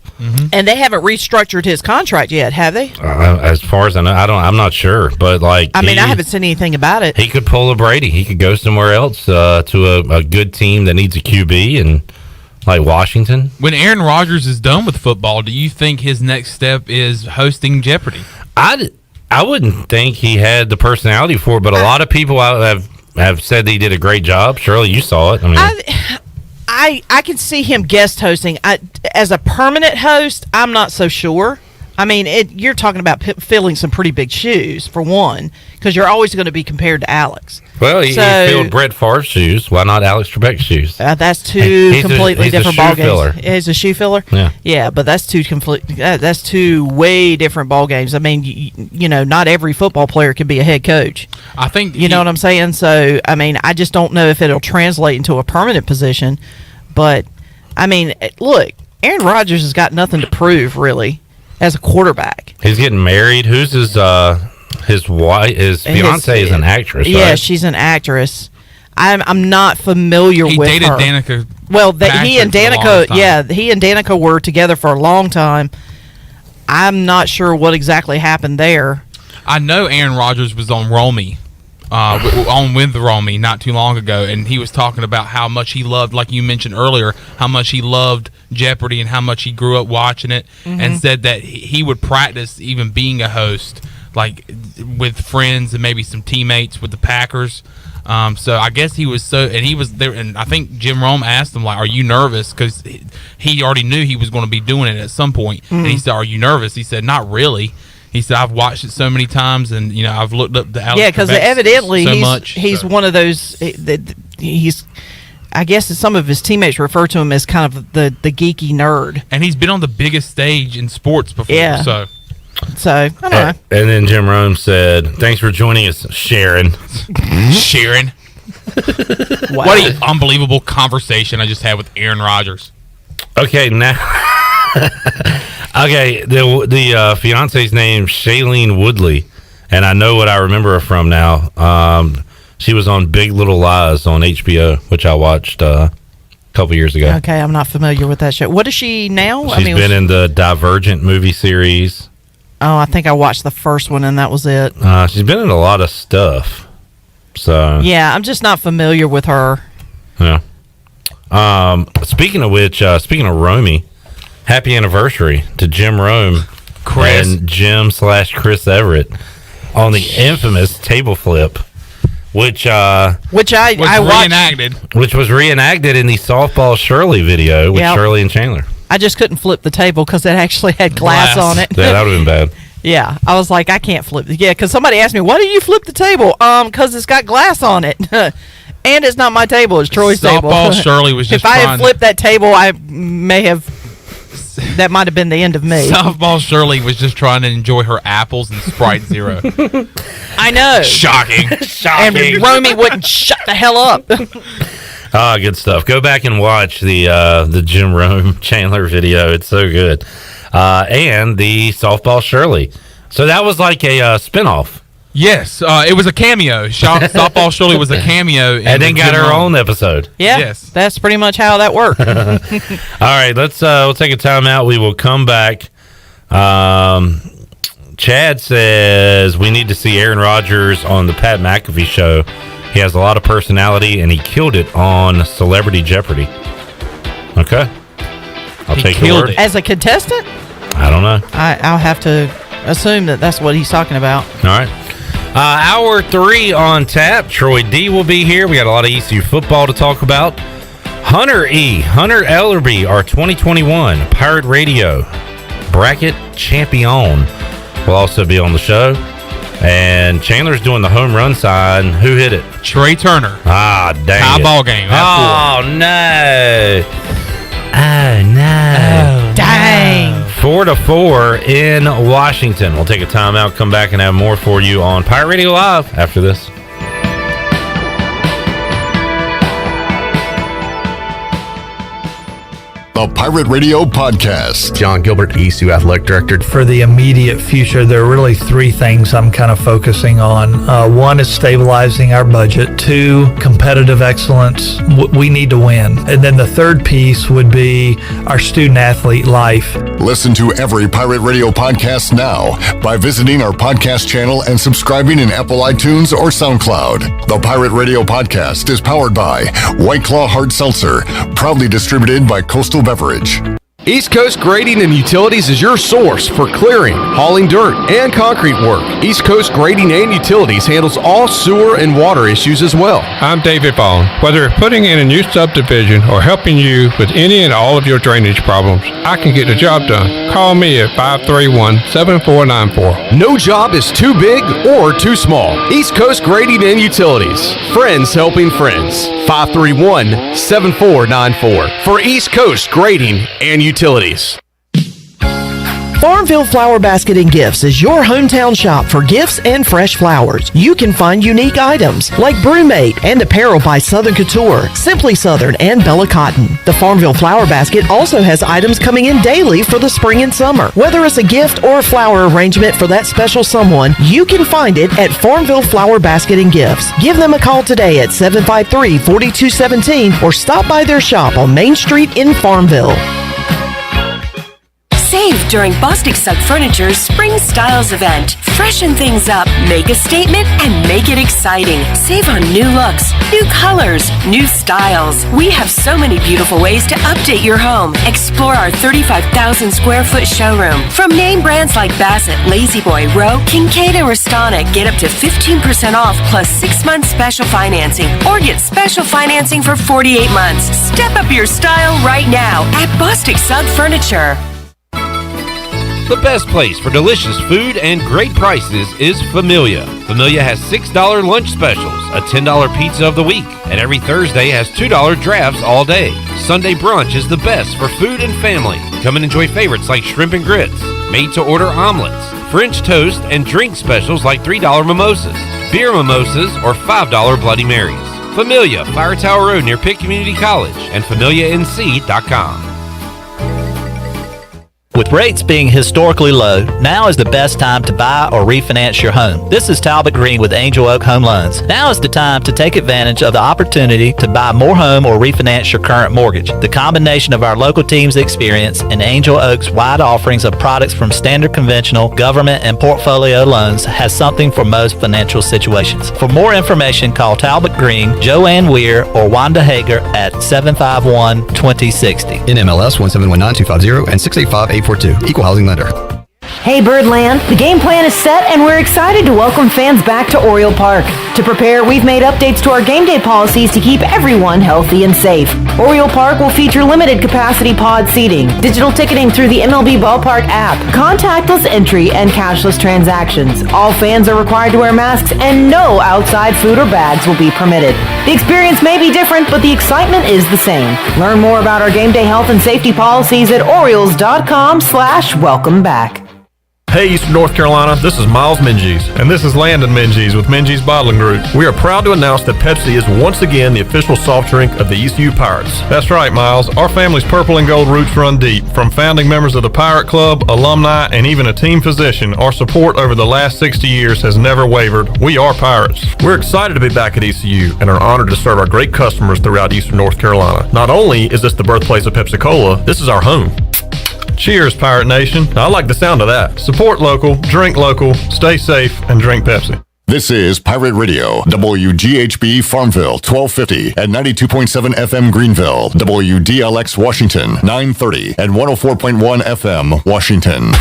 and they haven't restructured his contract yet, have they? As far as I know, I'm not sure, but I haven't seen anything about it. He could pull a Brady. He could go somewhere else to a good team that needs a QB, and like Washington. When Aaron Rodgers is done with football, do you think his next step is hosting Jeopardy? I wouldn't think he had the personality for it, but a lot of people have said that he did a great job. Shirley, you saw it. I can see him guest hosting. As a permanent host, I'm not so sure. I mean, you're talking about filling some pretty big shoes, for one, because you're always going to be compared to Alex. Well, he filled Brett Favre's shoes. Why not Alex Trebek's shoes? That's two completely different ball games. He's a shoe filler. Yeah, but that's two way different ball games. I mean, not every football player can be a head coach. I think you know what I'm saying. So, I mean, I just don't know if it'll translate into a permanent position. But, I mean, look, Aaron Rodgers has got nothing to prove, really, as a quarterback. He's getting married. Who's his wife? His fiance is an actress, right? Yeah, she's an actress. I'm not familiar with her. He dated Danica. Well, he and Danica were together for a long time. I'm not sure what exactly happened there. I know Aaron Rodgers was on Romy. On with Romy not too long ago, and he was talking about how much he loved, like you mentioned earlier, how much he loved Jeopardy and how much he grew up watching it, and said that he would practice even being a host, like with friends and maybe some teammates with the Packers. So I guess he was and he was there, and I think Jim Rome asked him, like, are you nervous? Because he already knew he was going to be doing it at some point. And he said, are you nervous? He said, not really. He said, I've watched it so many times, and I've looked up the Alex. Yeah, because evidently he's one of those. I guess some of his teammates refer to him as kind of the geeky nerd. And he's been on the biggest stage in sports before. Yeah. So I don't know. And then Jim Rome said, "Thanks for joining us, Sharon." Sharon. Wow. What an unbelievable conversation I just had with Aaron Rodgers. Okay, now. Okay, the fiance's name Shailene Woodley, and I know what I remember her from now. She was on Big Little Lies on HBO, which I watched a couple years ago. Okay, I'm not familiar with that show. What is she now? She's been in the Divergent movie series. Oh, I think I watched the first one, and that was it. She's been in a lot of stuff. So yeah, I'm just not familiar with her. Yeah. Speaking of which, speaking of Romy. Happy anniversary to Jim Rome and Jim / Chris Everett. on the infamous table flip, which I was reenacted. Which was reenacted in the softball Shirley video with Yep. Shirley and Chandler. I just couldn't flip the table because it actually had glass on it. Yeah, that would have been bad. Yeah, I was like, I can't flip it. Yeah, because somebody asked me, why do you flip the table? Because it's got glass on it. And it's not my table, it's Troy's table. Softball Shirley was just if I had trying flipped that table, I may have, that might have been the end of me. Softball Shirley was just trying to enjoy her apples and Sprite Zero. I know. Shocking. And Romy wouldn't shut the hell up. Ah, good stuff. Go back and watch the Jim Rome Chandler video. It's so good. And the softball Shirley. So that was like a spinoff. Yes, it was a cameo. Softball Shirley was a cameo. And then got her own episode. Yeah, Yes. that's pretty much how that worked. All right, we'll take a timeout. We will come back. Chad says we need to see Aaron Rodgers on the Pat McAfee show. He has a lot of personality, and he killed it on Celebrity Jeopardy. Okay. I'll take your word. As a contestant? I don't know. I'll have to assume that that's what he's talking about. All right. Hour 3 on tap. Troy D will be here. We got a lot of ECU football to talk about. Hunter Ellerbe, our 2021 Pirate Radio bracket champion, will also be on the show. And Chandler's doing the home run side. Who hit it? Trey Turner. Ah, dang Tie it. ball game. Oh, no. Oh, no. Dang. 4-4 in Washington. We'll take a timeout, come back, and have more for you on Pirate Radio Live after this. The Pirate Radio Podcast. John Gilbert, ECU Athletic Director. For the immediate future, there are really three things I'm kind of focusing on. One is stabilizing our budget. Two, competitive excellence. We need to win. And then the third piece would be our student-athlete life. Listen to every Pirate Radio podcast now by visiting our podcast channel and subscribing in Apple iTunes or SoundCloud. The Pirate Radio Podcast is powered by White Claw Hard Seltzer, proudly distributed by Coastal Beverage. East Coast Grading and Utilities is your source for clearing, hauling dirt, and concrete work. East Coast Grading and Utilities handles all sewer and water issues as well. I'm David Vaughn. Whether putting in a new subdivision or helping you with any and all of your drainage problems, I can get the job done. Call me at 531-7494. No job is too big or too small. East Coast Grading and Utilities. Friends helping friends. 531-7494 for East Coast Grading and Utilities. Farmville Flower Basket and Gifts is your hometown shop for gifts and fresh flowers. You can find unique items like Brewmate and apparel by Southern Couture, Simply Southern, and Bella Cotton. The Farmville Flower Basket also has items coming in daily for the spring and summer. Whether it's a gift or a flower arrangement for that special someone, you can find it at Farmville Flower Basket and Gifts. Give them a call today at 753-4217 or stop by their shop on Main Street in Farmville. Save during Bostic Sugg Furniture's Spring Styles event. Freshen things up, make a statement, and make it exciting. Save on new looks, new colors, new styles. We have so many beautiful ways to update your home. Explore our 35,000 square foot showroom. From name brands like Bassett, La-Z-Boy, Rowe, Kincaid, and Restana, get up to 15% off plus 6 months special financing. Or get special financing for 48 months. Step up your style right now at Bostic Sugg Furniture. The best place for delicious food and great prices is Familia. Familia has $6 lunch specials, a $10 pizza of the week, and every Thursday has $2 drafts all day. Sunday brunch is the best for food and family. Come and enjoy favorites like shrimp and grits, made-to-order omelets, French toast, and drink specials like $3 mimosas, beer mimosas, or $5 Bloody Marys. Familia, Fire Tower Road near Pitt Community College, and FamiliaNC.com. With rates being historically low, now is the best time to buy or refinance your home. This is Talbot Green with Angel Oak Home Loans. Now is the time to take advantage of the opportunity to buy more home or refinance your current mortgage. The combination of our local team's experience and Angel Oak's wide offerings of products from standard conventional, government, and portfolio loans has something for most financial situations. For more information, call Talbot Green, Joanne Weir, or Wanda Hager at 751-2060. NMLS 1719250 and 685-842. Equal housing lender. Hey Birdland, the game plan is set and we're excited to welcome fans back to Oriole Park. To prepare, we've made updates to our game day policies to keep everyone healthy and safe. Oriole Park will feature limited capacity pod seating, digital ticketing through the MLB Ballpark app, contactless entry, and cashless transactions. All fans are required to wear masks and no outside food or bags will be permitted. The experience may be different, but the excitement is the same. Learn more about our game day health and safety policies at Orioles.com/welcome back. Hey, Eastern North Carolina, this is Miles Minges. And this is Landon Minges with Minges Bottling Group. We are proud to announce that Pepsi is once again the official soft drink of the ECU Pirates. That's right, Miles. Our family's purple and gold roots run deep. From founding members of the Pirate Club, alumni, and even a team physician, our support over the last 60 years has never wavered. We are Pirates. We're excited to be back at ECU and are honored to serve our great customers throughout Eastern North Carolina. Not only is this the birthplace of Pepsi-Cola, this is our home. Cheers, Pirate Nation. I like the sound of that. Support local, drink local, stay safe, and drink Pepsi. This is Pirate Radio, WGHB Farmville, 1250 and 92.7 FM Greenville, WDLX Washington, 930 and 104.1 FM Washington.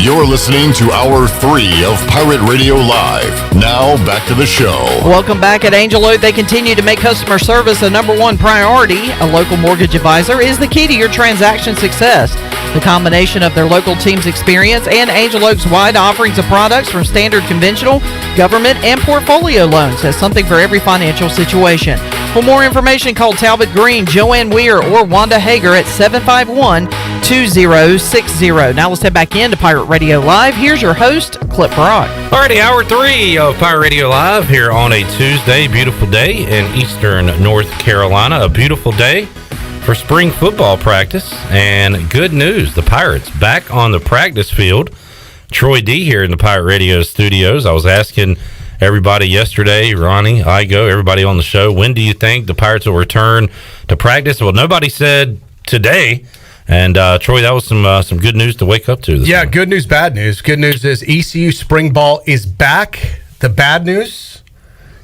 You're listening to Hour 3 of Pirate Radio Live. Now, back to the show. Welcome back at Angel Oak. They continue to make customer service a number one priority. A local mortgage advisor is the key to your transaction success. The combination of their local team's experience and Angel Oak's wide offerings of products from standard conventional, government, and portfolio loans has something for every financial situation. For more information, call Talbot Green, Joanne Weir, or Wanda Hager at 751-2060. Now let's head back into Pirate Radio Live. Here's your host, Clip Brock. Alrighty, Hour 3 of Pirate Radio Live here on a Tuesday. Beautiful day in Eastern North Carolina. A beautiful day for spring football practice. And good news, the Pirates back on the practice field. Troy D here in the Pirate Radio studios. I was asking everybody yesterday, Ronnie, Igo, everybody on the show, when do you think the Pirates will return to practice? Well, nobody said today. And Troy, that was some good news to wake up to this morning. Good news, bad news. Good news is ECU spring ball is back. The bad news,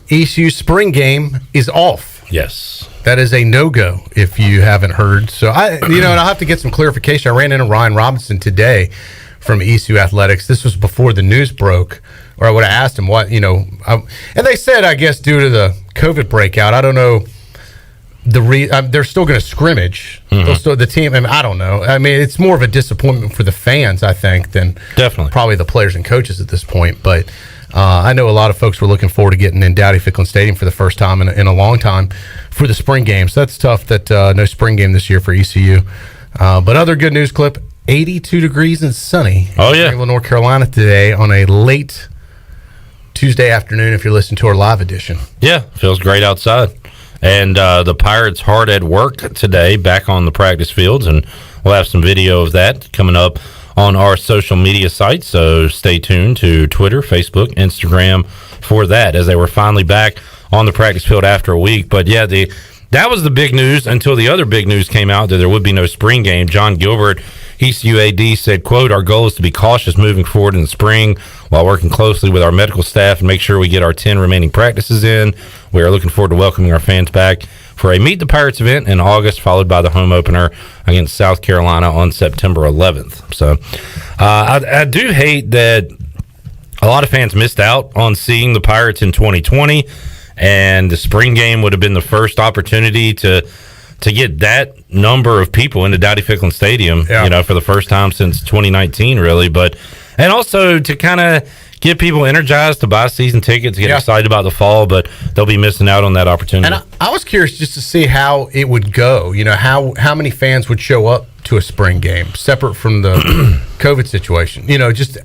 ECU spring game is off. Yes. That is a no-go if you haven't heard. So, and I'll have to get some clarification. I ran into Ryan Robinson today from ECU Athletics. This was before the news broke, or I would have asked him what, and they said, I guess, due to the COVID breakout, I don't know, they're still going to scrimmage. They'll still, the team, I don't know. I mean, it's more of a disappointment for the fans, I think, than definitely probably the players and coaches at this point. But I know a lot of folks were looking forward to getting in Dowdy-Ficklin Stadium for the first time in a long time for the spring game. So that's tough that no spring game this year for ECU. But other good news, Clip, 82 degrees and sunny in Greenville, North Carolina today on a late Tuesday afternoon if you're listening to our live edition. Yeah, feels great outside. And the Pirates hard at work today back on the practice fields, and we'll have some video of that coming up on our social media sites, so stay tuned to Twitter, Facebook, Instagram for that, as they were finally back on the practice field after a week. But yeah, that was the big news until the other big news came out that there would be no spring game. John Gilbert, ECU AD, said, quote, "Our goal is to be cautious moving forward in the spring while working closely with our medical staff and make sure we get our 10 remaining practices in. We are looking forward to welcoming our fans back for a Meet the Pirates event in August, followed by the home opener against South Carolina on September 11th. So I do hate that a lot of fans missed out on seeing the Pirates in 2020, and the spring game would have been the first opportunity to get that number of people into Dowdy-Ficklin Stadium, for the first time since 2019, really. And also to kind of get people energized to buy season tickets, get excited about the fall, but they'll be missing out on that opportunity. And I was curious just to see how it would go, how many fans would show up to a spring game, separate from the COVID situation. Just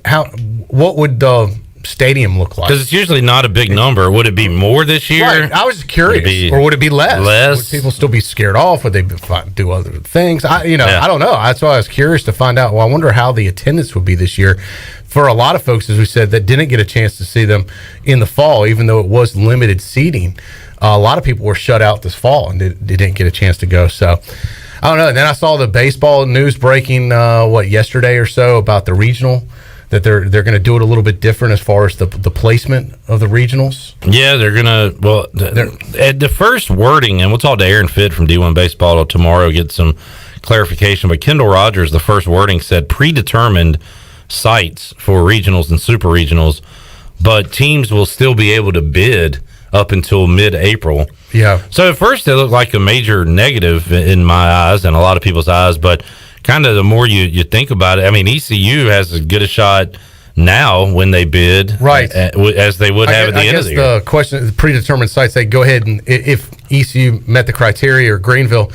what would the stadium look like? Because it's usually not a big number. Would it be more this year? Right. I was curious. Or would it be less? Would people still be scared off? Would they do other things? I don't know. That's why I was curious to find out. Well, I wonder how the attendance would be this year. For a lot of folks, as we said, that didn't get a chance to see them in the fall, even though it was limited seating. A lot of people were shut out this fall and they didn't get a chance to go. So, I don't know. And then I saw the baseball news breaking, yesterday or so about the regional that they're going to do it a little bit different as far as the placement of the regionals? Yeah, they're going to. Well, the first wording, and we'll talk to Aaron Fitt from D1 Baseball tomorrow, get some clarification. But Kendall Rogers, the first wording said predetermined sites for regionals and super regionals, but teams will still be able to bid up until mid-April. Yeah. So at first it looked like a major negative in my eyes and a lot of people's eyes, but kind of the more you think about it, I mean, ECU has as good a shot now when they bid, right, as they would have at the end of the year. The question, the predetermined sites, they go ahead and if ECU met the criteria, or Greenville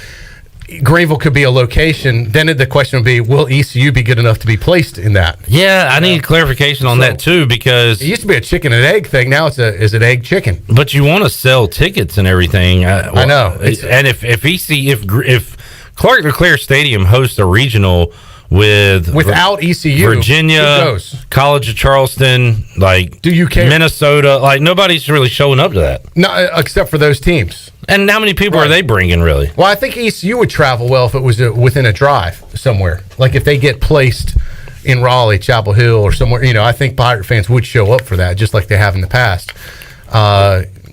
could be a location. Then the question would be, will ECU be good enough to be placed in that? Yeah, I need clarification on that too, because it used to be a chicken and egg thing. Now it's an egg chicken. But you want to sell tickets and everything. I know. And if Clark LeClaire Stadium hosts a regional without ECU, Virginia, College of Charleston, like, do you care? Minnesota, like, nobody's really showing up to that. No, except for those teams. And how many people are they bringing, really? Well, I think ECU would travel well if it was within a drive somewhere. Like if they get placed in Raleigh, Chapel Hill, or somewhere, I think Pirate fans would show up for that, just like they have in the past.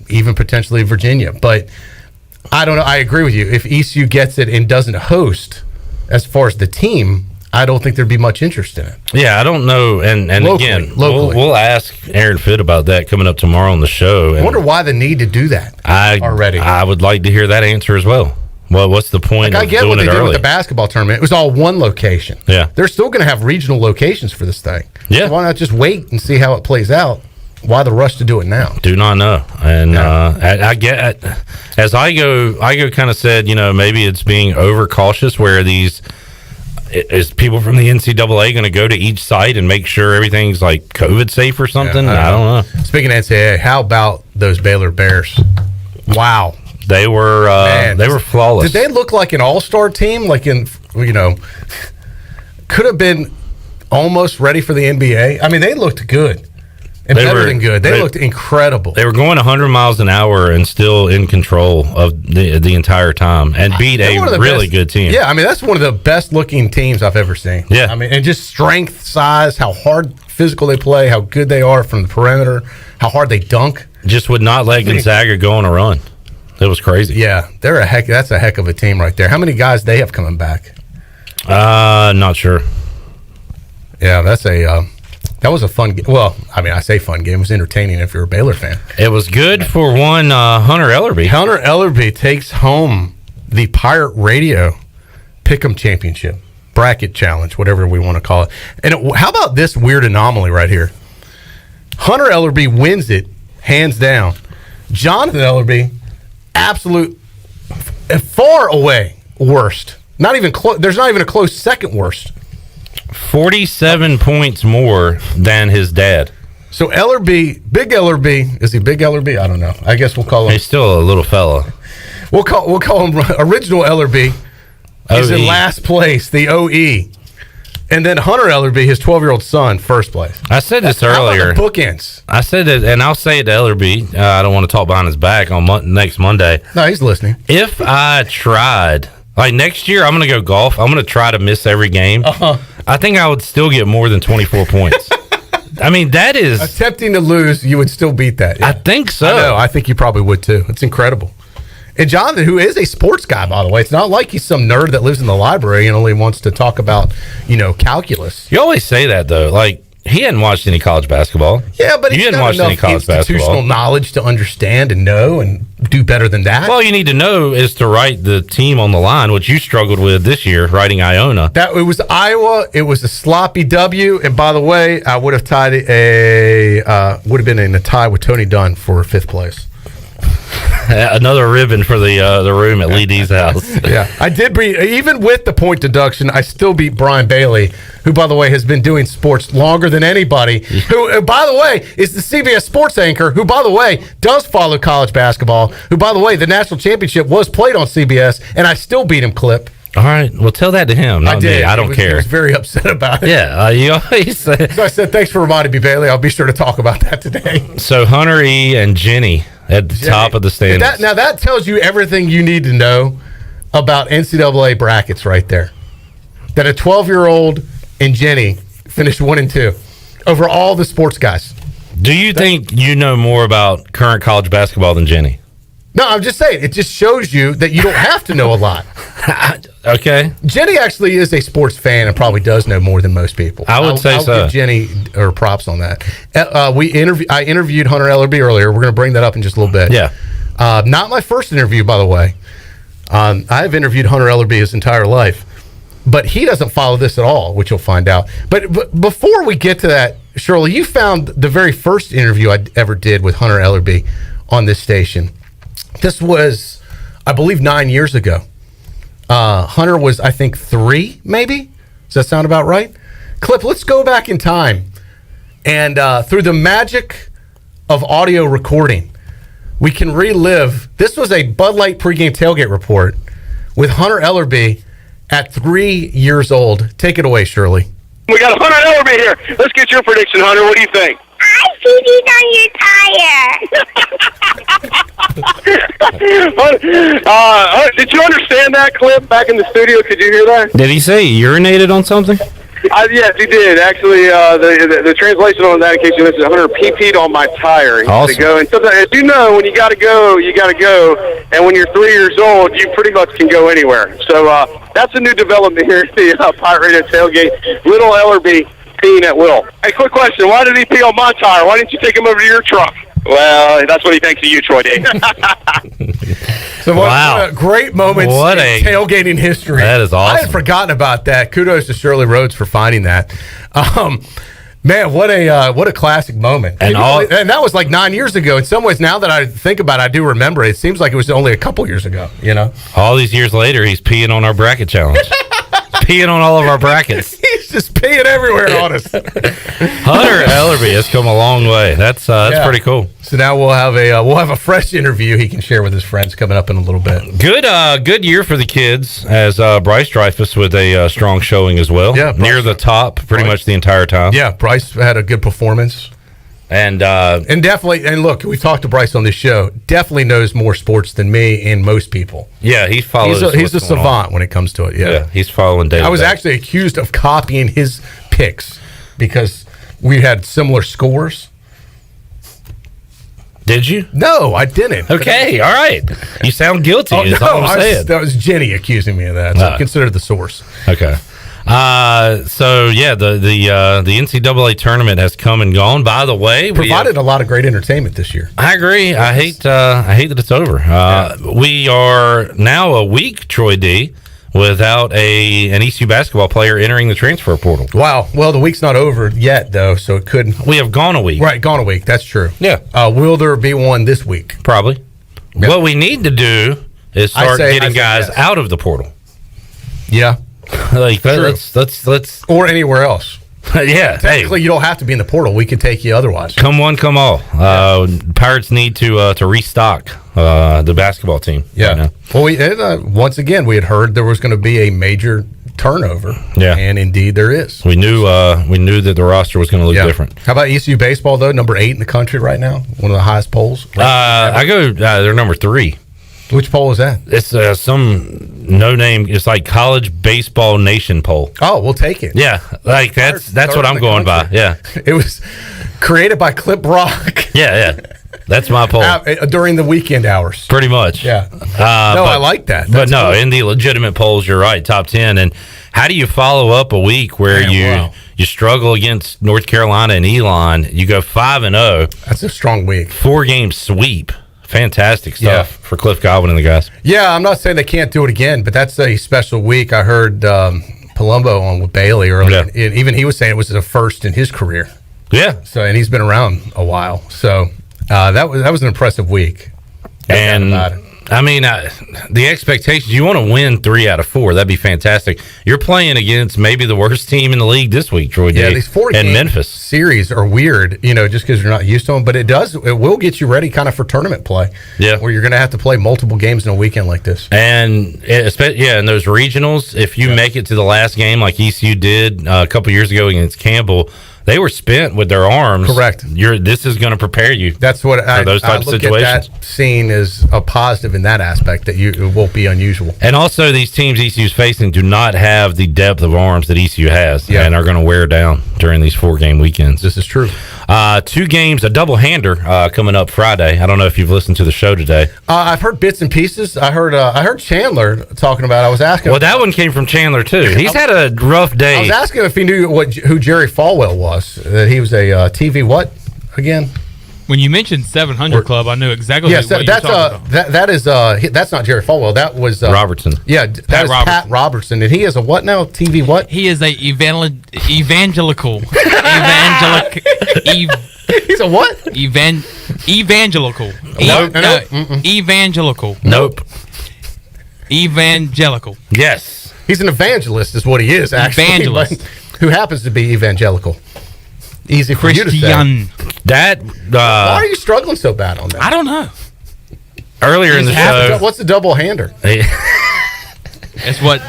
Even potentially Virginia. But I don't know. I agree with you. If ECU gets it and doesn't host, as far as the team, I don't think there'd be much interest in it. Yeah, I don't know. And locally. We'll ask Aaron Fitt about that coming up tomorrow on the show. I wonder why the need to do that already. I would like to hear that answer as well. Well, what's the point of doing it early? I get what they did with the basketball tournament. It was all one location. Yeah. They're still going to have regional locations for this thing. Yeah. So why not just wait and see how it plays out? Why the rush to do it now? Do not know. And I get, as I go kind of said, maybe it's being overcautious where is people from the NCAA going to go to each site and make sure everything's like COVID safe or something? Yeah, I don't know. Speaking of NCAA, how about those Baylor Bears? Wow. They were flawless. Did they look like an all-star team? Like could have been almost ready for the NBA. I mean, they looked good. And better than good. They looked incredible. They were going 100 miles an hour and still in control of the entire time and beat a really good team. Yeah, I mean, that's one of the best looking teams I've ever seen. Yeah. I mean, and just strength, size, how hard physical they play, how good they are from the perimeter, how hard they dunk. Just would not let Gonzaga go on a run. It was crazy. Yeah, that's a heck of a team right there. How many guys they have coming back? Not sure. Yeah, that was a fun game. Well, I mean, I say fun game. It was entertaining if you're a Baylor fan. It was good for one Hunter Ellerbe. Hunter Ellerbe takes home the Pirate Radio Pick'em Championship, Bracket Challenge, whatever we want to call it. And how about this weird anomaly right here? Hunter Ellerbe wins it, hands down. Jonathan Ellerbe, absolute, far away worst. Not even close. There's not even a close second worst. 47 points more than his dad. So Ellerbe, Big Ellerbe, is he Big Ellerbe? I don't know. I guess we'll call him. He's still a little fella. We'll call him Original Ellerbe. He's in last place, the OE. And then Hunter Ellerbe, his 12-year-old son, first place. I said this earlier. How about the bookends? I said it, and I'll say it to Ellerbe. I don't want to talk behind his back on next Monday. No, he's listening. If I tried, like next year, I'm going to go golf. I'm going to try to miss every game. I think I would still get more than 24 points. I mean, that is... Attempting to lose, you would still beat that. Yeah. I think so. I know. I think you probably would, too. It's incredible. And Jonathan, who is a sports guy, by the way, it's not like he's some nerd that lives in the library and only wants to talk about, calculus. You always say that, though. Like, he hadn't watched any college basketball. Yeah, but he hadn't watched any college institutional knowledge to understand and know and do better than that. All you need to know is to write the team on the line, which you struggled with this year, writing Iona. It was Iowa. It was a sloppy W. And by the way, I would have been in a tie with Tony Dunn for fifth place. Another ribbon for the room at Lee D's house. Yeah, I did beat, even with the point deduction, I still beat Brian Bailey, who, by the way, has been doing sports longer than anybody, who, by the way, is the CBS sports anchor, who, by the way, does follow college basketball, who, by the way, the national championship was played on CBS, and I still beat him, Clip. All right, well, tell that to him. Not I did. Me. I don't care. He was very upset about it. Yeah, you always say. So I said, thanks for reminding me, Bailey. I'll be sure to talk about that today. So Hunter E. and Jenny at the top of the standings. Now that tells you everything you need to know about NCAA brackets right there. That a 12-year-old and Jenny finished 1 and 2. over all the sports guys. Do you think you know more about current college basketball than Jenny? No, I'm just saying. It just shows you that you don't have to know a lot. Okay. Jenny actually is a sports fan and probably does know more than most people. I'll give Jenny her props on that. I interviewed Hunter Ellerbe earlier. We're going to bring that up in just a little bit. Yeah. Not my first interview, by the way. I've interviewed Hunter Ellerbe his entire life, but he doesn't follow this at all, which you'll find out. But before we get to that, Shirley, you found the very first interview I ever did with Hunter Ellerbe on this station. This was, I believe, 9 years ago. Hunter was, I think, 3, maybe? Does that sound about right? Clip, let's go back in time. And through the magic of audio recording, we can relive. This was a Bud Light pregame tailgate report with Hunter Ellerbe at 3 years old. Take it away, Shirley. We got Hunter Ellerbe here. Let's get your prediction, Hunter. What do you think? I peed on your tire. Did you understand that clip back in the studio? Could you hear that? Did he say he urinated on something? Yes, he did. Actually, the translation on that, in case you listen, Hunter pee-peed on my tire. He had to go. And sometimes, as you know, when you got to go, you got to go. And when you're 3 years old, you pretty much can go anywhere. So that's a new development here at the Pirate Radio tailgate. Little Ellerbe peeing at will. Hey, quick question. Why did he pee on my tire? Why didn't you take him over to your truck? Well, that's what he thinks of you, Troy Day. So what a great moment in tailgating history. That is awesome. I had forgotten about that. Kudos to Shirley Rhodes for finding that. Man, what a classic moment. And that was like 9 years ago. In some ways, now that I think about it, I do remember it. It seems like it was only a couple years ago, you know? All these years later, he's peeing on our bracket challenge. Peeing on all of our brackets. He's just peeing everywhere on us. Hunter Ellerbe has come a long way. That's pretty cool. So now we'll have a fresh interview he can share with his friends coming up in a little bit. Good year for the kids, as Bryce Dreyfuss with a strong showing as well. Yeah, near the top pretty much the entire time. Yeah, Bryce had a good performance. And definitely, and look, we've talked to Bryce on this show. Definitely knows more sports than me and most people. Yeah, he follows. He's a savant when it comes to it. Yeah, he's following data. I was actually accused of copying his picks because we had similar scores. Did you? No, I didn't. Okay, all right. You sound guilty. That's all I'm saying. That was Jenny accusing me of that. So consider the source. Okay. So yeah, the NCAA tournament has come and gone. By the way, provided a lot of great entertainment this year. I agree. I hate that it's over. We are now a week, Troy D, without an ECU basketball player entering the transfer portal. Wow. Well, the week's not over yet, though, so it could. We have gone a week. Right, gone a week. That's true. Yeah. Will there be one this week? Probably. Yeah. What we need to do is start getting guys out of the portal. Yeah. Like let's or anywhere else. Yeah, technically you don't have to be in the portal. We can take you otherwise. Come one, come all. Pirates need to restock the basketball team. Yeah. Right well, once again we had heard there was going to be a major turnover. Yeah, and indeed there is. We knew that the roster was going to look different. How about ECU baseball though? Number 8 in the country right now, one of the highest polls. They're number 3. Which poll is that? It's some no name. It's like College Baseball Nation poll. Oh, we'll take it. Yeah, like that's what I'm going by. Yeah, it was created by Clip Rock. Yeah, that's my poll during the weekend hours. Pretty much. Yeah. I like that. But no, in the legitimate polls, you're right. Top 10. And how do you follow up a week where you struggle against North Carolina and Elon? You go 5-0. That's a strong week. 4-game sweep. Fantastic stuff for Cliff Godwin and the guys. Yeah, I'm not saying they can't do it again, but that's a special week. I heard Palumbo on with Bailey earlier. And even he was saying it was the first in his career. Yeah. So, and he's been around a while. So that was an impressive week. And I mean, the expectations, you want to win 3 out of 4. That'd be fantastic. You're playing against maybe the worst team in the league this week, Troy. Yeah, these 4-game Memphis series are weird, just because you're not used to them. But it will get you ready kind of for tournament play. Yeah. Where you're going to have to play multiple games in a weekend like this. And in those regionals, if you make it to the last game like ECU did a couple years ago against Campbell, they were spent with their arms. Correct. This is going to prepare you. That's what for those types of situations. At that scene is a positive in that aspect that it won't be unusual. And also, these teams ECU's facing do not have the depth of arms that ECU has, and are going to wear down during these 4-game weekends. This is true. 2 games, a doublehander coming up Friday. I don't know if you've listened to the show today. I've heard bits and pieces. I heard Chandler talking about it. I was asking. Well, that one came from Chandler, too. He's had a rough day. I was asking if he knew who Jerry Falwell was, that he was a TV what again? When you mentioned 700 Club, I knew exactly what you were talking about. That's not Jerry Falwell. That was Robertson. Yeah, that was Pat Robertson. And he is a what now? TV what? He is a evangelical. He's a what? Evangelical. Evangelical. Nope. Evangelical. Yes. He's an evangelist is what he is, actually. Evangelist. Who happens to be evangelical. Easy for you to say. That, why are you struggling so bad on that? I don't know. Earlier in the show. What's the double-hander? It's what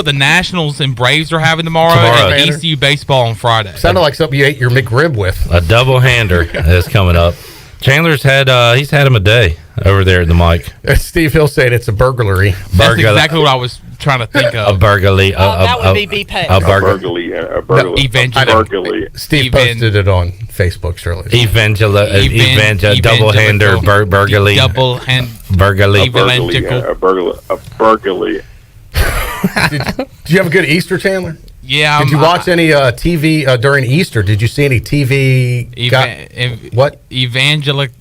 the Nationals and Braves are having tomorrow. And ECU baseball on Friday. Sounded like something you ate your McRib with. A double-hander is coming up. He's had him a day over there at the mic. Steve Hill said it's a burglary. That's exactly what I was trying to think of. A burglary. That would be B-Pay. A burglary. Steve posted it on Facebook, Shirley. Double-hander, burglary. Burglary. A burglary. Did you have a good Easter, Chandler? Yeah. Did you watch any TV during Easter? Did you see any TV? What? Evangelic.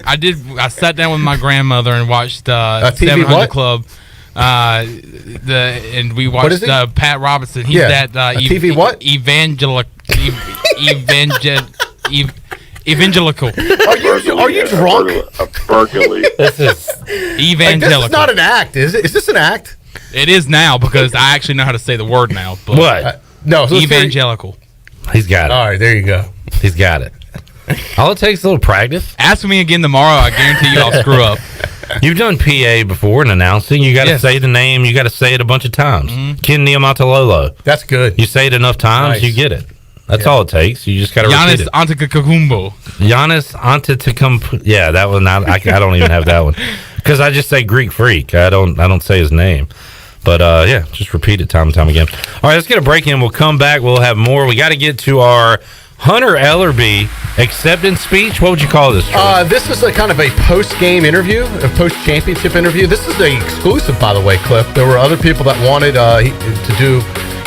I did. I sat down with my grandmother and watched TV 700 what? Club. And we watched Pat Robertson. He's that TV what? Evangelical. Are you drunk? A burglary. This is evangelical. This is not an act, is it? Is this an act? It is now because I actually know how to say the word now. But what? No, so evangelical. He's got it. All right, there you go. He's got it. All it takes is a little practice. Ask me again tomorrow. I guarantee you I'll screw up. You've done PA before and announcing. You got to say the name. You got to say it a bunch of times. Ken Niamatalolo. That's good. You say it enough times, you get it. That's all it takes. You just got to repeat it. Giannis Antetokounmpo. Yeah, that one. I don't even have that one because I just say Greek freak. I don't say his name. But yeah, just repeat it time and time again. All right, let's get a break in. We'll come back. We'll have more. We got to get to our Hunter Ellerbe acceptance speech. What would you call this? This is a kind of a post-game interview, a post-championship interview. This is the exclusive, by the way, Cliff. There were other people that wanted to do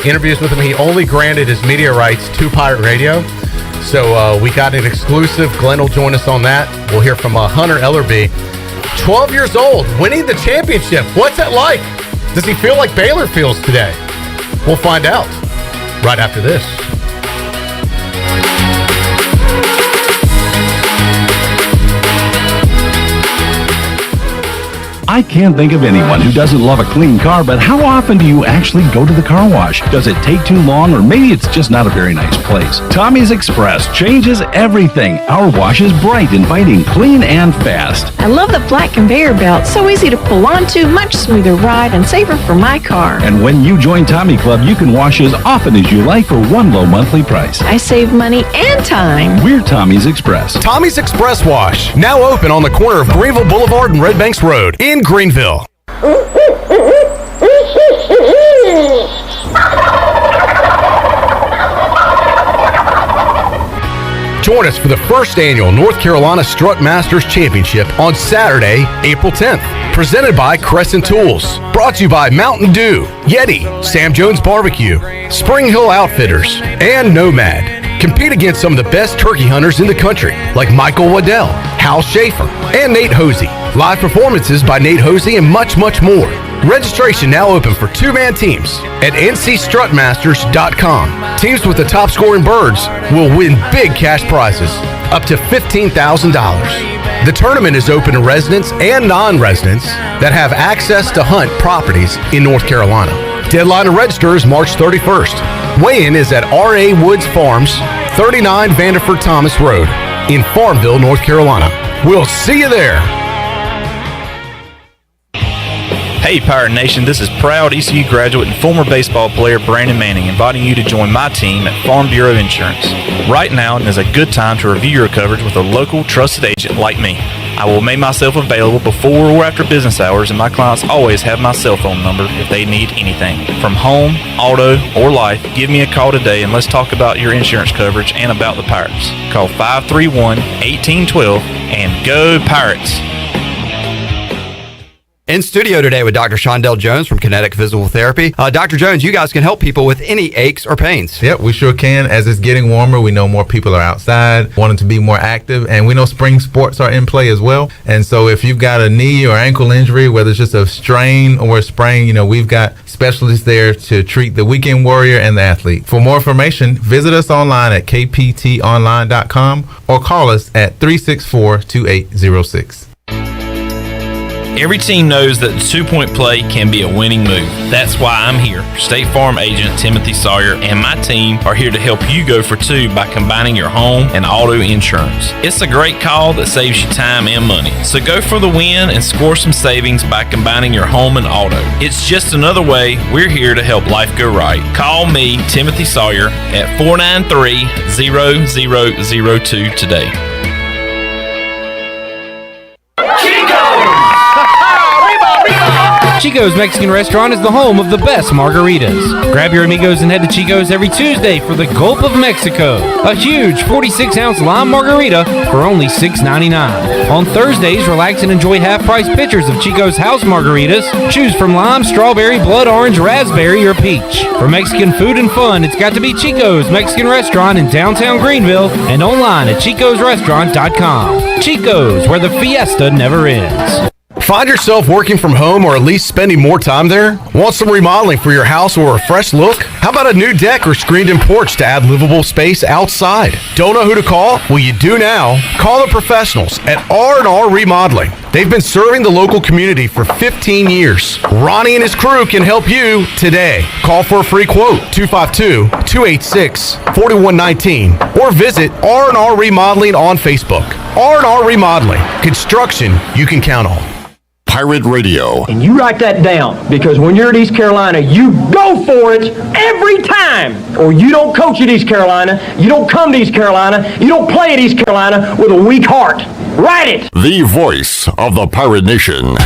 interviews with him. He only granted his media rights to Pirate Radio. So we got an exclusive. Glenn will join us on that. We'll hear from Hunter Ellerbe. 12 years old, winning the championship. What's that like? Does he feel like Baylor feels today? We'll find out right after this. I can't think of anyone who doesn't love a clean car, but how often do you actually go to the car wash? Does it take too long, or maybe it's just not a very nice place? Tommy's Express changes everything. Our wash is bright, inviting, clean, and fast. I love the flat conveyor belt. So easy to pull onto, much smoother ride, and safer for my car. And when you join Tommy Club, you can wash as often as you like for one low monthly price. I save money and time. We're Tommy's Express. Tommy's Express Wash, now open on the corner of Greenville Boulevard and Red Banks Road in Greenville. Join us for the first annual North Carolina Strut Masters Championship on Saturday, April 10th. Presented by Crescent Tools. Brought to you by Mountain Dew, Yeti, Sam Jones Barbecue, Spring Hill Outfitters, and Nomad. Compete against some of the best turkey hunters in the country, like Michael Waddell, Hal Schaefer, and Nate Hosey. Live performances by Nate Hosey and much, much more. Registration now open for two-man teams at ncstrutmasters.com. Teams with the top scoring birds will win big cash prizes, up to $15,000. The tournament is open to residents and non-residents that have access to hunt properties in North Carolina. Deadline to register is March 31st. Weigh-in is at R.A. Woods Farms, 39 Vanderford Thomas Road in Farmville, North Carolina. We'll see you there. Hey Pirate Nation, this is proud ECU graduate and former baseball player Brandon Manning inviting you to join my team at Farm Bureau Insurance. Right now is a good time to review your coverage with a local trusted agent like me. I will make myself available before or after business hours, and my clients always have my cell phone number if they need anything. From home, auto, or life, give me a call today and let's talk about your insurance coverage and about the Pirates. Call 531-1812 and go Pirates! In studio today with Dr. Shondell Jones from Kinetic Physical Therapy. Dr. Jones, you guys can help people with any aches or pains. Yep, we sure can. As it's getting warmer, we know more people are outside, wanting to be more active, and we know spring sports are in play as well. And so if you've got a knee or ankle injury, whether it's just a strain or a sprain, we've got specialists there to treat the weekend warrior and the athlete. For more information, visit us online at kptonline.com or call us at 364-2806. Every team knows that 2-point play can be a winning move. That's why I'm here. State Farm agent Timothy Sawyer and my team are here to help you go for 2 by combining your home and auto insurance. It's a great call that saves you time and money. So go for the win and score some savings by combining your home and auto. It's just another way we're here to help life go right. Call me, Timothy Sawyer, at 493-0002 today. Chico's Mexican Restaurant is the home of the best margaritas. Grab your amigos and head to Chico's every Tuesday for the Gulp of Mexico, a huge 46-ounce lime margarita for only $6.99. On Thursdays, relax and enjoy half-price pitchers of Chico's house margaritas. Choose from lime, strawberry, blood orange, raspberry, or peach. For Mexican food and fun, it's got to be Chico's Mexican Restaurant in downtown Greenville and online at chicosrestaurant.com. Chico's, where the fiesta never ends. Find yourself working from home or at least spending more time there? Want some remodeling for your house or a fresh look? How about a new deck or screened-in porch to add livable space outside? Don't know who to call? Well, you do now. Call the professionals at R&R Remodeling. They've been serving the local community for 15 years. Ronnie and his crew can help you today. Call for a free quote, 252-286-4119, or visit R&R Remodeling on Facebook. R&R Remodeling, construction you can count on. Pirate Radio. And you write that down, because when you're at East Carolina, you go for it every time. Or you don't coach at East Carolina, you don't come to East Carolina, you don't play at East Carolina with a weak heart. Write it! The voice of the Pirate Nation.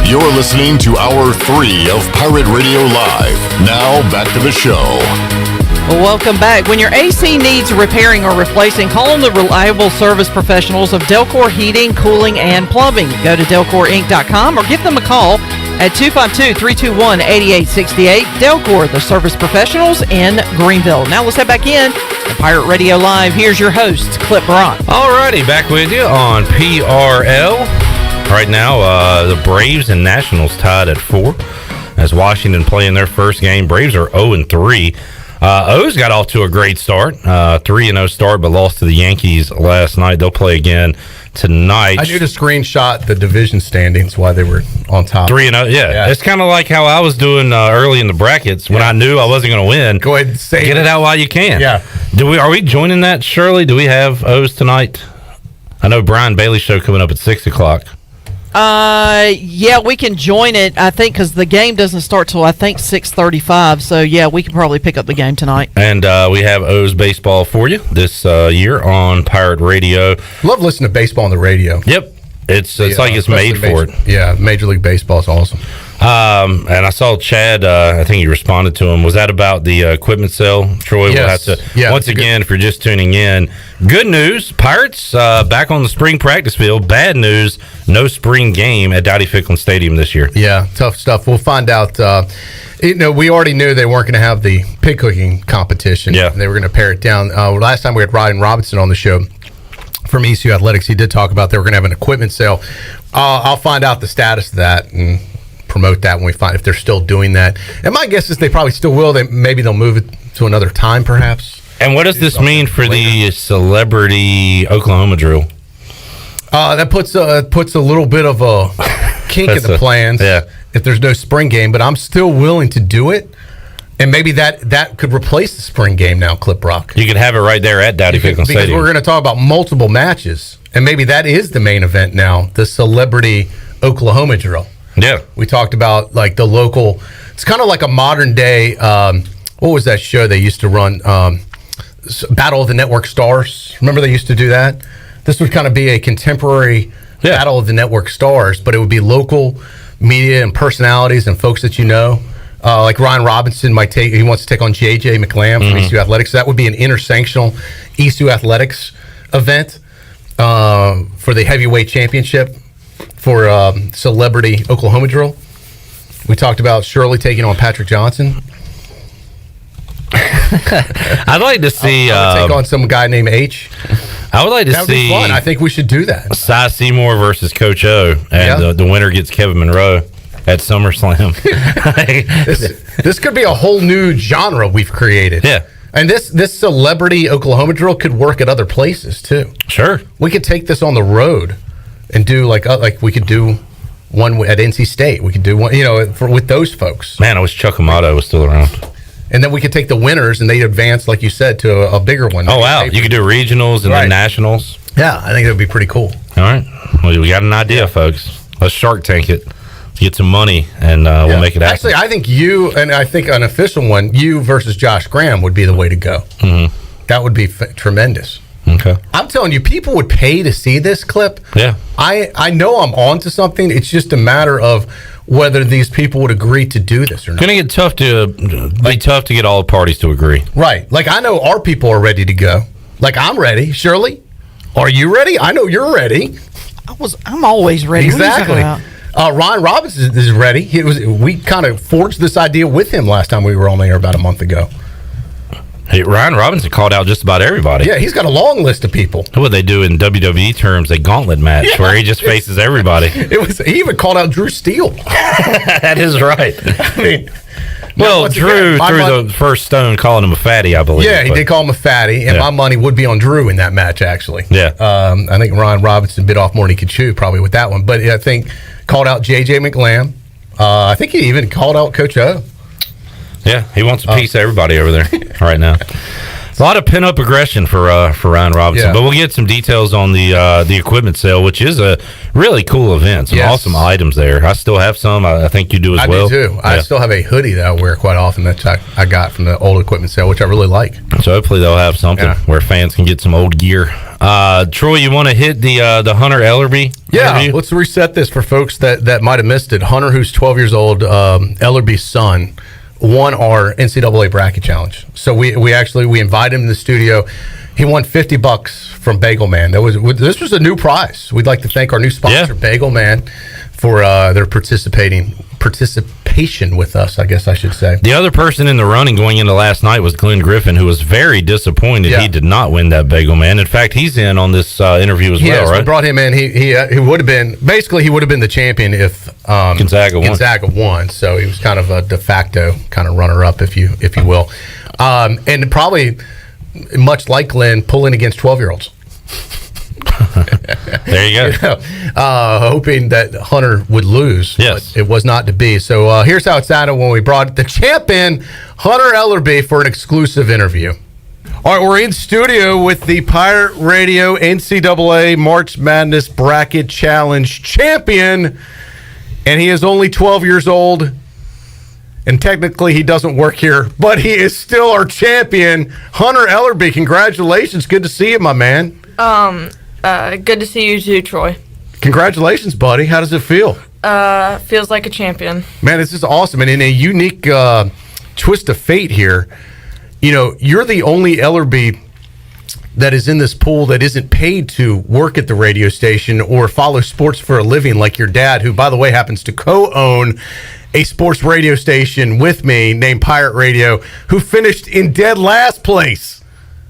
You're listening to Hour 3 of Pirate Radio Live. Now, back to the show. Well, welcome back. When your AC needs repairing or replacing, call on the reliable service professionals of Delcor Heating, Cooling, and Plumbing. Go to delcorinc.com or give them a call at 252-321-8868. Delcor, the service professionals in Greenville. Now let's head back in to Pirate Radio Live. Here's your host, Clip Brock. Alrighty, back with you on PRL. Right now, the Braves and Nationals tied at 4 as Washington playing their first game. Braves are 0-3. O's got off to a great start, 3-0 start, but lost to the Yankees last night. They'll play again tonight. I need to screenshot the division standings while they were on top. 3-0, yeah. It's kind of like how I was doing early in the brackets when I knew I wasn't going to win. Go ahead and say get it out while you can. Yeah. Are we joining that, Shirley? Do we have O's tonight? I know Brian Bailey's show coming up at 6 o'clock. Yeah, we can join it, I think, because the game doesn't start till, I think, 6:35. So, yeah, we can probably pick up the game tonight. And we have O's baseball for you this year on Pirate Radio. Love listening to baseball on the radio. Yep. It's like it's made for it. Yeah, Major League Baseball is awesome. And I saw Chad, I think you responded to him. Was that about the equipment sale, Troy? Yes. We'll have to, once again, if you're just tuning in, good news, Pirates back on the spring practice field. Bad news, no spring game at Dowdy-Ficklin Stadium this year. Yeah, tough stuff. We'll find out. We already knew they weren't going to have the pig cooking competition. Yeah. They were going to pare it down. Last time we had Ryan Robinson on the show from ECU Athletics, he did talk about they were going to have an equipment sale. I'll find out the status of that and promote that when we find if they're still doing that. And my guess is they probably still will. Maybe they'll move it to another time, perhaps. And what does this mean for the celebrity Oklahoma drill? That puts a little bit of a kink in the plans. Yeah. If there's no spring game, but I'm still willing to do it. And maybe that could replace the spring game now, Clip Rock. You could have it right there at Dowdy-Ficklin Stadium. Because we're going to talk about multiple matches. And maybe that is the main event now, the celebrity Oklahoma drill. Yeah. We talked about like the local. It's kind of like a modern day. What was that show they used to run? Battle of the Network Stars. Remember they used to do that? This would kind of be a contemporary Battle of the Network Stars, but it would be local media and personalities and folks that you know. Like Ryan Robinson might take. He wants to take on JJ McLam from ECU Athletics. So that would be an intersanctional ECU Athletics event for the heavyweight championship for Celebrity Oklahoma Drill. We talked about Shirley taking on Patrick Johnson. I'd like to see take on some guy named H. I would like to That would be see. fun. I think we should do that. Cy Seymour versus Coach O, and the winner gets Kevin Monroe at SummerSlam. This could be a whole new genre we've created. Yeah. And this Celebrity Oklahoma Drill could work at other places too. Sure. We could take this on the road and do like we could do one at NC State. We could do one, with those folks. Man, I wish Chuck Amato was still around. And then we could take the winners and they advance, like you said, to a bigger one. Oh, wow. You could do regionals and then nationals. Yeah, I think that would be pretty cool. All right. Well, we got an idea, folks. Let's Shark Tank it. Get some money, and we'll make it happen. Actually, I think you, and I think an official one, you versus Josh Graham would be the way to go. Mm-hmm. That would be tremendous. Okay. I'm telling you, people would pay to see this clip. Yeah. I know I'm on to something. It's just a matter of whether these people would agree to do this or not. Going to get tough to get all the parties to agree. Right. Like, I know our people are ready to go. Like, I'm ready. Shirley, are you ready? I know you're ready. I'm always ready. Exactly. Ron Robinson is ready. We kind of forged this idea with him last time we were on there about a month ago. Hey, Ryan Robinson called out just about everybody. Yeah, he's got a long list of people. What they do in WWE terms, a gauntlet match where he just faces everybody. He even called out Drew Steele. That is right. I mean, well, Drew threw the first stone calling him a fatty, I believe. Yeah, he did call him a fatty, and my money would be on Drew in that match, actually. Yeah. I think Ryan Robinson bit off more than he could chew, probably, with that one. But I think called out JJ McLam. I think he even called out Coach O. Yeah, he wants a piece of everybody over there right now. A lot of pin-up aggression for Ryan Robinson, but we'll get some details on the equipment sale, which is a really cool event. Some awesome items there. I still have some. I think you do as well. I do too. Yeah. I still have a hoodie that I wear quite often that I got from the old equipment sale, which I really like. So hopefully they'll have something where fans can get some old gear. Troy, you want to hit the Hunter Ellerbe? Yeah, let's reset this for folks that might have missed it. Hunter, who's 12 years old, Ellerbe's son, won our NCAA bracket challenge. So we invited him to the studio. He won $50 from Bagel Man. This was a new prize. We'd like to thank our new sponsor, Bagel Man, for their participation with us, I guess I should say. The other person in the running going into last night was Glenn Griffin, who was very disappointed he did not win that Bagel Man. In fact, he's in on this interview as well, right? We brought him in. He would have been the champion if Gonzaga won. So he was kind of a de facto kind of runner-up, if you will, and probably much like Glenn, pulling against 12-year-olds. There you go. Hoping that Hunter would lose. Yes. But it was not to be. So here's how it sounded when we brought the champ in, Hunter Ellerbe, for an exclusive interview. All right, we're in studio with the Pirate Radio NCAA March Madness Bracket Challenge champion, and he is only 12 years old, and technically he doesn't work here, but he is still our champion. Hunter Ellerbe, congratulations. Good to see you, my man. Good to see you too, Troy. Congratulations, buddy. How does it feel? Feels like a champion. Man, this is awesome. And in a unique twist of fate here, you're the only Ellerbe that is in this pool that isn't paid to work at the radio station or follow sports for a living like your dad, who, by the way, happens to co-own a sports radio station with me named Pirate Radio, who finished in dead last place.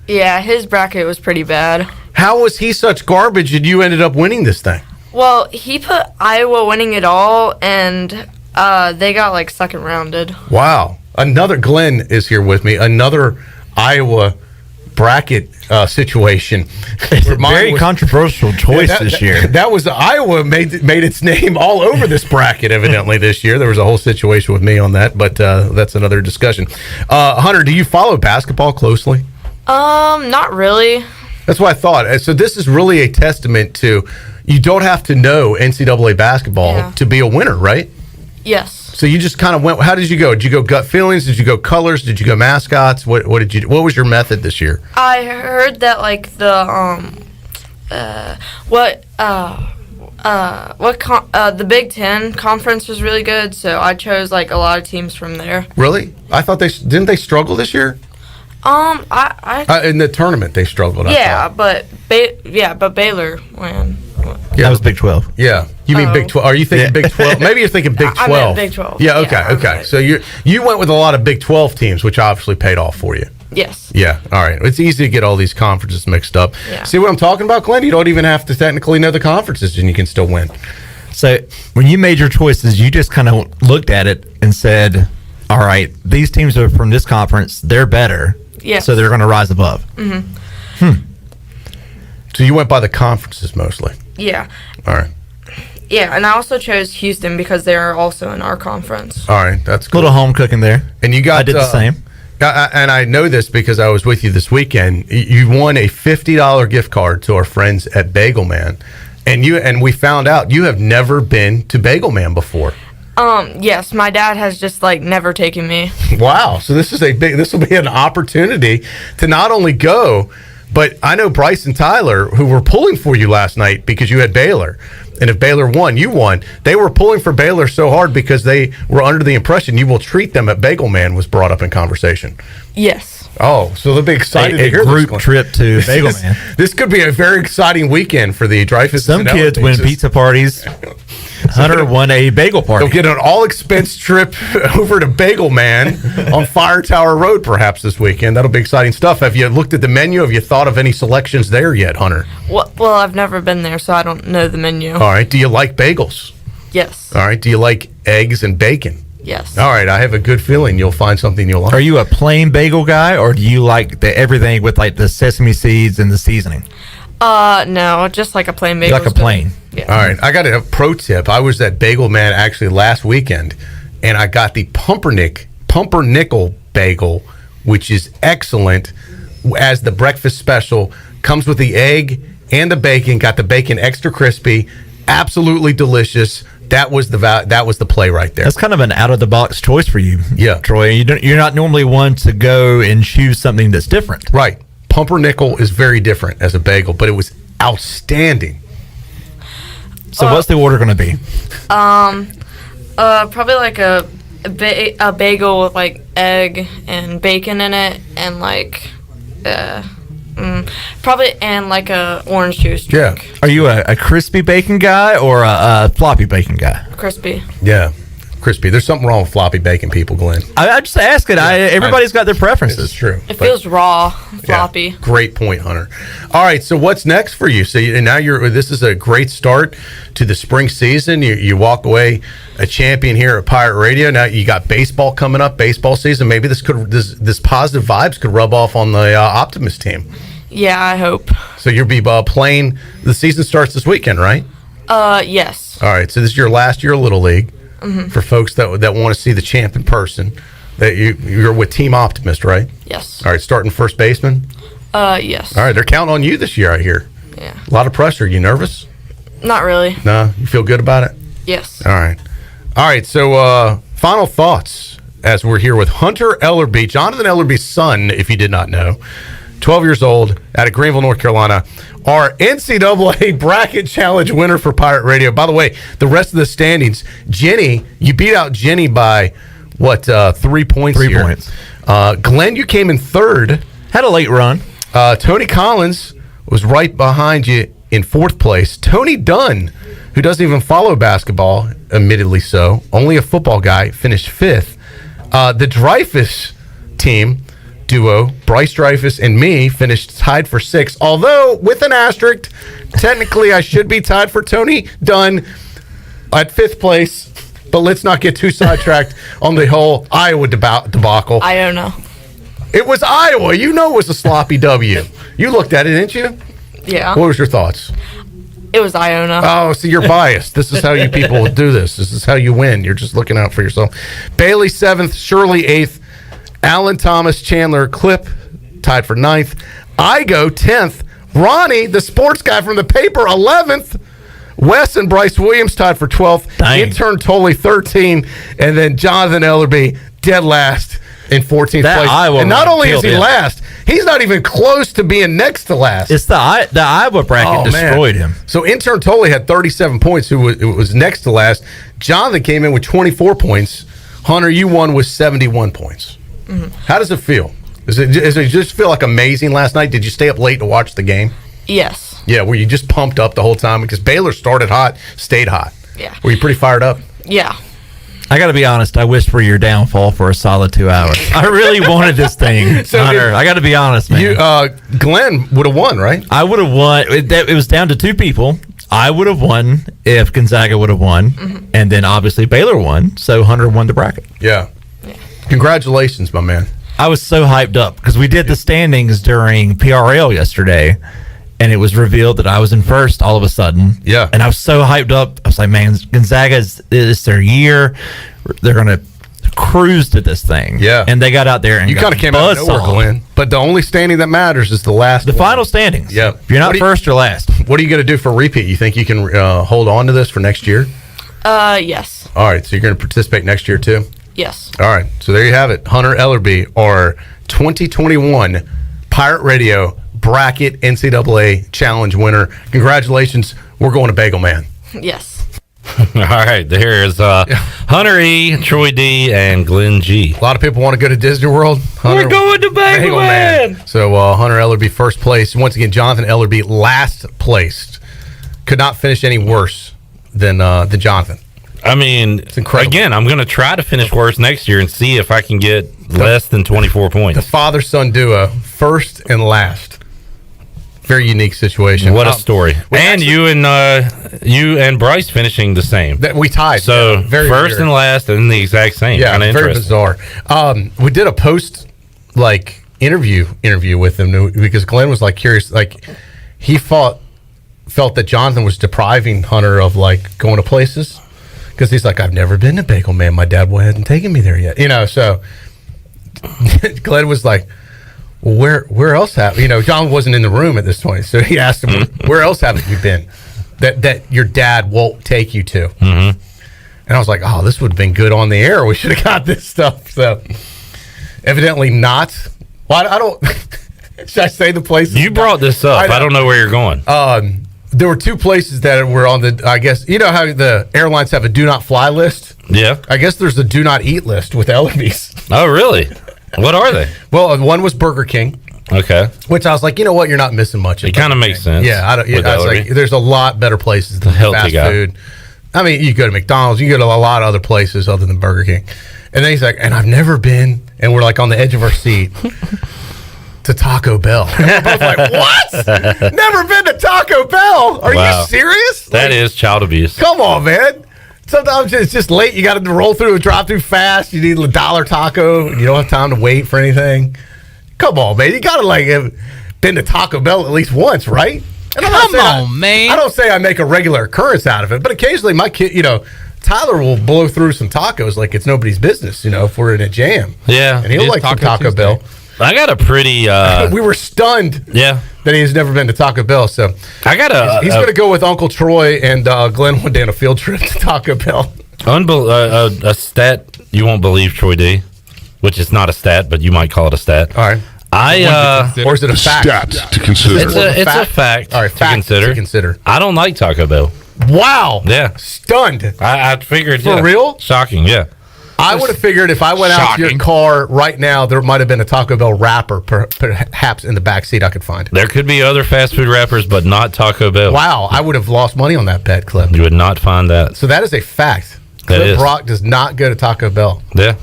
Yeah, his bracket was pretty bad. How was he such garbage and you ended up winning this thing? Well, he put Iowa winning it all, and they got second rounded. Wow. Glenn is here with me. Another Iowa bracket situation. It's a very controversial choice this year. That was Iowa made its name all over this bracket, evidently, this year. There was a whole situation with me on that, but that's another discussion. Hunter, do you follow basketball closely? Not really. That's what I thought. So this is really a testament to you don't have to know NCAA basketball to be a winner, right? Yes. So you just kind of went. How did you go? Did you go gut feelings? Did you go colors? Did you go mascots? What did you? What was your method this year? I heard that like the the Big Ten conference was really good, so I chose like a lot of teams from there. Really? I thought didn't they struggle this year? In the tournament they struggled. Yeah, but Baylor won. Yeah. That was Big 12. Yeah. You mean Big 12? Are you thinking Big 12? Maybe you're thinking Big 12. I meant Big 12. Yeah, okay. So you went with a lot of Big 12 teams, which obviously paid off for you. Yes. Yeah, all right. It's easy to get all these conferences mixed up. Yeah. See what I'm talking about, Glenn? You don't even have to technically know the conferences, and you can still win. So when you made your choices, you just kind of looked at it and said, all right, these teams are from this conference. They're better. Yes. So they're going to rise above. Mm-hmm. So you went by the conferences mostly. Yeah. All right. Yeah, and I also chose Houston because they're also in our conference. All right, that's cool. Little home cooking there. And you got I did the same. And I know this because I was with you this weekend. You won a $50 gift card to our friends at Bagel Man, and we found out you have never been to Bagel Man before. Yes, my dad has just like never taken me. Wow. So this will be an opportunity to not only go, but I know Bryce and Tyler, who were pulling for you last night because you had Baylor. And if Baylor won, you won. They were pulling for Baylor so hard because they were under the impression you will treat them at Bagel Man was brought up in conversation. Yes. Oh, so they'll be excited to hear group trip to Bagel Man. This could be a very exciting weekend for the Dreyfus. Some kids win pizza parties. Hunter won a bagel party. They'll get an all-expense trip over to Bagel Man on Fire Tower Road perhaps this weekend. That'll be exciting stuff. Have you looked at the menu? Have you thought of any selections there yet, Hunter? Well, I've never been there, so I don't know the menu. All right. Do you like bagels? Yes. All right. Do you like eggs and bacon? Yes. All right. I have a good feeling you'll find something you'll like. Are you a plain bagel guy, or do you like everything with like the sesame seeds and the seasoning? No, just like a plain bagel. Like a plain. Yeah. All right. I got a pro tip. I was at Bagel Man actually last weekend, and I got the pumpernickel bagel, which is excellent as the breakfast special. Comes with the egg and the bacon. Got the bacon extra crispy. Absolutely delicious. That was the play right there. That's kind of an out of the box choice for you, yeah, Troy. You're not normally one to go and choose something that's different, right? Pumpernickel is very different as a bagel, but it was outstanding. So what's the order going to be? Probably like a bagel with like egg and bacon in it, and like probably and like a orange juice drink. Yeah. Are you a crispy bacon guy or a floppy bacon guy? Crispy. Yeah. Crispy. There's something wrong with floppy bacon people, Glenn. I just ask it. Everybody's got their preferences. It's true. It feels raw, floppy. Yeah, great point, Hunter. All right, so what's next for you? So now this is a great start to the spring season. You walk away a champion here at Pirate Radio. Now you got baseball coming up, baseball season. Maybe this positive vibes could rub off on the Optimist team. Yeah, I hope. So you'll be playing. The season starts this weekend, right? Yes. All right, so this is your last year of Little League. Mm-hmm. For folks that want to see the champ in person, that you're with Team Optimist, right? Yes. All right, starting first baseman. Yes. All right, they're counting on you this year, I hear. Yeah. A lot of pressure. You nervous? Not really. No, you feel good about it? Yes. All right. So final thoughts as we're here with Hunter Ellerbe, Jonathan Ellerbe's son, if you did not know, 12 years old, out of Greenville, North Carolina. Our NCAA Bracket Challenge winner for Pirate Radio. By the way, the rest of the standings, Jenny, you beat out Jenny by, 3 points 3 here. points. Glenn, you came in third. Had a late run. Tony Collins was right behind you in fourth place. Tony Dunn, who doesn't even follow basketball, admittedly so, only a football guy, finished fifth. The Dreyfus team duo, Bryce Dreyfus and me, finished tied for sixth. Although, with an asterisk, technically I should be tied for Tony Dunn at fifth place. But let's not get too sidetracked on the whole Iowa debacle. I don't know. It was Iowa. You know it was a sloppy W. You looked at it, didn't you? Yeah. What was your thoughts? It was Iona. Oh, so you're biased. This is how you people do this. This is how you win. You're just looking out for yourself. Bailey 7th, Shirley 8th, Alan Thomas, Chandler, Clip tied for 9th. I go 10th. Ronnie, the sports guy from the paper, 11th. Wes and Bryce Williams tied for 12th. Dang. Intern Tolley 13, and then Jonathan Ellerbe dead last in 14th That place. Iowa And not run only is killed he him. last, he's not even close to being next to last. It's the Iowa bracket destroyed him. So intern Tolley had 37 points, who was next to last. Jonathan came in with 24 points. Hunter, you won with 71 points. How does it feel? Does it just feel like amazing last night? Did you stay up late to watch the game? Yes. Yeah, were you just pumped up the whole time? Because Baylor started hot, stayed hot. Yeah. Were you pretty fired up? Yeah. I got to be honest. I wished for your downfall for a solid 2 hours. I really wanted this thing, So Hunter. I got to be honest, man. Glenn would have won, right? I would have won. It was down to 2 people. I would have won if Gonzaga would have won, and then obviously Baylor won. So Hunter won the bracket. Yeah. Congratulations, my man. I was so hyped up because we did the standings during PRL yesterday, and it was revealed that I was in first all of a sudden. Yeah. And I was so hyped up. I was like, man, Gonzaga is their year. They're going to cruise to this thing. Yeah. And they got out there and You kind of came out of nowhere, Glenn. But the only standing that matters is the last The final standings. Yeah. If you're not first or last. What are you going to do for repeat? You think you can hold on to this for next year? Yes. All right. So you're going to participate next year, too? Yes. All right. So there you have it. Hunter Ellerbe, our 2021 Pirate Radio Bracket NCAA Challenge winner. Congratulations. We're going to Bagel Man. Yes. All right, there is Hunter E, Troy D, and Glenn G. A lot of people want to go to Disney World. We're going to Bagel Man. So Hunter Ellerbe first place. Once again, Jonathan Ellerbe last placed. Could not finish any worse than Jonathan. I mean, it's incredible. Again, I'm going to try to finish worse next year and see if I can get less than 24 points. The father-son duo, first and last. Very unique situation. What a story! And you and Bryce finishing the same. We tied. So yeah, very first weird. and last, and the exact same. Yeah, Kinda very interesting. bizarre. We did a post interview with him because Glenn was curious. He felt that Jonathan was depriving Hunter of going to places because he's like, I've never been to Bagel Man. My dad hadn't taken me there yet. So Glenn was like, well, where else have John wasn't in the room at this point, so he asked him, where else haven't you been that your dad won't take you to? And I was like, oh, this would have been good on the air. We should have got this stuff. So evidently not. Well, I don't should I say the places? You brought this up. I don't know where you're going. There were 2 places that were on the, I guess, you know how the airlines have a do not fly list? Yeah. I guess there's a do not eat list with Ellerbe's. Oh, really? What are they? Well, one was Burger King. Okay. Which I was like, you know what? You're not missing much. It kind of makes sense. Yeah, I was like, Ellerbe. there's a lot better places than healthy fast guy. food. I mean, you go to McDonald's, you go to a lot of other places other than Burger King. And then he's like, and I've never been, and we're on the edge of our seat, to Taco Bell. And we're both like, what? Never been to Taco Bell? Are Wow. you serious? That is child abuse. Come on, man. Sometimes it's just late. You got to roll through a drive-through fast. You need a $1 taco. You don't have time to wait for anything. Come on, man. You got to have been to Taco Bell at least once, right? And man. I don't say I make a regular occurrence out of it, but occasionally my kid, Tyler will blow through some tacos like it's nobody's business, if we're in a jam. Yeah. And he'll like some Taco Bell. I got a pretty... we were stunned Yeah. that he's never been to Taco Bell, so I got he's going to go with Uncle Troy and Glenn one day on a field trip to Taco Bell. A stat you won't believe, Troy D, which is not a stat, but you might call it a stat. All right. Or is it a fact? Stat to consider. It's a fact. All right, fact to consider. I don't like Taco Bell. Wow. Yeah. Stunned. I figured. For real? Shocking, yeah. I would have figured if I went out to your car right now, there might have been a Taco Bell wrapper perhaps in the back seat I could find. There could be other fast food wrappers, but not Taco Bell. Wow, I would have lost money on that bet, Clip. You would not find that. So that is a fact. That Clip is. Brock does not go to Taco Bell. Yeah.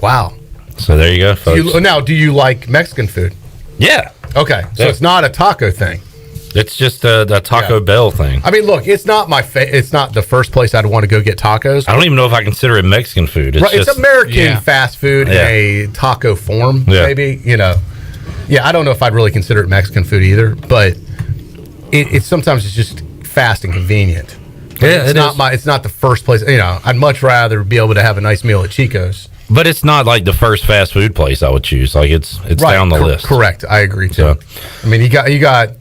Wow. So there you go, folks. Now, do you like Mexican food? Yeah. Okay, so Yeah. it's not a taco thing. It's just a Taco Bell thing. I mean, look, it's not it's not the first place I'd want to go get tacos. I don't even know if I consider it Mexican food. It's just American fast food in a taco form, maybe. Yeah, I don't know if I'd really consider it Mexican food either, but it's sometimes it's just fast and convenient. Yeah, it's not the first place. I'd much rather be able to have a nice meal at Chico's. But it's not like the first fast food place I would choose. Like it's Right, down the list. Correct, I agree too. So, I mean, you got.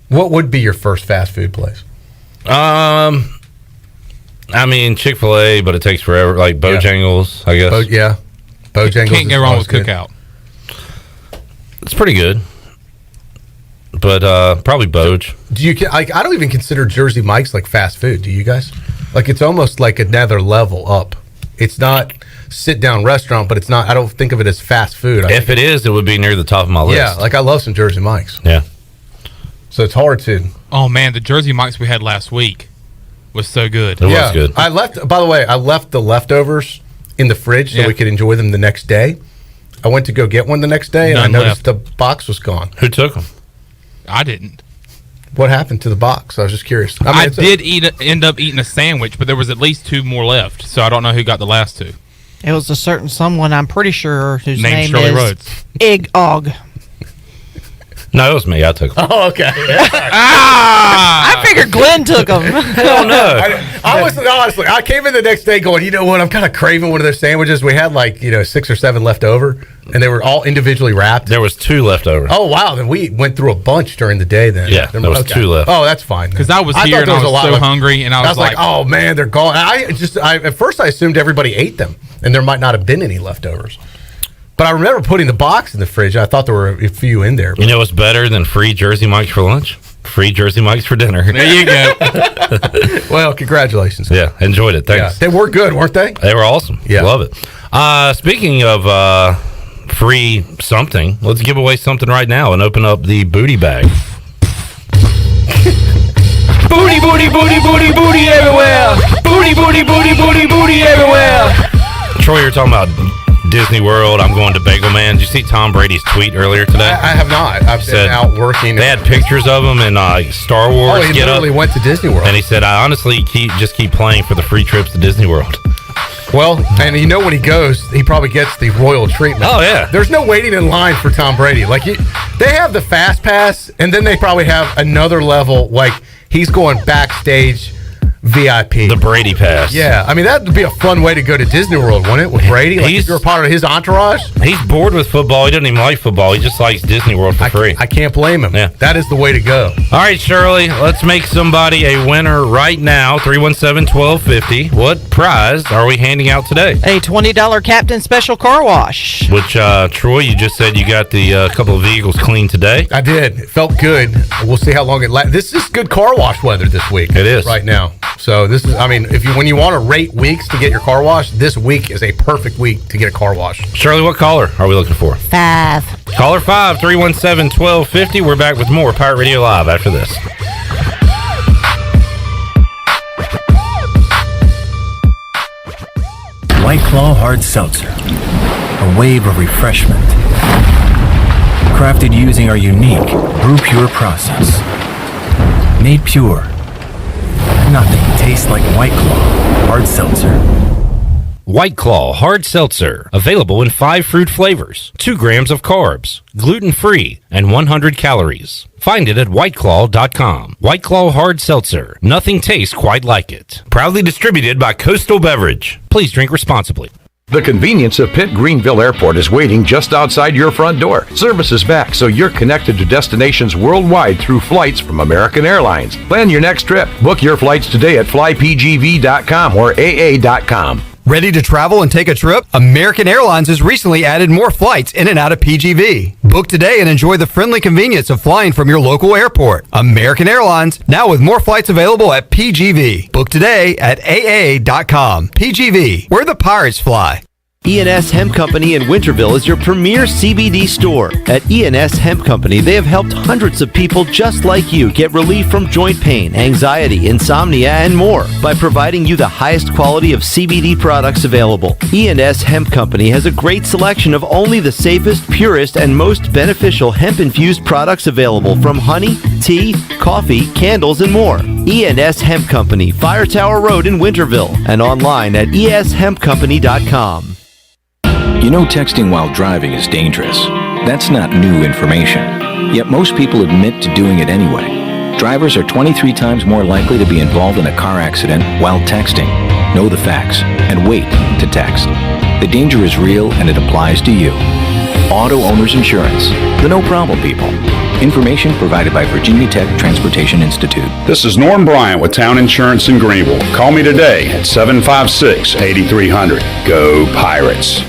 What would be your first fast food place? I mean, Chick-fil-A, but it takes forever. Like Bojangles, I guess. Bojangles. Can't go wrong with Cookout. It's pretty good. But probably Boj. Do you? I don't even consider Jersey Mike's like fast food. Do you guys? Like it's almost like another level up. It's not sit-down restaurant, but it's not. I don't think of it as fast food. If it is, it would be near the top of my list. Yeah, like I love some Jersey Mike's. Yeah. So it's hard to. Oh man, the Jersey Mike's we had last week was so good. It was good. I left. By the way, I left the leftovers in the fridge so we could enjoy them the next day. I went to go get one the next day, and I noticed the box was gone. Who took them? I didn't. What happened to the box? I was just curious. I did end up eating a sandwich, but there was at least 2 more left, so I don't know who got the last 2. It was a certain someone, I'm pretty sure, whose Named name Shirley is Rhodes. Egg Og. No, it was me. I took them. Oh, okay. I figured Glenn took them. Hell no. I was honestly. I came in the next day going, you know what? I'm kind of craving one of those sandwiches. We had 6 or 7 left over, and they were all individually wrapped. There was 2 left over. Oh wow! Then we went through a bunch during the day. Then there was 2 left. Oh, that's fine. Because I was here and I was so hungry, and I was like, oh man, they're gone. At first I assumed everybody ate them, and there might not have been any leftovers. But I remember putting the box in the fridge. I thought there were a few in there. You know what's better than free Jersey Mike's for lunch? Free Jersey Mike's for dinner. There you go. Well, congratulations. Yeah, enjoyed it. Thanks. Yeah. They were good, weren't they? They were awesome. Yeah. Love it. Speaking of free something, let's give away something right now and open up the booty bag. Booty, booty, booty, booty, booty everywhere. Booty, booty, booty, booty, booty everywhere. Troy, you're talking about Disney World. I'm going to Bagel Man. Did you see Tom Brady's tweet earlier today? I have not. I've been out working. They had pictures of him in Star Wars. Oh, he literally went to Disney World. And he said, I honestly keep playing for the free trips to Disney World. Well, and when he goes, he probably gets the royal treatment. Oh, yeah. There's no waiting in line for Tom Brady. They have the fast pass, and then they probably have another level, like he's going backstage VIP. The Brady pass. Yeah. I mean, that would be a fun way to go to Disney World, wouldn't it, with Brady? Like if you're a part of his entourage. He's bored with football. He doesn't even like football. He just likes Disney World for free. I can't blame him. Yeah. That is the way to go. All right, Shirley, let's make somebody a winner right now. 317-1250. What prize are we handing out today? A $20 Captain Special Car Wash. Which, Troy, you just said you got the couple of vehicles cleaned today. I did. It felt good. We'll see how long it lasts. This is good car wash weather this week. It is. Right now. So this is, when you want to rate weeks to get your car wash, this week is a perfect week to get a car wash. Shirley, what caller are we looking for? 5. Caller 5, 317-1250. We're back with more Pirate Radio Live after this. White Claw Hard Seltzer. A wave of refreshment. Crafted using our unique Brew Pure process. Made pure. Nothing tastes like White Claw Hard Seltzer. White Claw Hard Seltzer. Available in 5 fruit flavors, 2 grams of carbs, gluten-free, and 100 calories. Find it at whiteclaw.com. White Claw Hard Seltzer. Nothing tastes quite like it. Proudly distributed by Coastal Beverage. Please drink responsibly. The convenience of Pitt Greenville Airport is waiting just outside your front door. Service is back, so you're connected to destinations worldwide through flights from American Airlines. Plan your next trip. Book your flights today at flypgv.com or aa.com. Ready to travel and take a trip? American Airlines has recently added more flights in and out of PGV. Book today and enjoy the friendly convenience of flying from your local airport. American Airlines, now with more flights available at PGV. Book today at aa.com. PGV, where the pirates fly. E&S Hemp Company in Winterville is your premier CBD store. At E&S Hemp Company, they have helped hundreds of people just like you get relief from joint pain, anxiety, insomnia, and more by providing you the highest quality of CBD products available. E&S Hemp Company has a great selection of only the safest, purest, and most beneficial hemp-infused products available from honey, tea, coffee, candles, and more. E&S Hemp Company, Fire Tower Road in Winterville, and online at eshempcompany.com. You know texting while driving is dangerous. That's not new information. Yet most people admit to doing it anyway. Drivers are 23 times more likely to be involved in a car accident while texting. Know the facts and wait to text. The danger is real and it applies to you. Auto Owners Insurance. The no problem people. Information provided by Virginia Tech Transportation Institute. This is Norm Bryant with Town Insurance in Greenville. Call me today at 756-8300. Go Pirates.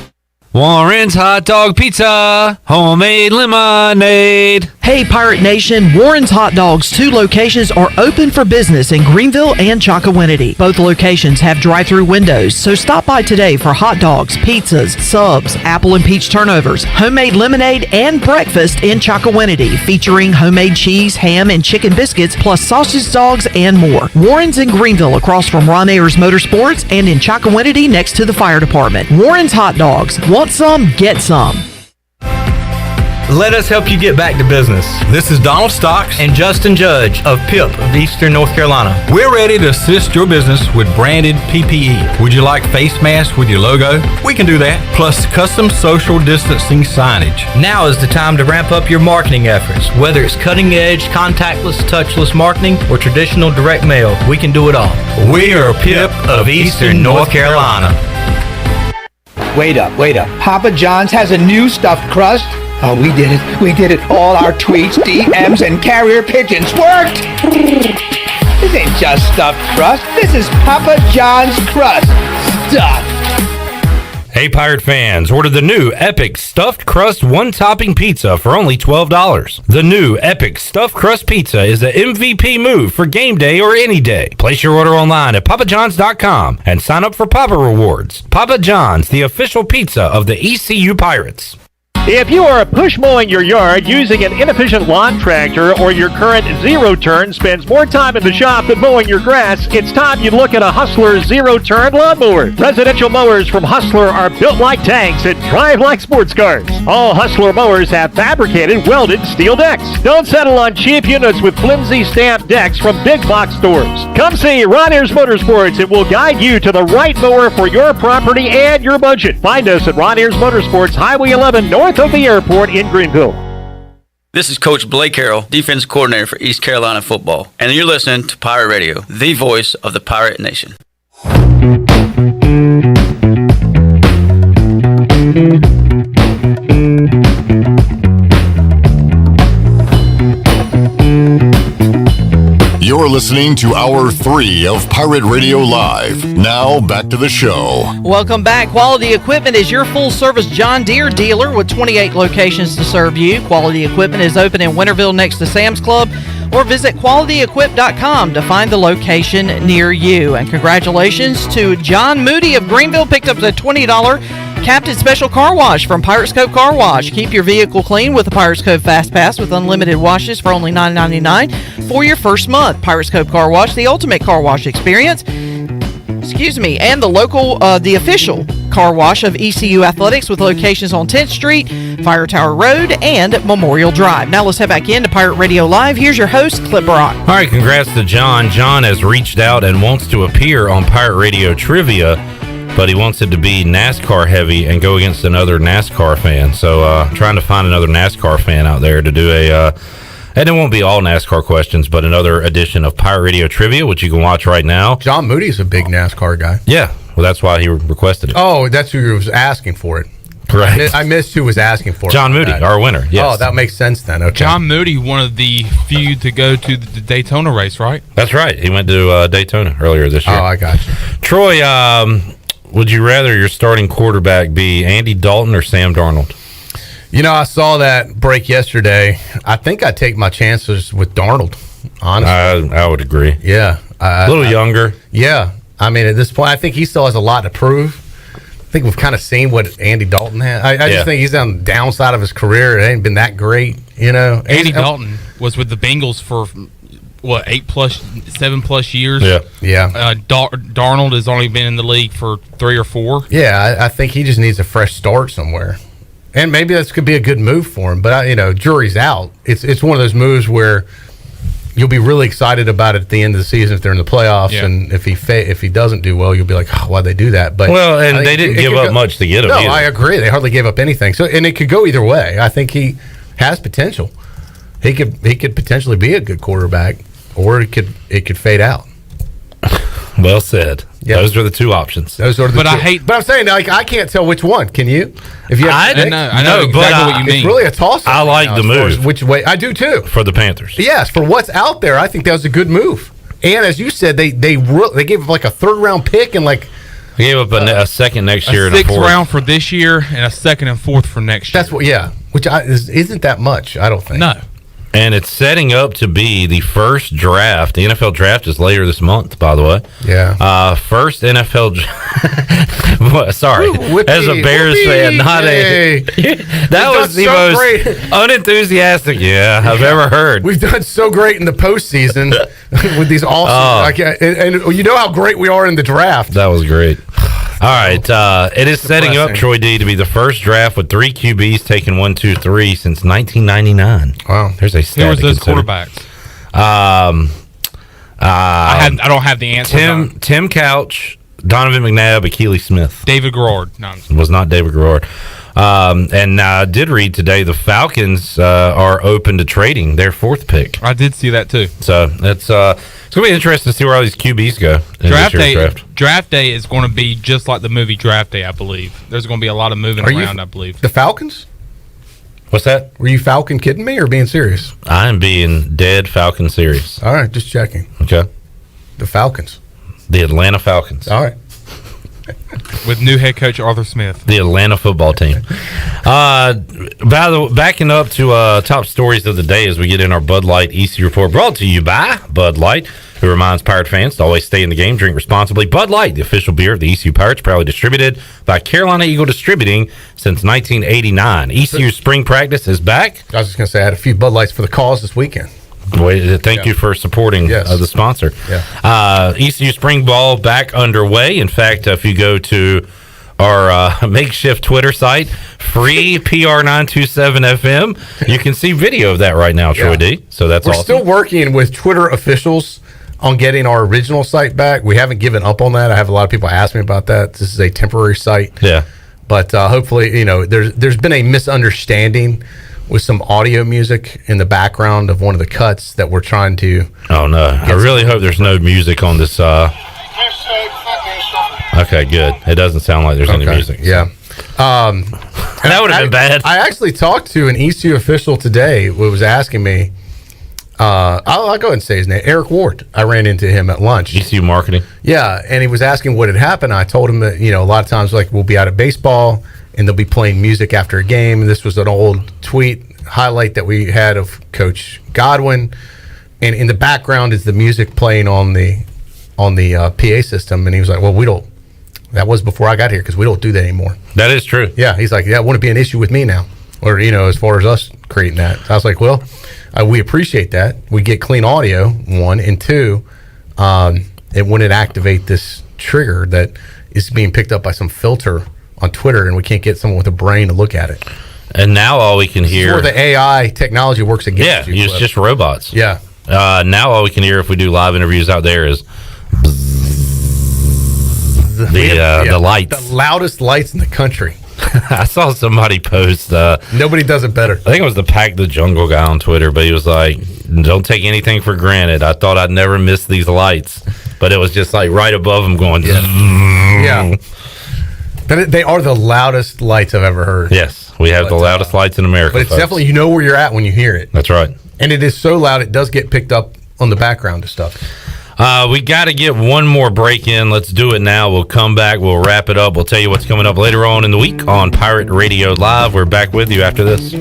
Warren's Hot Dog Pizza, homemade lemonade. Hey, Pirate Nation, Warren's Hot Dogs, 2 locations are open for business in Greenville and Chocowinity. Both locations have drive-through windows, so stop by today for hot dogs, pizzas, subs, apple and peach turnovers, homemade lemonade, and breakfast in Chocowinity, featuring homemade cheese, ham, and chicken biscuits, plus sausage dogs and more. Warren's in Greenville, across from Ron Ayers Motorsports, and in Chocowinity, next to the fire department. Warren's Hot Dogs. Want some? Get some. Let us help you get back to business. This is Donald Stocks and Justin Judge of PIP of Eastern North Carolina. We're ready to assist your business with branded PPE. Would you like face masks with your logo? We can do that. Plus custom social distancing signage. Now is the time to ramp up your marketing efforts. Whether it's cutting edge, contactless, touchless marketing, or traditional direct mail, we can do it all. We are PIP of Eastern North Carolina. Wait up. Papa John's has a new stuffed crust. Oh, we did it. We did it. All our tweets, DMs, and carrier pigeons worked. This ain't just stuffed crust. This is Papa John's crust. Stuffed. Hey, Pirate fans, order the new Epic Stuffed Crust One-Topping Pizza for only $12. The new Epic Stuffed Crust Pizza is the MVP move for game day or any day. Place your order online at papajohns.com and sign up for Papa Rewards. Papa John's, the official pizza of the ECU Pirates. If you are push mowing your yard using an inefficient lawn tractor, or your current zero-turn spends more time in the shop than mowing your grass, it's time you look at a Hustler zero-turn lawnmower. Residential mowers from Hustler are built like tanks and drive like sports cars. All Hustler mowers have fabricated, welded steel decks. Don't settle on cheap units with flimsy stamped decks from big box stores. Come see Ron Ayers Motorsports. It will guide you to the right mower for your property and your budget. Find us at Ron Ayers Motorsports, Highway 11 north of the airport in Greenville. This is Coach Blake Carroll, defense coordinator for East Carolina football, and you're listening to Pirate Radio, the voice of the Pirate Nation. You're listening to Hour 3 of Pirate Radio Live. Now, back to the show. Welcome back. Quality Equipment is your full-service John Deere dealer with 28 locations to serve you. Quality Equipment is open in Winterville next to Sam's Club, or visit qualityequip.com to find the location near you. And congratulations to John Moody of Greenville, picked up the $20 Captain Special Car Wash from Pirates Cove Car Wash. Keep your vehicle clean with the Pirates Cove Fast Pass with unlimited washes for only $9.99 for your first month. Pirates Cove Car Wash, the ultimate car wash experience. And the local, the official car wash of ECU Athletics with locations on 10th Street, Fire Tower Road, and Memorial Drive. Now let's head back into Pirate Radio Live. Here's your host, Clip Brock. All right, congrats to John. John has reached out and wants to appear on Pirate Radio Trivia, but he wants it to be NASCAR heavy and go against another NASCAR fan. So trying to find another NASCAR fan out there to do and it won't be all NASCAR questions, but another edition of Pirate Radio Trivia, which you can watch right now. John Moody's a big NASCAR guy. Yeah, well, that's why he requested it. Oh, that's who was asking for it. Correct. I missed who was asking for it. John Moody, our winner. Yes. Oh, that makes sense then. Okay. John Moody, one of the few to go to the Daytona race, right? That's right. He went to Daytona earlier this year. Oh, I got you. Troy, would you rather your starting quarterback be Andy Dalton or Sam Darnold? You know, I saw that break yesterday. I think I'd take my chances with Darnold, honestly. I would agree. Yeah. A little younger. Yeah. I mean, at this point, I think he still has a lot to prove. I think we've kind of seen what Andy Dalton had. I just think he's on the downside of his career. It ain't been that great, you know. Andy Dalton was with the Bengals for, 7+ years? Yeah. Darnold has only been in the league for 3 or 4. Yeah, I think he just needs a fresh start somewhere. And maybe this could be a good move for him, but jury's out. It's one of those moves where you'll be really excited about it at the end of the season if they're in the playoffs, and if he doesn't do well, you'll be like, oh, why'd they do that? But they didn't give up much to get him. No, either. I agree. They hardly gave up anything. So, and it could go either way. I think he has potential. He could potentially be a good quarterback, or it could fade out. Well said. Yeah. Those are the two options. Those are the But two. I hate- But I'm saying, like, I can't tell which one. Can you? If you have to pick? I know exactly what you mean. It's really a toss. I like the move. Which way? I do too. For the Panthers. Yes, for what's out there, I think that was a good move. And as you said, they gave like a 3rd round pick and like They gave up a second next year A and a 6th fourth. round for this year and a 2nd and 4th for next year. That's what. Yeah, which isn't that much. I don't think. No. And it's setting up to be the first draft. The NFL draft is later this month, by the way. Yeah. First NFL sorry. Whoopee, As a Bears fan, not yay. that was the most unenthusiastic I've ever heard. We've done so great in the postseason with these off-season. And you know how great we are in the draft. That was great. All right. It is setting up, Troy D, to be the first draft with 3 QBs taken 1, 2, 3 since 1999. Wow. There's a stat. Who was to those consider. quarterbacks? I don't have the answer. Tim Couch, Donovan McNabb, Akili Smith. David Garrard. No, It was not David Garrard. And I did read today the Falcons are open to trading their 4th pick. I did see that too. So it's going to be interesting to see where all these QBs go. In Draft this year's day. Draft day is going to be just like the movie Draft Day, I believe. There's going to be a lot of moving around, I believe. The Falcons? What's that? Were you Falcon kidding me or being serious? I'm being dead Falcon serious. All right, just checking. Okay. The Falcons. The Atlanta Falcons. All right. With new head coach Arthur Smith. The Atlanta football team. Backing up to top stories of the day as we get in our Bud Light EC report, brought to you by Bud Light, who reminds Pirate fans to always stay in the game, drink responsibly. Bud Light, the official beer of the ECU Pirates, proudly distributed by Carolina Eagle Distributing since 1989. ECU spring practice is back. I was just going to say I had a few Bud Lights for the cause this weekend. Thank you for supporting the sponsor. Yeah. ECU spring ball back underway. In fact, if you go to our makeshift Twitter site, free PR927FM, you can see video of that right now, Troy D. So that's We're awesome. still working with Twitter officials on getting our original site back. We haven't given up on that. I have a lot of people ask me about that. This is a temporary site. Yeah. But hopefully, there's been a misunderstanding with some audio music in the background of one of the cuts that we're trying to. Oh no! I really hope there's no music on this. Okay, good. It doesn't sound like there's any music. Yeah. That would have been bad. I actually talked to an ECU official today who was asking me. I'll go ahead and say his name. Eric Ward. I ran into him at lunch. ECU marketing. Yeah, and he was asking what had happened. I told him that a lot of times we'll be out at baseball and they'll be playing music after a game. And this was an old tweet highlight that we had of Coach Godwin, and in the background is the music playing on the PA system. And he was like, "Well, we don't. That was before I got here because we don't do that anymore." That is true. Yeah, he's like, "That wouldn't be an issue with me now, or as far as us creating that." So I was like, "Well, we appreciate that. We get clean audio, 1, and 2, it wouldn't activate this trigger that is being picked up by some filter on Twitter, and we can't get someone with a brain to look at it." And now all we can hear. Where the AI technology works against you. It's just robots. Yeah. Now all we can hear if we do live interviews out there is the lights. The loudest lights in the country. I saw somebody post. Nobody does it better. I think it was the Pack the Jungle guy on Twitter, but he was like, "Don't take anything for granted. I thought I'd never miss these lights," but it was just like right above him going. Yeah. But they are the loudest lights I've ever heard. Yes, we have the loudest lights in America. But it's folks. definitely, you know where you're at when you hear it. That's right. And it is so loud, it does get picked up on the background of stuff. We got to get one more break in. Let's do it now. We'll come back. We'll wrap it up. We'll tell you what's coming up later on in the week on Pirate Radio Live. We're back with you after this.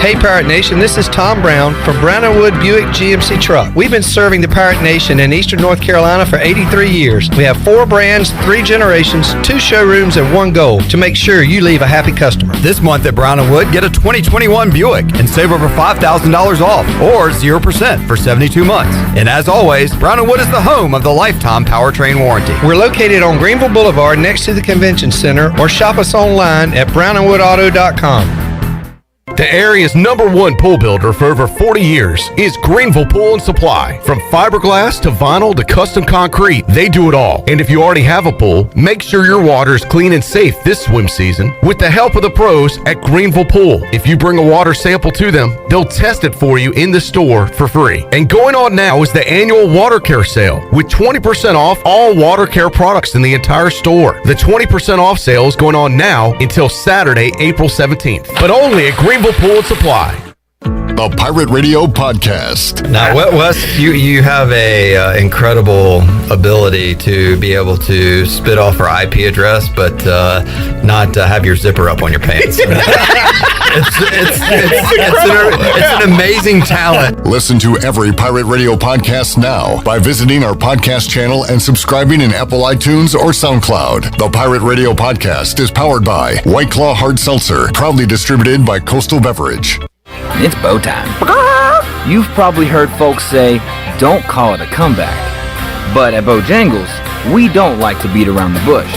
Hey Pirate Nation, this is Tom Brown from Brown & Wood Buick GMC Truck. We've been serving the Pirate Nation in Eastern North Carolina for 83 years. We have 4 brands, 3 generations, 2 showrooms, and 1 goal to make sure you leave a happy customer. This month at Brown & Wood, get a 2021 Buick and save over $5,000 off or 0% for 72 months. And as always, Brown & Wood is the home of the lifetime powertrain warranty. We're located on Greenville Boulevard next to the Convention Center, or shop us online at brownandwoodauto.com. The area's #1 pool builder for over 40 years is Greenville Pool and Supply. From fiberglass to vinyl to custom concrete, they do it all. And if you already have a pool, make sure your water is clean and safe this swim season with the help of the pros at Greenville Pool. If you bring a water sample to them, they'll test it for you in the store for free. And going on now is the annual water care sale with 20% off all water care products in the entire store. The 20% off sale is going on now until Saturday, April 17th, but only at Greenville Pool and Supply. The Pirate Radio Podcast. Now, Wes, you have a incredible ability to be able to spit off our IP address, but not have your zipper up on your pants. It's an amazing talent. Listen to every Pirate Radio podcast now by visiting our podcast channel and subscribing in Apple iTunes or SoundCloud. The Pirate Radio Podcast is powered by White Claw Hard Seltzer, proudly distributed by Coastal Beverage. It's bow time. You've probably heard folks say, don't call it a comeback. But at Bojangles, we don't like to beat around the bush.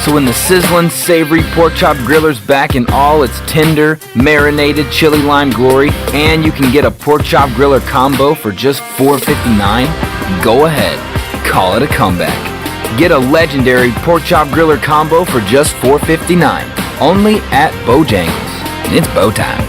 So when the sizzling, savory pork chop griller's back in all its tender, marinated chili lime glory, and you can get a pork chop griller combo for just $4.59, go ahead, call it a comeback. Get a legendary pork chop griller combo for just $4.59, only at Bojangles. And it's bow time.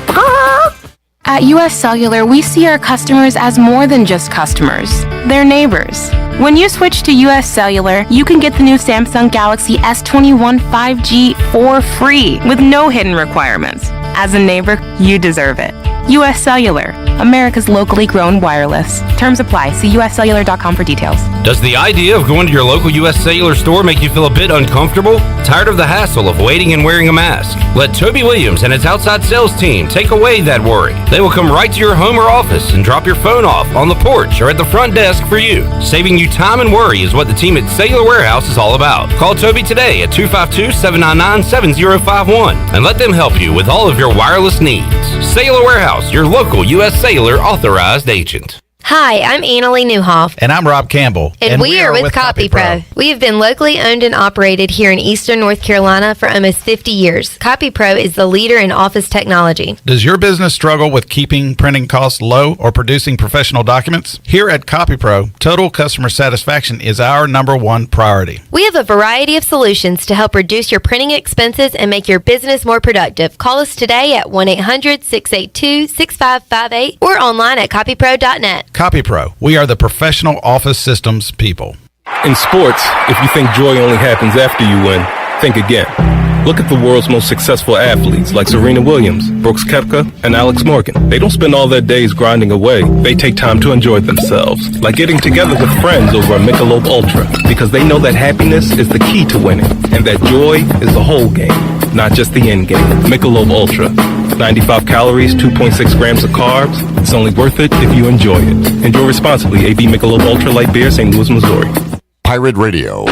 At US Cellular, we see our customers as more than just customers. They're neighbors. When you switch to US Cellular, you can get the new Samsung Galaxy S21 5G for free with no hidden requirements. As a neighbor, you deserve it. US Cellular, America's locally grown wireless. Terms apply. See uscellular.com for details. Does the idea of going to your local U.S. Cellular store make you feel a bit uncomfortable? Tired of the hassle of waiting and wearing a mask? Let Toby Williams and his outside sales team take away that worry. They will come right to your home or office and drop your phone off on the porch or at the front desk for you. Saving you time and worry is what the team at Cellular Warehouse is all about. Call Toby today at 252-799-7051 and let them help you with all of your wireless needs. Cellular Warehouse, your local U.S. Cellular authorized agent. Hi, I'm Annalie Newhoff. And I'm Rob Campbell. And we are with CopyPro. We have been locally owned and operated here in Eastern North Carolina for almost 50 years. CopyPro is the leader in office technology. Does your business struggle with keeping printing costs low or producing professional documents? Here at CopyPro, total customer satisfaction is our #1 priority. We have a variety of solutions to help reduce your printing expenses and make your business more productive. Call us today at 1-800-682-6558 or online at copypro.net. CopyPro, we are the professional office systems people. In sports, if you think joy only happens after you win, think again. Look at the world's most successful athletes like Serena Williams, Brooks Koepka, and Alex Morgan. They don't spend all their days grinding away. They take time to enjoy themselves, like getting together with friends over a Michelob Ultra, because they know that happiness is the key to winning, and that joy is the whole game, not just the end game. Michelob Ultra. 95 calories, 2.6 grams of carbs. It's only worth it if you enjoy it. Enjoy responsibly. AB Michelob Ultra Light Beer, St. Louis, Missouri. Pirate Radio. The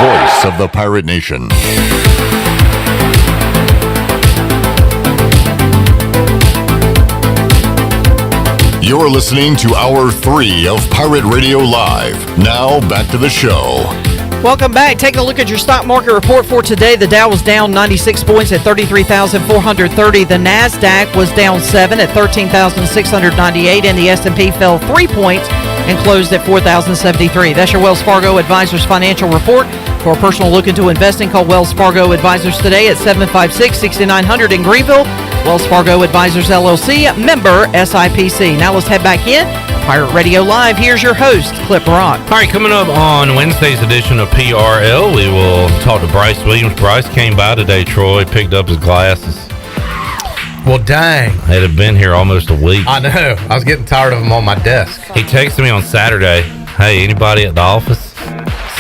voice of the Pirate Nation. You're listening to Hour 3 of Pirate Radio Live. Now, back to the show. Welcome back. Taking a look at your stock market report for today. The Dow was down 96 points at 33,430. The NASDAQ was down 7 at 13,698. And the S&P fell 3 points and closed at 4,073. That's your Wells Fargo Advisors financial report. For a personal look into investing, call Wells Fargo Advisors today at 756-6900 in Greenville. Wells Fargo Advisors, LLC, member SIPC. Now let's head back in. Pirate Radio Live, here's your host, Clip Rock. All right, coming up on Wednesday's edition of PRL, we will talk to Bryce Williams. Bryce came by today, Troy, picked up his glasses. Well, dang. It had been here almost a week. I know. I was getting tired of them on my desk. He texted me on Saturday, hey, anybody at the office?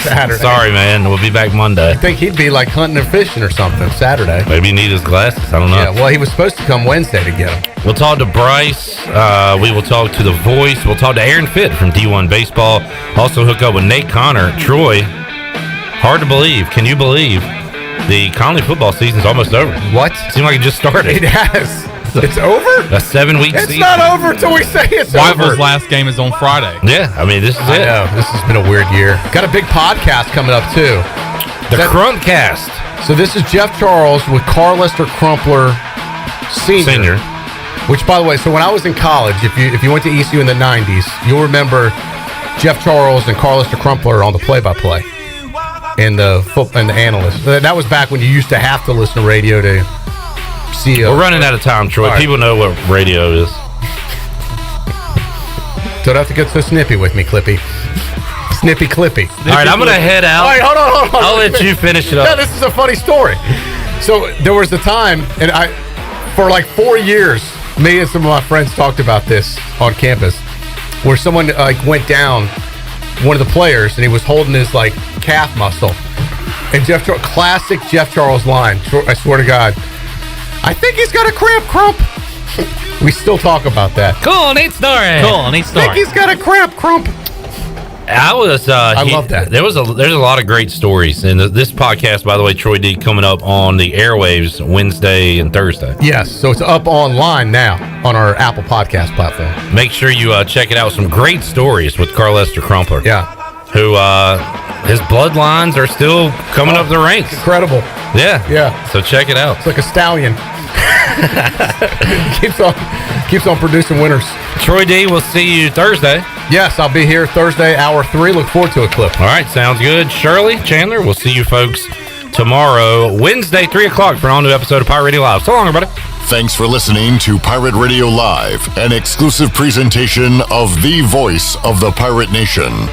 Saturday. Sorry, man. We'll be back Monday. I think he'd be like hunting or fishing or something Saturday. Maybe he needs his glasses. I don't know. Yeah, well, he was supposed to come Wednesday to get them. We'll talk to Bryce. We will talk to The Voice. We'll talk to Aaron Fitt from D1 Baseball. Also hook up with Nate Connor. Troy, hard to believe. Can you believe the Conley football season's almost over? What? Seems like it just started. It has. It's over? A 7-week It's season. not over until we say it's Wyville's over. last game is on Friday. Yeah, I mean, this is it. I know. This has been a weird year. Got a big podcast coming up, too. The Crumpcast. So this is Jeff Charles with Carl Lester Crumpler Senior. Which, by the way, so when I was in college, if you went to ECU in the 90s, you'll remember Jeff Charles and Carl Lester Crumpler on the play-by-play and the analyst. That was back when you used to have to listen to radio to see. We're running out of time, Troy. Right. People know what radio is. Don't have to get so snippy with me, Clippy. Snippy Clippy. All right, I'm going to head out. All right, hold on. I'll let you finish it up. Yeah, this is a funny story. So there was a time, and for like 4 years, me and some of my friends talked about this on campus, where someone went down, one of the players, and he was holding his calf muscle. And classic Jeff Charles line, I swear to God, I think he's got a cramp, Crump. We still talk about that. Cool, neat story. I think he's got a cramp, Crump. I love that. There's a lot of great stories, and this podcast, by the way, Troy D, coming up on the airwaves Wednesday and Thursday. Yes, so it's up online now on our Apple Podcast platform. Make sure you check it out. Some great stories with Carl Lester Crumpler. Yeah, who his bloodlines are still coming up the ranks. Incredible. Yeah. So check it out. It's like a stallion. keeps on producing winners. Troy D, we'll see you Thursday. Yes, I'll be here Thursday, hour 3. Look forward to it, Clip. All right, sounds good. Shirley, Chandler, we'll see you folks tomorrow, Wednesday, 3 o'clock for an all-new episode of Pirate Radio Live. So long, everybody. Thanks for listening to Pirate Radio Live, an exclusive presentation of the voice of the Pirate Nation.